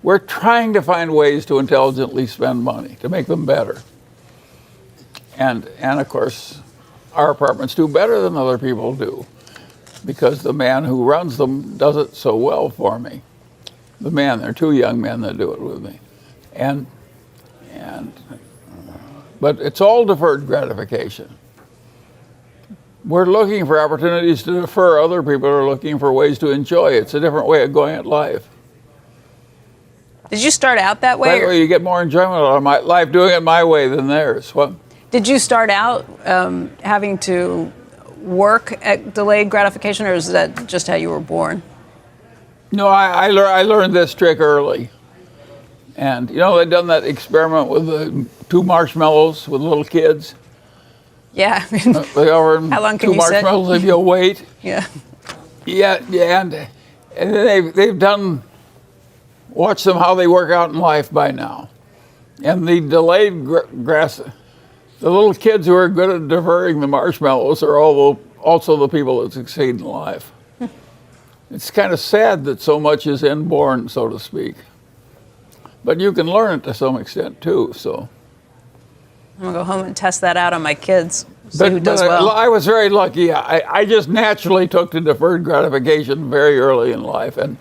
[SPEAKER 4] We're trying to find ways to intelligently spend money, to make them better. And of course, our apartments do better than other people do because the man who runs them does it so well for me. There are two young men that do it with me. But it's all deferred gratification. We're looking for opportunities to defer. Other people are looking for ways to enjoy. It's a different way of going at life.
[SPEAKER 3] Did you start out that way?
[SPEAKER 4] That way you get more enjoyment out of my life doing it my way than theirs. What?
[SPEAKER 3] Did you start out having to work at delayed gratification, or is that just how you were born?
[SPEAKER 4] No, I learned this trick early. And, they've done that experiment with the 2 marshmallows with little kids.
[SPEAKER 3] Yeah.
[SPEAKER 4] They offer them
[SPEAKER 3] How long can
[SPEAKER 4] 2
[SPEAKER 3] you sit?
[SPEAKER 4] marshmallows if you'll wait.
[SPEAKER 3] Yeah.
[SPEAKER 4] Yeah, and then they've done, watch them how they work out in life by now. And the delayed the little kids who are good at deferring the marshmallows are also the people that succeed in life. It's kind of sad that so much is inborn, so to speak. But you can learn it to some extent too, so.
[SPEAKER 3] I'm gonna go home and test that out on my kids. See who does
[SPEAKER 4] but
[SPEAKER 3] well.
[SPEAKER 4] I was very lucky. I just naturally took to deferred gratification very early in life, and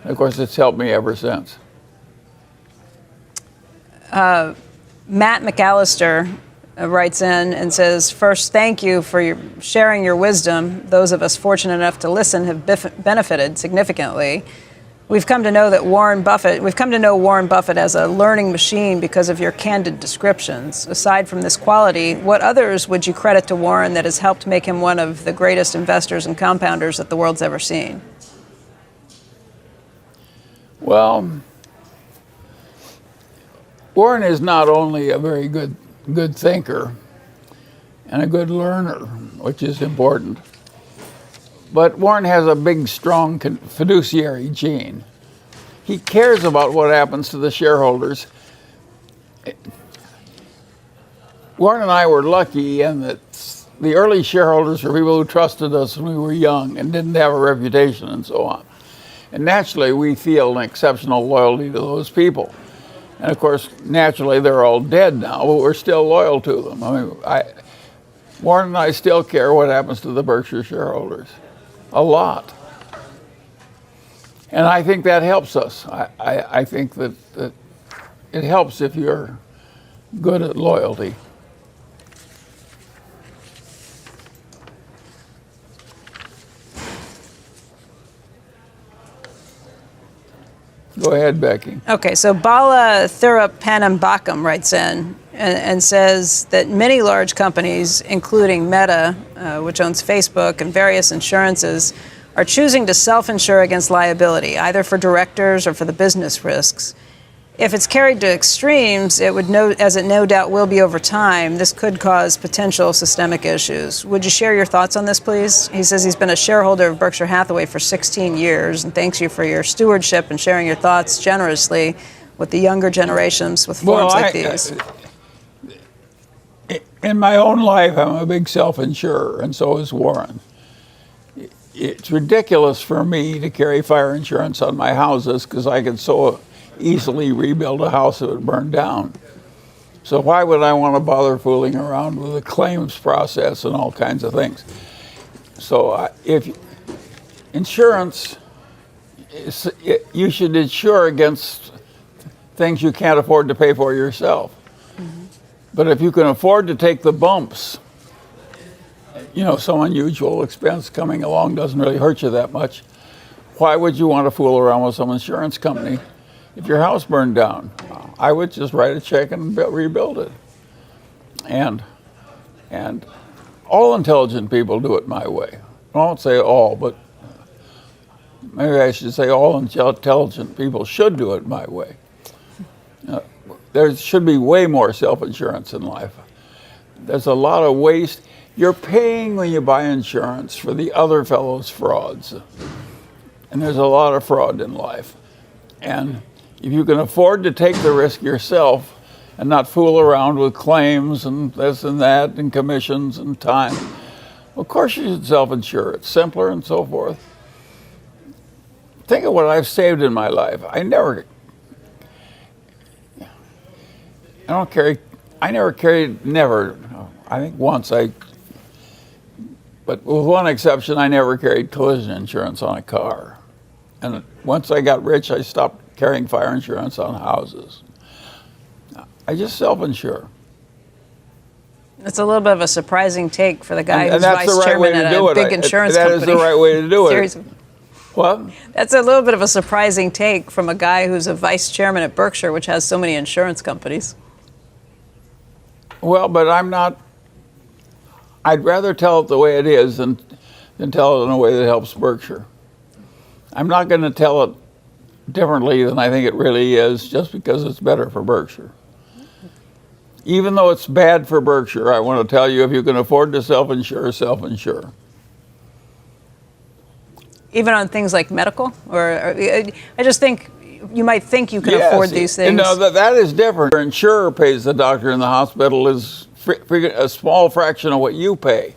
[SPEAKER 4] of course it's helped me ever since.
[SPEAKER 3] Matt McAllister writes in and says, first, thank you for sharing your wisdom. Those of us fortunate enough to listen have benefited significantly. We've come to know Warren Buffett as a learning machine because of your candid descriptions. Aside from this quality, what others would you credit to Warren that has helped make him one of the greatest investors and compounders that the world's ever seen?
[SPEAKER 4] Well, Warren is not only a very good thinker and a good learner, which is important, but Warren has a big, strong fiduciary gene. He cares about what happens to the shareholders. Warren and I were lucky in that the early shareholders were people who trusted us when we were young and didn't have a reputation and so on. And naturally, we feel an exceptional loyalty to those people. And of course, naturally, they're all dead now, but we're still loyal to them. Warren and I still care what happens to the Berkshire shareholders. A lot. And I think that helps us. I think that it helps if you're good at loyalty. Go ahead, Becky.
[SPEAKER 3] Okay, so Bala Thiruppanambakam writes in and says that many large companies, including Meta, which owns Facebook, and various insurances, are choosing to self-insure against liability, either for directors or for the business risks. If it's carried to extremes, as it no doubt will be over time, this could cause potential systemic issues. Would you share your thoughts on this, please? He says he's been a shareholder of Berkshire Hathaway for 16 years and thanks you for your stewardship and sharing your thoughts generously with the younger generations with forums like these.
[SPEAKER 4] In my own life, I'm a big self-insurer, and so is Warren. It's ridiculous for me to carry fire insurance on my houses because I could so easily rebuild a house that would burn down. So why would I want to bother fooling around with the claims process and all kinds of things? So if insurance, you should insure against things you can't afford to pay for yourself. Mm-hmm. But if you can afford to take the bumps, some unusual expense coming along doesn't really hurt you that much. Why would you want to fool around with some insurance company if your house burned down? I would just write a check and rebuild it. And all intelligent people do it my way. I won't say all, but maybe I should say all intelligent people should do it my way. There should be way more self-insurance in life. There's a lot of waste. You're paying when you buy insurance for the other fellow's frauds. And there's a lot of fraud in life. And if you can afford to take the risk yourself and not fool around with claims and this and that and commissions and time, of course you should self-insure. It's simpler and so forth. Think of what I've saved in my life. I never carried, I think once but with one exception, I never carried collision insurance on a car. And once I got rich, I stopped carrying fire insurance on houses. I just self-insure.
[SPEAKER 3] It's a little bit of a surprising take for the guy
[SPEAKER 4] And
[SPEAKER 3] who's
[SPEAKER 4] that's the
[SPEAKER 3] vice
[SPEAKER 4] right way
[SPEAKER 3] chairman
[SPEAKER 4] to
[SPEAKER 3] at
[SPEAKER 4] do
[SPEAKER 3] a
[SPEAKER 4] it.
[SPEAKER 3] big insurance
[SPEAKER 4] That
[SPEAKER 3] company.
[SPEAKER 4] is the right way to do it.
[SPEAKER 3] Series of-
[SPEAKER 4] What?
[SPEAKER 3] That's a little bit of a surprising take from a guy who's a vice chairman at Berkshire, which has so many insurance companies.
[SPEAKER 4] Well, but I'm not. I'd rather tell it the way it is than tell it in a way that helps Berkshire. I'm not going to tell it differently than I think it really is just because it's better for Berkshire. Even though it's bad for Berkshire, I want to tell you, if you can afford to self-insure, self-insure.
[SPEAKER 3] Even on things like medical? I just think you might think you can afford these things.
[SPEAKER 4] No, that is different. Your insurer pays the doctor in the hospital is a small fraction of what you pay.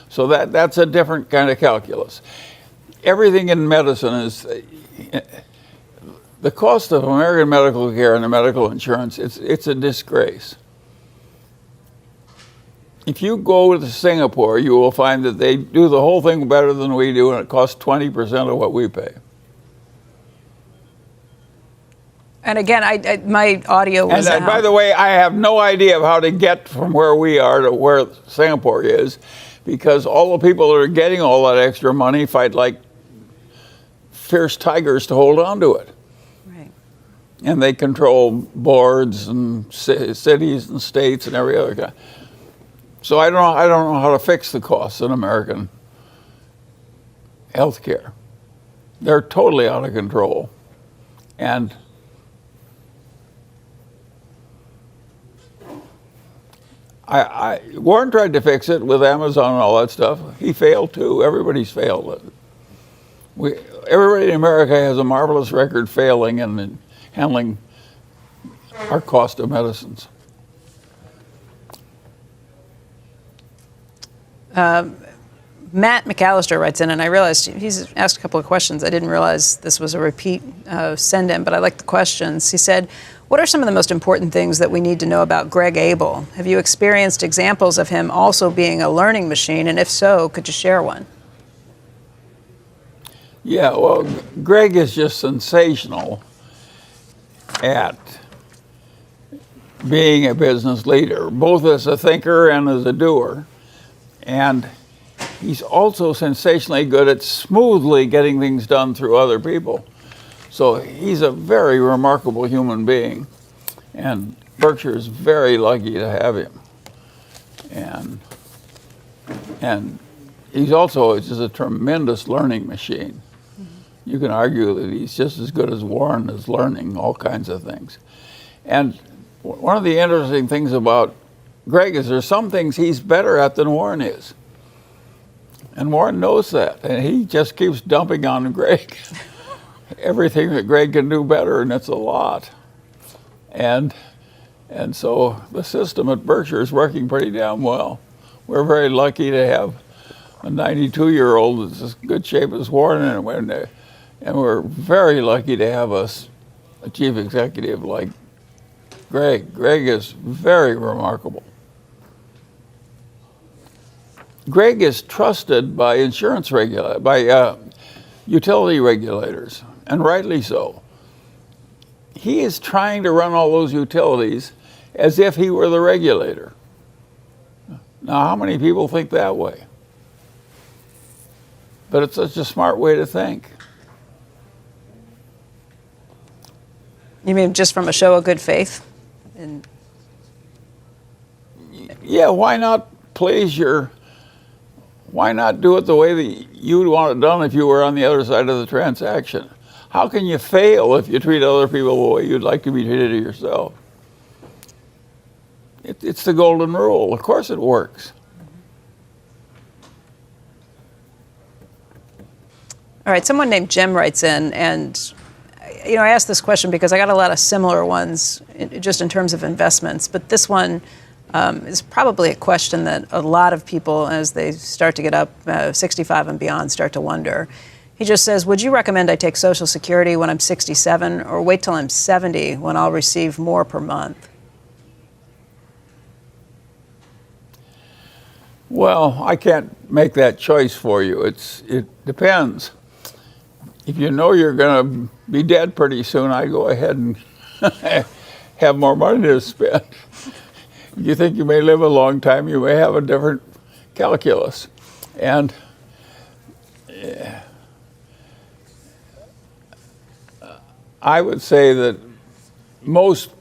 [SPEAKER 4] So that's a different kind of calculus. Everything in medicine is, the cost of American medical care and the medical insurance, it's a disgrace. If you go to Singapore, you will find that they do the whole thing better than we do, and it costs 20% of what we pay.
[SPEAKER 3] And again, my audio was
[SPEAKER 4] And by the way, I have no idea of how to get from where we are to where Singapore is, because all the people that are getting all that extra money fight like fierce tigers to hold on to it.
[SPEAKER 3] Right.
[SPEAKER 4] And they control boards and cities and states and every other guy. So I don't know how to fix the costs in American health care. They're totally out of control. And Warren tried to fix it with Amazon and all that stuff. He failed too. Everybody's failed. Everybody in America has a marvelous record failing in handling our cost of medicines.
[SPEAKER 3] Matt McAllister writes in, and I realized he's asked a couple of questions. I didn't realize this was a repeat send-in, but I like the questions. He said, what are some of the most important things that we need to know about Greg Abel? Have you experienced examples of him also being a learning machine? And if so, could you share one?
[SPEAKER 4] Yeah, well, Greg is just sensational at being a business leader, both as a thinker and as a doer. And he's also sensationally good at smoothly getting things done through other people. So he's a very remarkable human being. And Berkshire is very lucky to have him. And he's also just a tremendous learning machine. You can argue that he's just as good as Warren as learning all kinds of things. And one of the interesting things about Greg is there's some things he's better at than Warren is. And Warren knows that, and he just keeps dumping on Greg everything that Greg can do better, and it's a lot. And so the system at Berkshire is working pretty damn well. We're very lucky to have a 92-year-old that's as good shape as Warren, and we're very lucky to have a chief executive like Greg. Greg is very remarkable. Greg is trusted by utility regulators, and rightly so. He is trying to run all those utilities as if he were the regulator. Now, how many people think that way? but it's such a smart way to think.
[SPEAKER 3] You mean just from a show of good faith? And
[SPEAKER 4] Yeah, why not why not do it the way that you'd want it done if you were on the other side of the transaction? How can you fail if you treat other people the way you'd like to be treated yourself? It's the golden rule. Of course it works.
[SPEAKER 3] all right, someone named Jim writes in, and I asked this question because I got a lot of similar ones just in terms of investments, but this one is probably a question that a lot of people, as they start to get up 65 and beyond, start to wonder. He just says, would you recommend I take Social Security when I'm 67 or wait till I'm 70 when I'll receive more per month?
[SPEAKER 4] Well, I can't make that choice for you. It depends. If you know you're going to be dead pretty soon, I go ahead and have more money to spend. If you think you may live a long time, you may have a different calculus. And I would say that most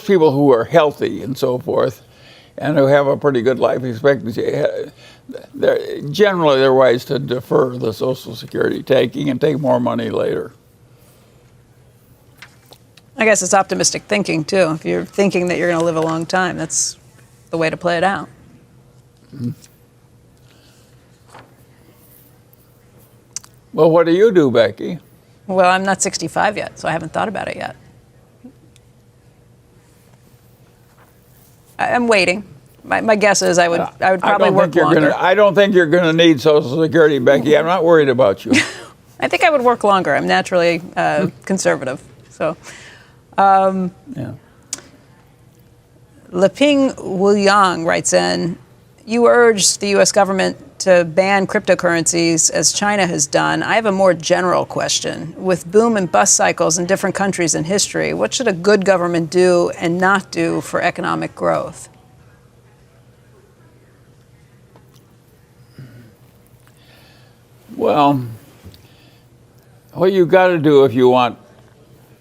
[SPEAKER 4] people who are healthy and so forth and who have a pretty good life expectancy, they're wise to defer the Social Security taking and take more money later.
[SPEAKER 3] I guess it's optimistic thinking, too. If you're thinking that you're going to live a long time, that's the way to play it out.
[SPEAKER 4] Mm-hmm. Well, what do you do, Becky?
[SPEAKER 3] Well, I'm not 65 yet, so I haven't thought about it yet. I'm waiting. My guess is I would probably work longer.
[SPEAKER 4] I don't think you're going to need Social Security, Becky. I'm not worried about you.
[SPEAKER 3] I think I would work longer. I'm naturally conservative. So,
[SPEAKER 4] Yeah.
[SPEAKER 3] Leping Wuyang writes in, you urged the U.S. government to ban cryptocurrencies as China has done. I have a more general question. With boom and bust cycles in different countries in history, what should a good government do and not do for economic growth?
[SPEAKER 4] Well, what you got to do if you want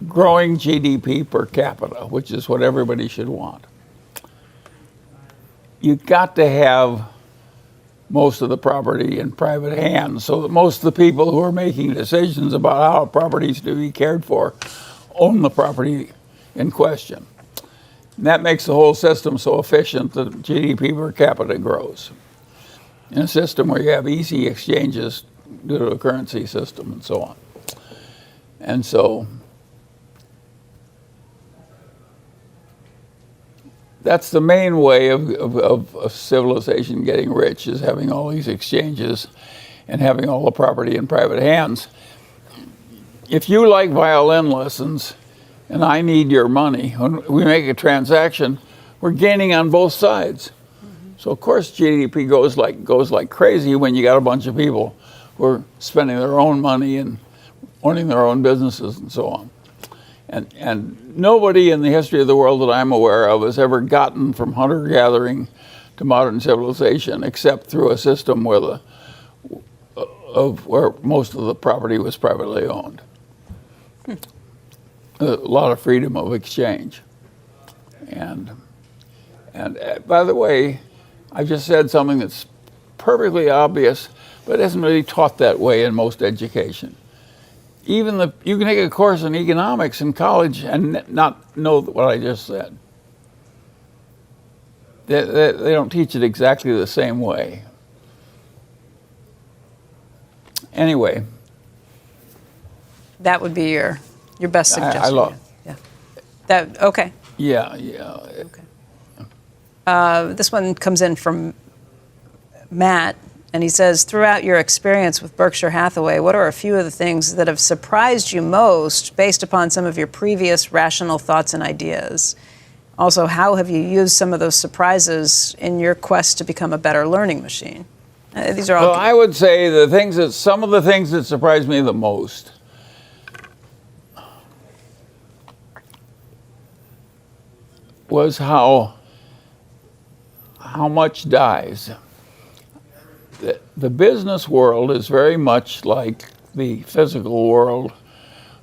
[SPEAKER 4] growing GDP per capita, which is what everybody should want, you got to have most of the property in private hands so that most of the people who are making decisions about how property is to be cared for own the property in question. And that makes the whole system so efficient that GDP per capita grows. In a system where you have easy exchanges due to a currency system and so on. And so that's the main way of civilization getting rich, is having all these exchanges and having all the property in private hands. If you like violin lessons and I need your money, when we make a transaction, we're gaining on both sides. So of course GDP goes like crazy when you got a bunch of people who are spending their own money and owning their own businesses and so on. And nobody in the history of the world that I'm aware of has ever gotten from hunter-gathering to modern civilization except through a system where where most of the property was privately owned. A lot of freedom of exchange. And by the way, I just said something that's perfectly obvious, but isn't really taught that way in most education. You can take a course in economics in college and not know what I just said. They don't teach it exactly the same way. Anyway.
[SPEAKER 3] That would be your best suggestion.
[SPEAKER 4] I love.
[SPEAKER 3] Yeah. Okay.
[SPEAKER 4] Yeah.
[SPEAKER 3] Okay. This one comes in from Matt. And he says, throughout your experience with Berkshire Hathaway, what are a few of the things that have surprised you most based upon some of your previous rational thoughts and ideas? Also, how have you used some of those surprises in your quest to become a better learning machine? These are all.
[SPEAKER 4] Well, I would say some of the things that surprised me the most was how much dies. the business world is very much like the physical world,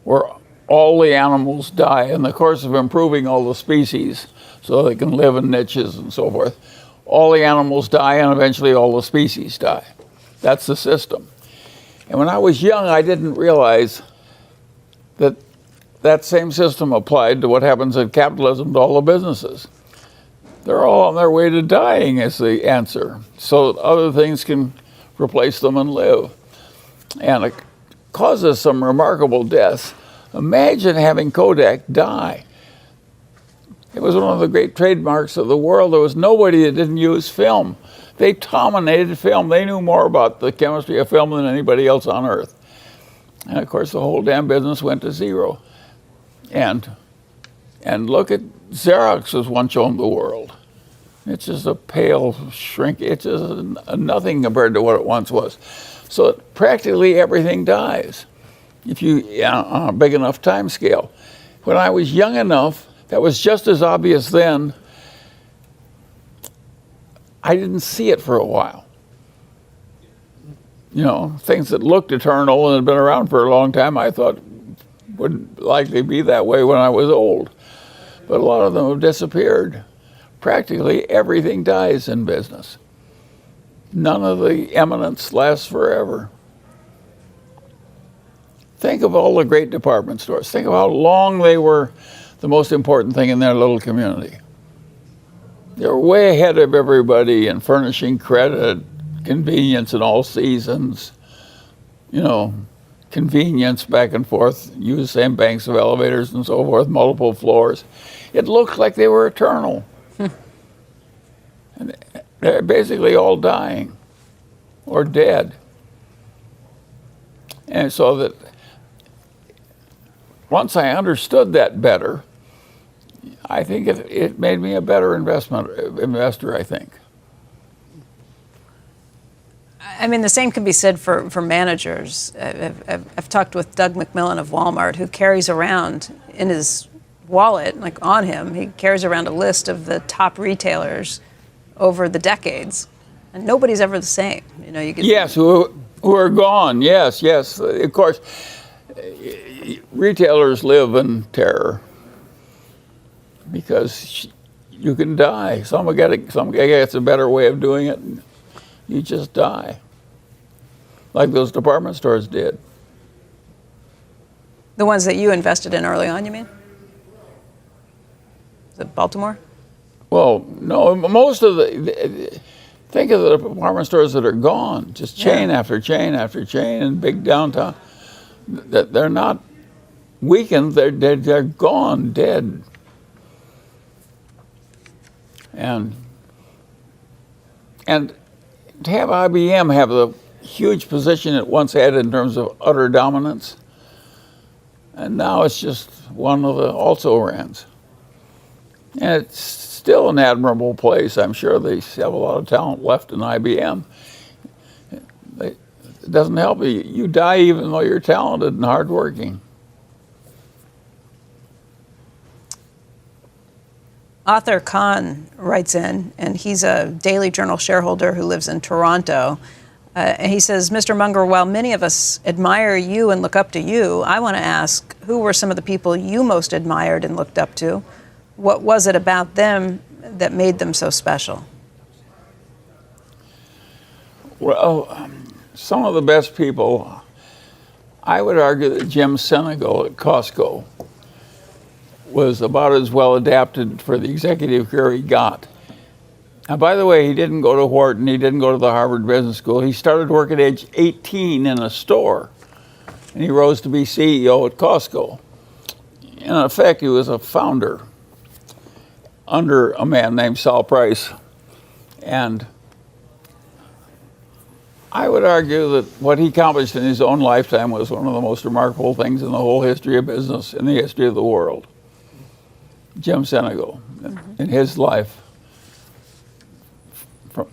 [SPEAKER 4] where all the animals die in the course of improving all the species so they can live in niches and so forth. All the animals die and eventually all the species die. That's the system. And when I was young, I didn't realize that that same system applied to what happens in capitalism to all the businesses. They're all on their way to dying is the answer, so that other things can replace them and live. And it causes some remarkable deaths. Imagine having Kodak die. It was one of the great trademarks of the world. There was nobody that didn't use film. They dominated film. They knew more about the chemistry of film than anybody else on earth. And of course, the whole damn business went to zero. And look at Xerox as once owned the world. It's just a pale shrink. It's just nothing compared to what it once was. So practically everything dies if you on a big enough time scale. When I was young enough, that was just as obvious then. I didn't see it for a while. You know, things that looked eternal and had been around for a long time, I thought would likely be that way when I was old. But a lot of them have disappeared. Practically everything dies in business. None of the eminence lasts forever. Think of all the great department stores. Think of how long they were the most important thing in their little community. They were way ahead of everybody in furnishing credit, convenience in all seasons, you know, convenience back and forth, use the same banks of elevators and so forth, multiple floors. It looked like they were eternal. And they're basically all dying or dead. And so that once I understood that better, I think it made me a better investor, I think.
[SPEAKER 3] I mean, the same can be said for managers. I've talked with Doug McMillan of Walmart, who carries around in his wallet, like on him, he carries around a list of the top retailers over the decades, and nobody's ever the same. You know, you get
[SPEAKER 4] who are gone. Yes. Of course, retailers live in terror because you can die. Some guy gets a better way of doing it, and you just die, like those department stores did.
[SPEAKER 3] the ones that you invested in early on, you mean? Is it Baltimore?
[SPEAKER 4] Well, no, most of think of the department stores that are gone, just chain after chain after chain in big downtown. They're not weakened, they're gone, dead. And to have IBM have the huge position it once had in terms of utter dominance, and now it's just one of the also-rans. And it's still an admirable place. I'm sure they have a lot of talent left in IBM. It doesn't help you. You die even though you're talented and hardworking.
[SPEAKER 3] Author Khan writes in, and he's a Daily Journal shareholder who lives in Toronto. And he says, Mr. Munger, while many of us admire you and look up to you, I want to ask, who were some of the people you most admired and looked up to? What was it about them that made them so special?
[SPEAKER 4] Well, some of the best people, I would argue that Jim Sinegal at Costco was about as well adapted for the executive career he got. Now, by the way, he didn't go to Wharton, he didn't go to the Harvard Business School. He started work at age 18 in a store, and he rose to be CEO at Costco. In effect, he was a founder under a man named Sal Price. And I would argue that what he accomplished in his own lifetime was one of the most remarkable things in the whole history of business, in the history of the world. Jim Sinegal, in his life.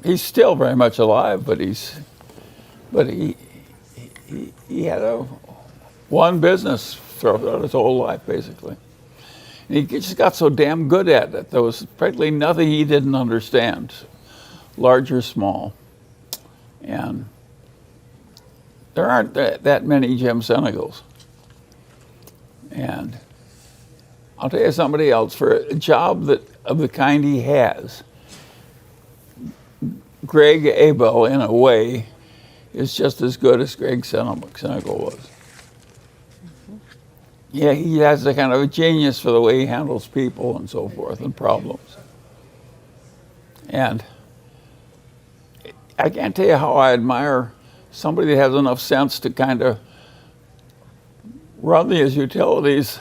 [SPEAKER 4] He's still very much alive, but he had one business throughout his whole life, basically. And he just got so damn good at it. There was practically nothing he didn't understand, large or small. And there aren't that many Jim Senegals. And I'll tell you somebody else, for a job of the kind he has, Greg Abel, in a way, is just as good as Greg Senegal was. Yeah, he has a kind of a genius for the way he handles people and so forth and problems. And I can't tell you how I admire somebody that has enough sense to kind of run these utilities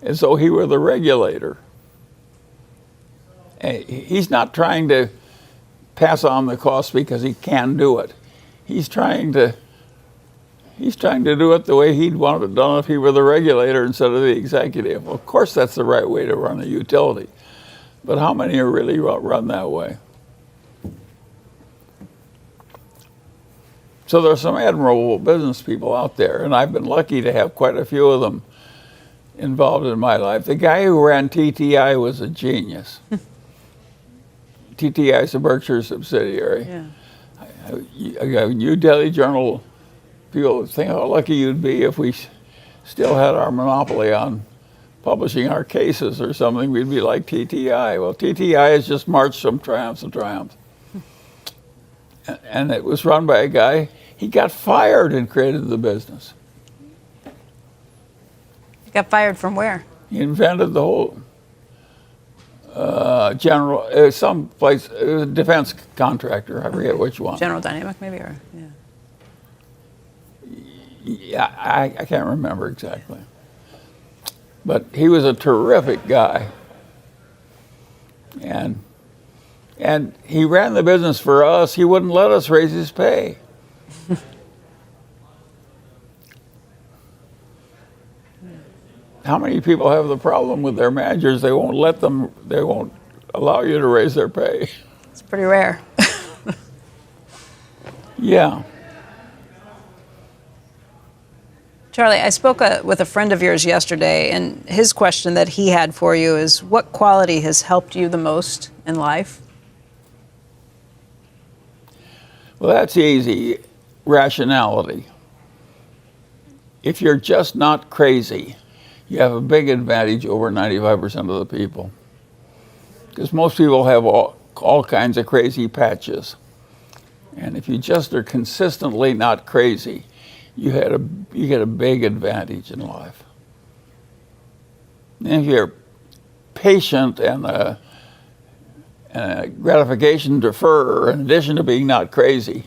[SPEAKER 4] as though he were the regulator. He's not trying to pass on the cost because he can do it. He's trying to do it the way he'd want it done if he were the regulator instead of the executive. Of course, that's the right way to run a utility. But how many are really run that way? So there's some admirable business people out there, and I've been lucky to have quite a few of them involved in my life. The guy who ran TTI was a genius. TTI is a Berkshire subsidiary.
[SPEAKER 3] Yeah.
[SPEAKER 4] You Daily Journal people think how lucky you'd be if we still had our monopoly on publishing our cases or something. We'd be like TTI. Well, TTI has just marched from triumph to triumph. And it was run by a guy, he got fired and created the business.
[SPEAKER 3] You got fired from where?
[SPEAKER 4] He invented the whole some place, it was a defense contractor, I forget which one.
[SPEAKER 3] General Dynamic, maybe, or yeah.
[SPEAKER 4] Yeah, I can't remember exactly. But he was a terrific guy. And he ran the business for us. He wouldn't let us raise his pay. How many people have the problem with their managers? They won't allow you to raise their pay.
[SPEAKER 3] It's pretty rare.
[SPEAKER 4] Yeah.
[SPEAKER 3] Charlie, I spoke with a friend of yours yesterday, and his question that he had for you is, what quality has helped you the most in life?
[SPEAKER 4] Well, that's easy. Rationality. If you're just not crazy, you have a big advantage over 95% of the people. Because most people have all kinds of crazy patches. And if you just are consistently not crazy, you get a big advantage in life. And if you're patient and a gratification deferrer, in addition to being not crazy,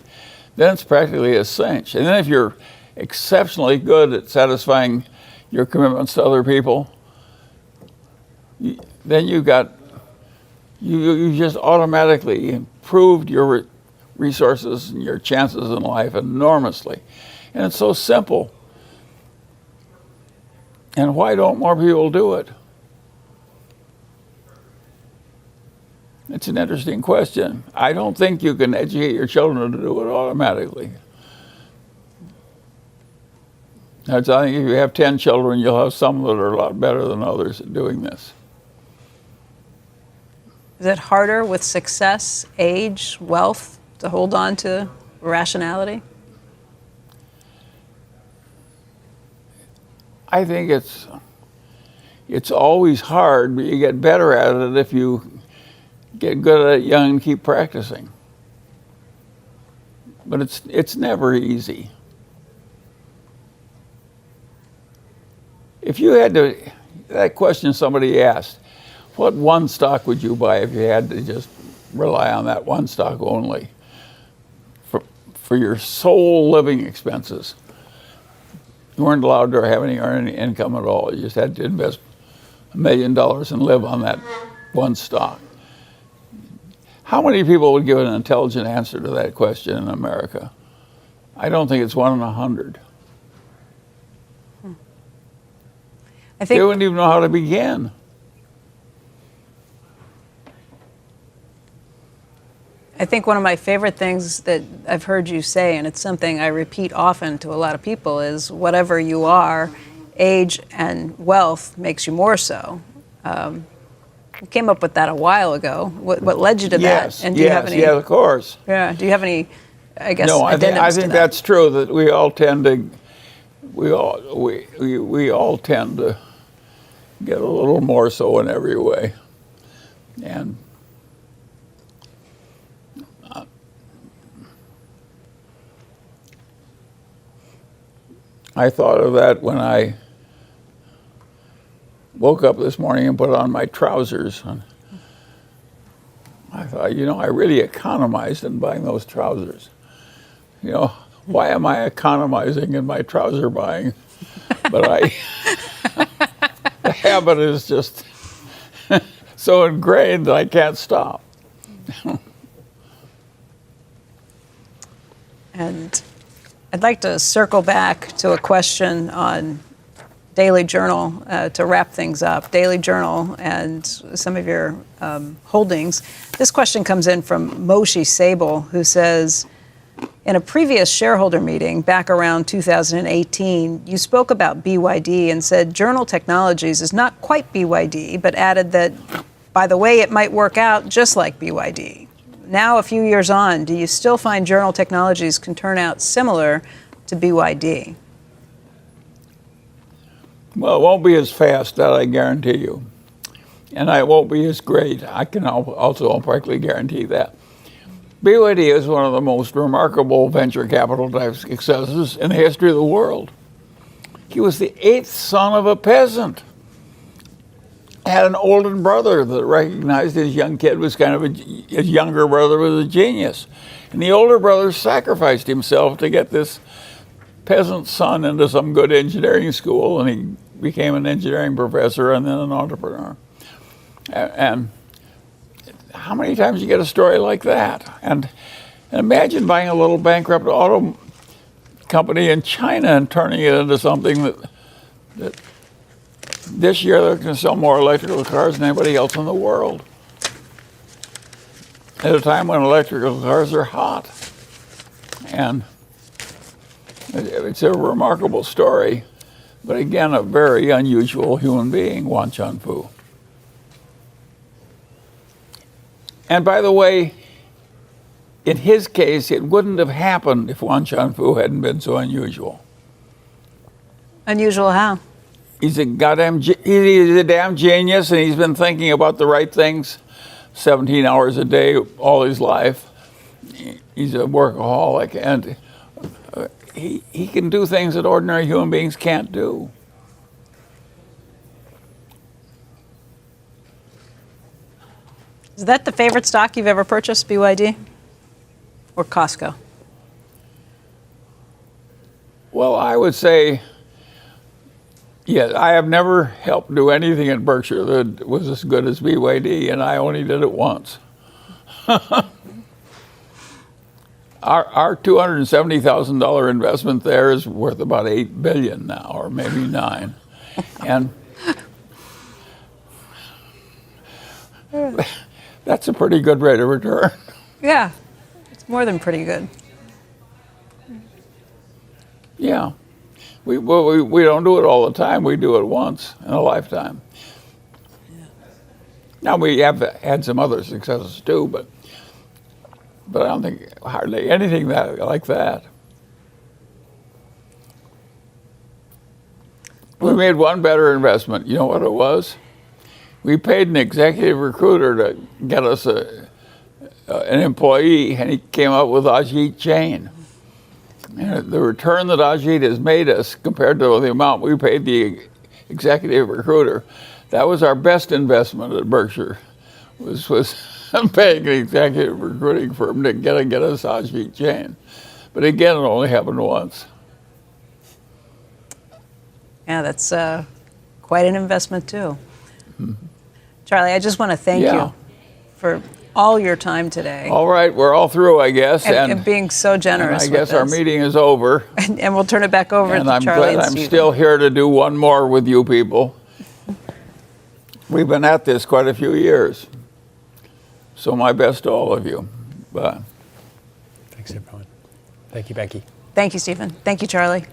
[SPEAKER 4] then it's practically a cinch. And then if you're exceptionally good at satisfying your commitments to other people, then you just automatically improved your resources and your chances in life enormously. And it's so simple. And why don't more people do it? It's an interesting question. I don't think you can educate your children to do it automatically. I think if you have 10 children, you'll have some that are a lot better than others at doing this.
[SPEAKER 3] Is it harder with success, age, wealth to hold on to rationality?
[SPEAKER 4] I think it's always hard, but you get better at it if you get good at it young and keep practicing. But it's never easy. If you had to, that question somebody asked, what one stock would you buy if you had to just rely on that one stock only for your sole living expenses? You weren't allowed to have any earn any income at all. You just had to invest $1 million and live on that one stock. How many people would give an intelligent answer to that question in America? I don't think it's 1 in 100. They wouldn't even know how to begin.
[SPEAKER 3] I think one of my favorite things that I've heard you say, and it's something I repeat often to a lot of people, is whatever you are, age and wealth makes you more so. You came up with that a while ago. What led you to
[SPEAKER 4] Yes,
[SPEAKER 3] that? And do you have any?
[SPEAKER 4] yes, of course.
[SPEAKER 3] Yeah. Do you have any? I guess.
[SPEAKER 4] No, I think
[SPEAKER 3] addendums to that?
[SPEAKER 4] that's true. That we all tend to, we all tend to get a little more so in every way, and I thought of that when I woke up this morning and put on my trousers. And I thought, I really economized in buying those trousers. Why am I economizing in my trouser buying? But the habit is just so ingrained that I can't stop.
[SPEAKER 3] And I'd like to circle back to a question on Daily Journal to wrap things up. Daily Journal and some of your holdings. This question comes in from Moshe Sable, who says, in a previous shareholder meeting back around 2018, you spoke about BYD and said Journal Technologies is not quite BYD, but added that, by the way, it might work out just like BYD. Now, a few years on, do you still find Journal Technologies can turn out similar to BYD?
[SPEAKER 4] Well, it won't be as fast, that I guarantee you. And it won't be as great. I can also practically guarantee that. BYD is one of the most remarkable venture capital type successes in the history of the world. He was the 8th son of a peasant. Had an older brother that recognized his young kid was his younger brother was a genius. And the older brother sacrificed himself to get this peasant son into some good engineering school, and he became an engineering professor and then an entrepreneur. And how many times you get a story like that? And imagine buying a little bankrupt auto company in China and turning it into something that this year they're going to sell more electrical cars than anybody else in the world. At a time when electrical cars are hot. And it's a remarkable story, but again, a very unusual human being, Wan Chunfu. And by the way, in his case, it wouldn't have happened if Wan Chunfu hadn't been so unusual.
[SPEAKER 3] Unusual how?
[SPEAKER 4] He's a damn genius, and he's been thinking about the right things 17 hours a day all his life. He's a workaholic, and he can do things that ordinary human beings can't do.
[SPEAKER 3] Is that the favorite stock you've ever purchased, BYD? Or Costco?
[SPEAKER 4] Well, I would say, yes, I have never helped do anything at Berkshire that was as good as BYD, and I only did it once. Our $270,000 investment there is worth about $8 billion now, or maybe $9 billion. And that's a pretty good rate of return.
[SPEAKER 3] Yeah, it's more than pretty good.
[SPEAKER 4] Yeah. We don't do it all the time. We do it once in a lifetime. Yeah. Now, we have had some other successes too, but I don't think hardly anything like that. We made one better investment. You know what it was? We paid an executive recruiter to get us an employee, and he came up with Ajit Jain. And the return that Ajit has made us compared to the amount we paid the executive recruiter, that was our best investment at Berkshire, was paying an executive recruiting firm to get us Ajit Jain. But again, it only happened once.
[SPEAKER 3] Yeah, that's quite an investment too. Mm-hmm. Charlie, I just want to thank you for all your time today.
[SPEAKER 4] All right, we're all through, I guess.
[SPEAKER 3] And being so generous.
[SPEAKER 4] I guess our meeting is over.
[SPEAKER 3] And we'll turn it back over to Charlie.
[SPEAKER 4] And I'm glad I'm still here to do one more with you people. We've been at this quite a few years. So my best to all of you. Bye.
[SPEAKER 1] Thanks, everyone. Thank you, Becky.
[SPEAKER 3] Thank you, Stephen. Thank you, Charlie.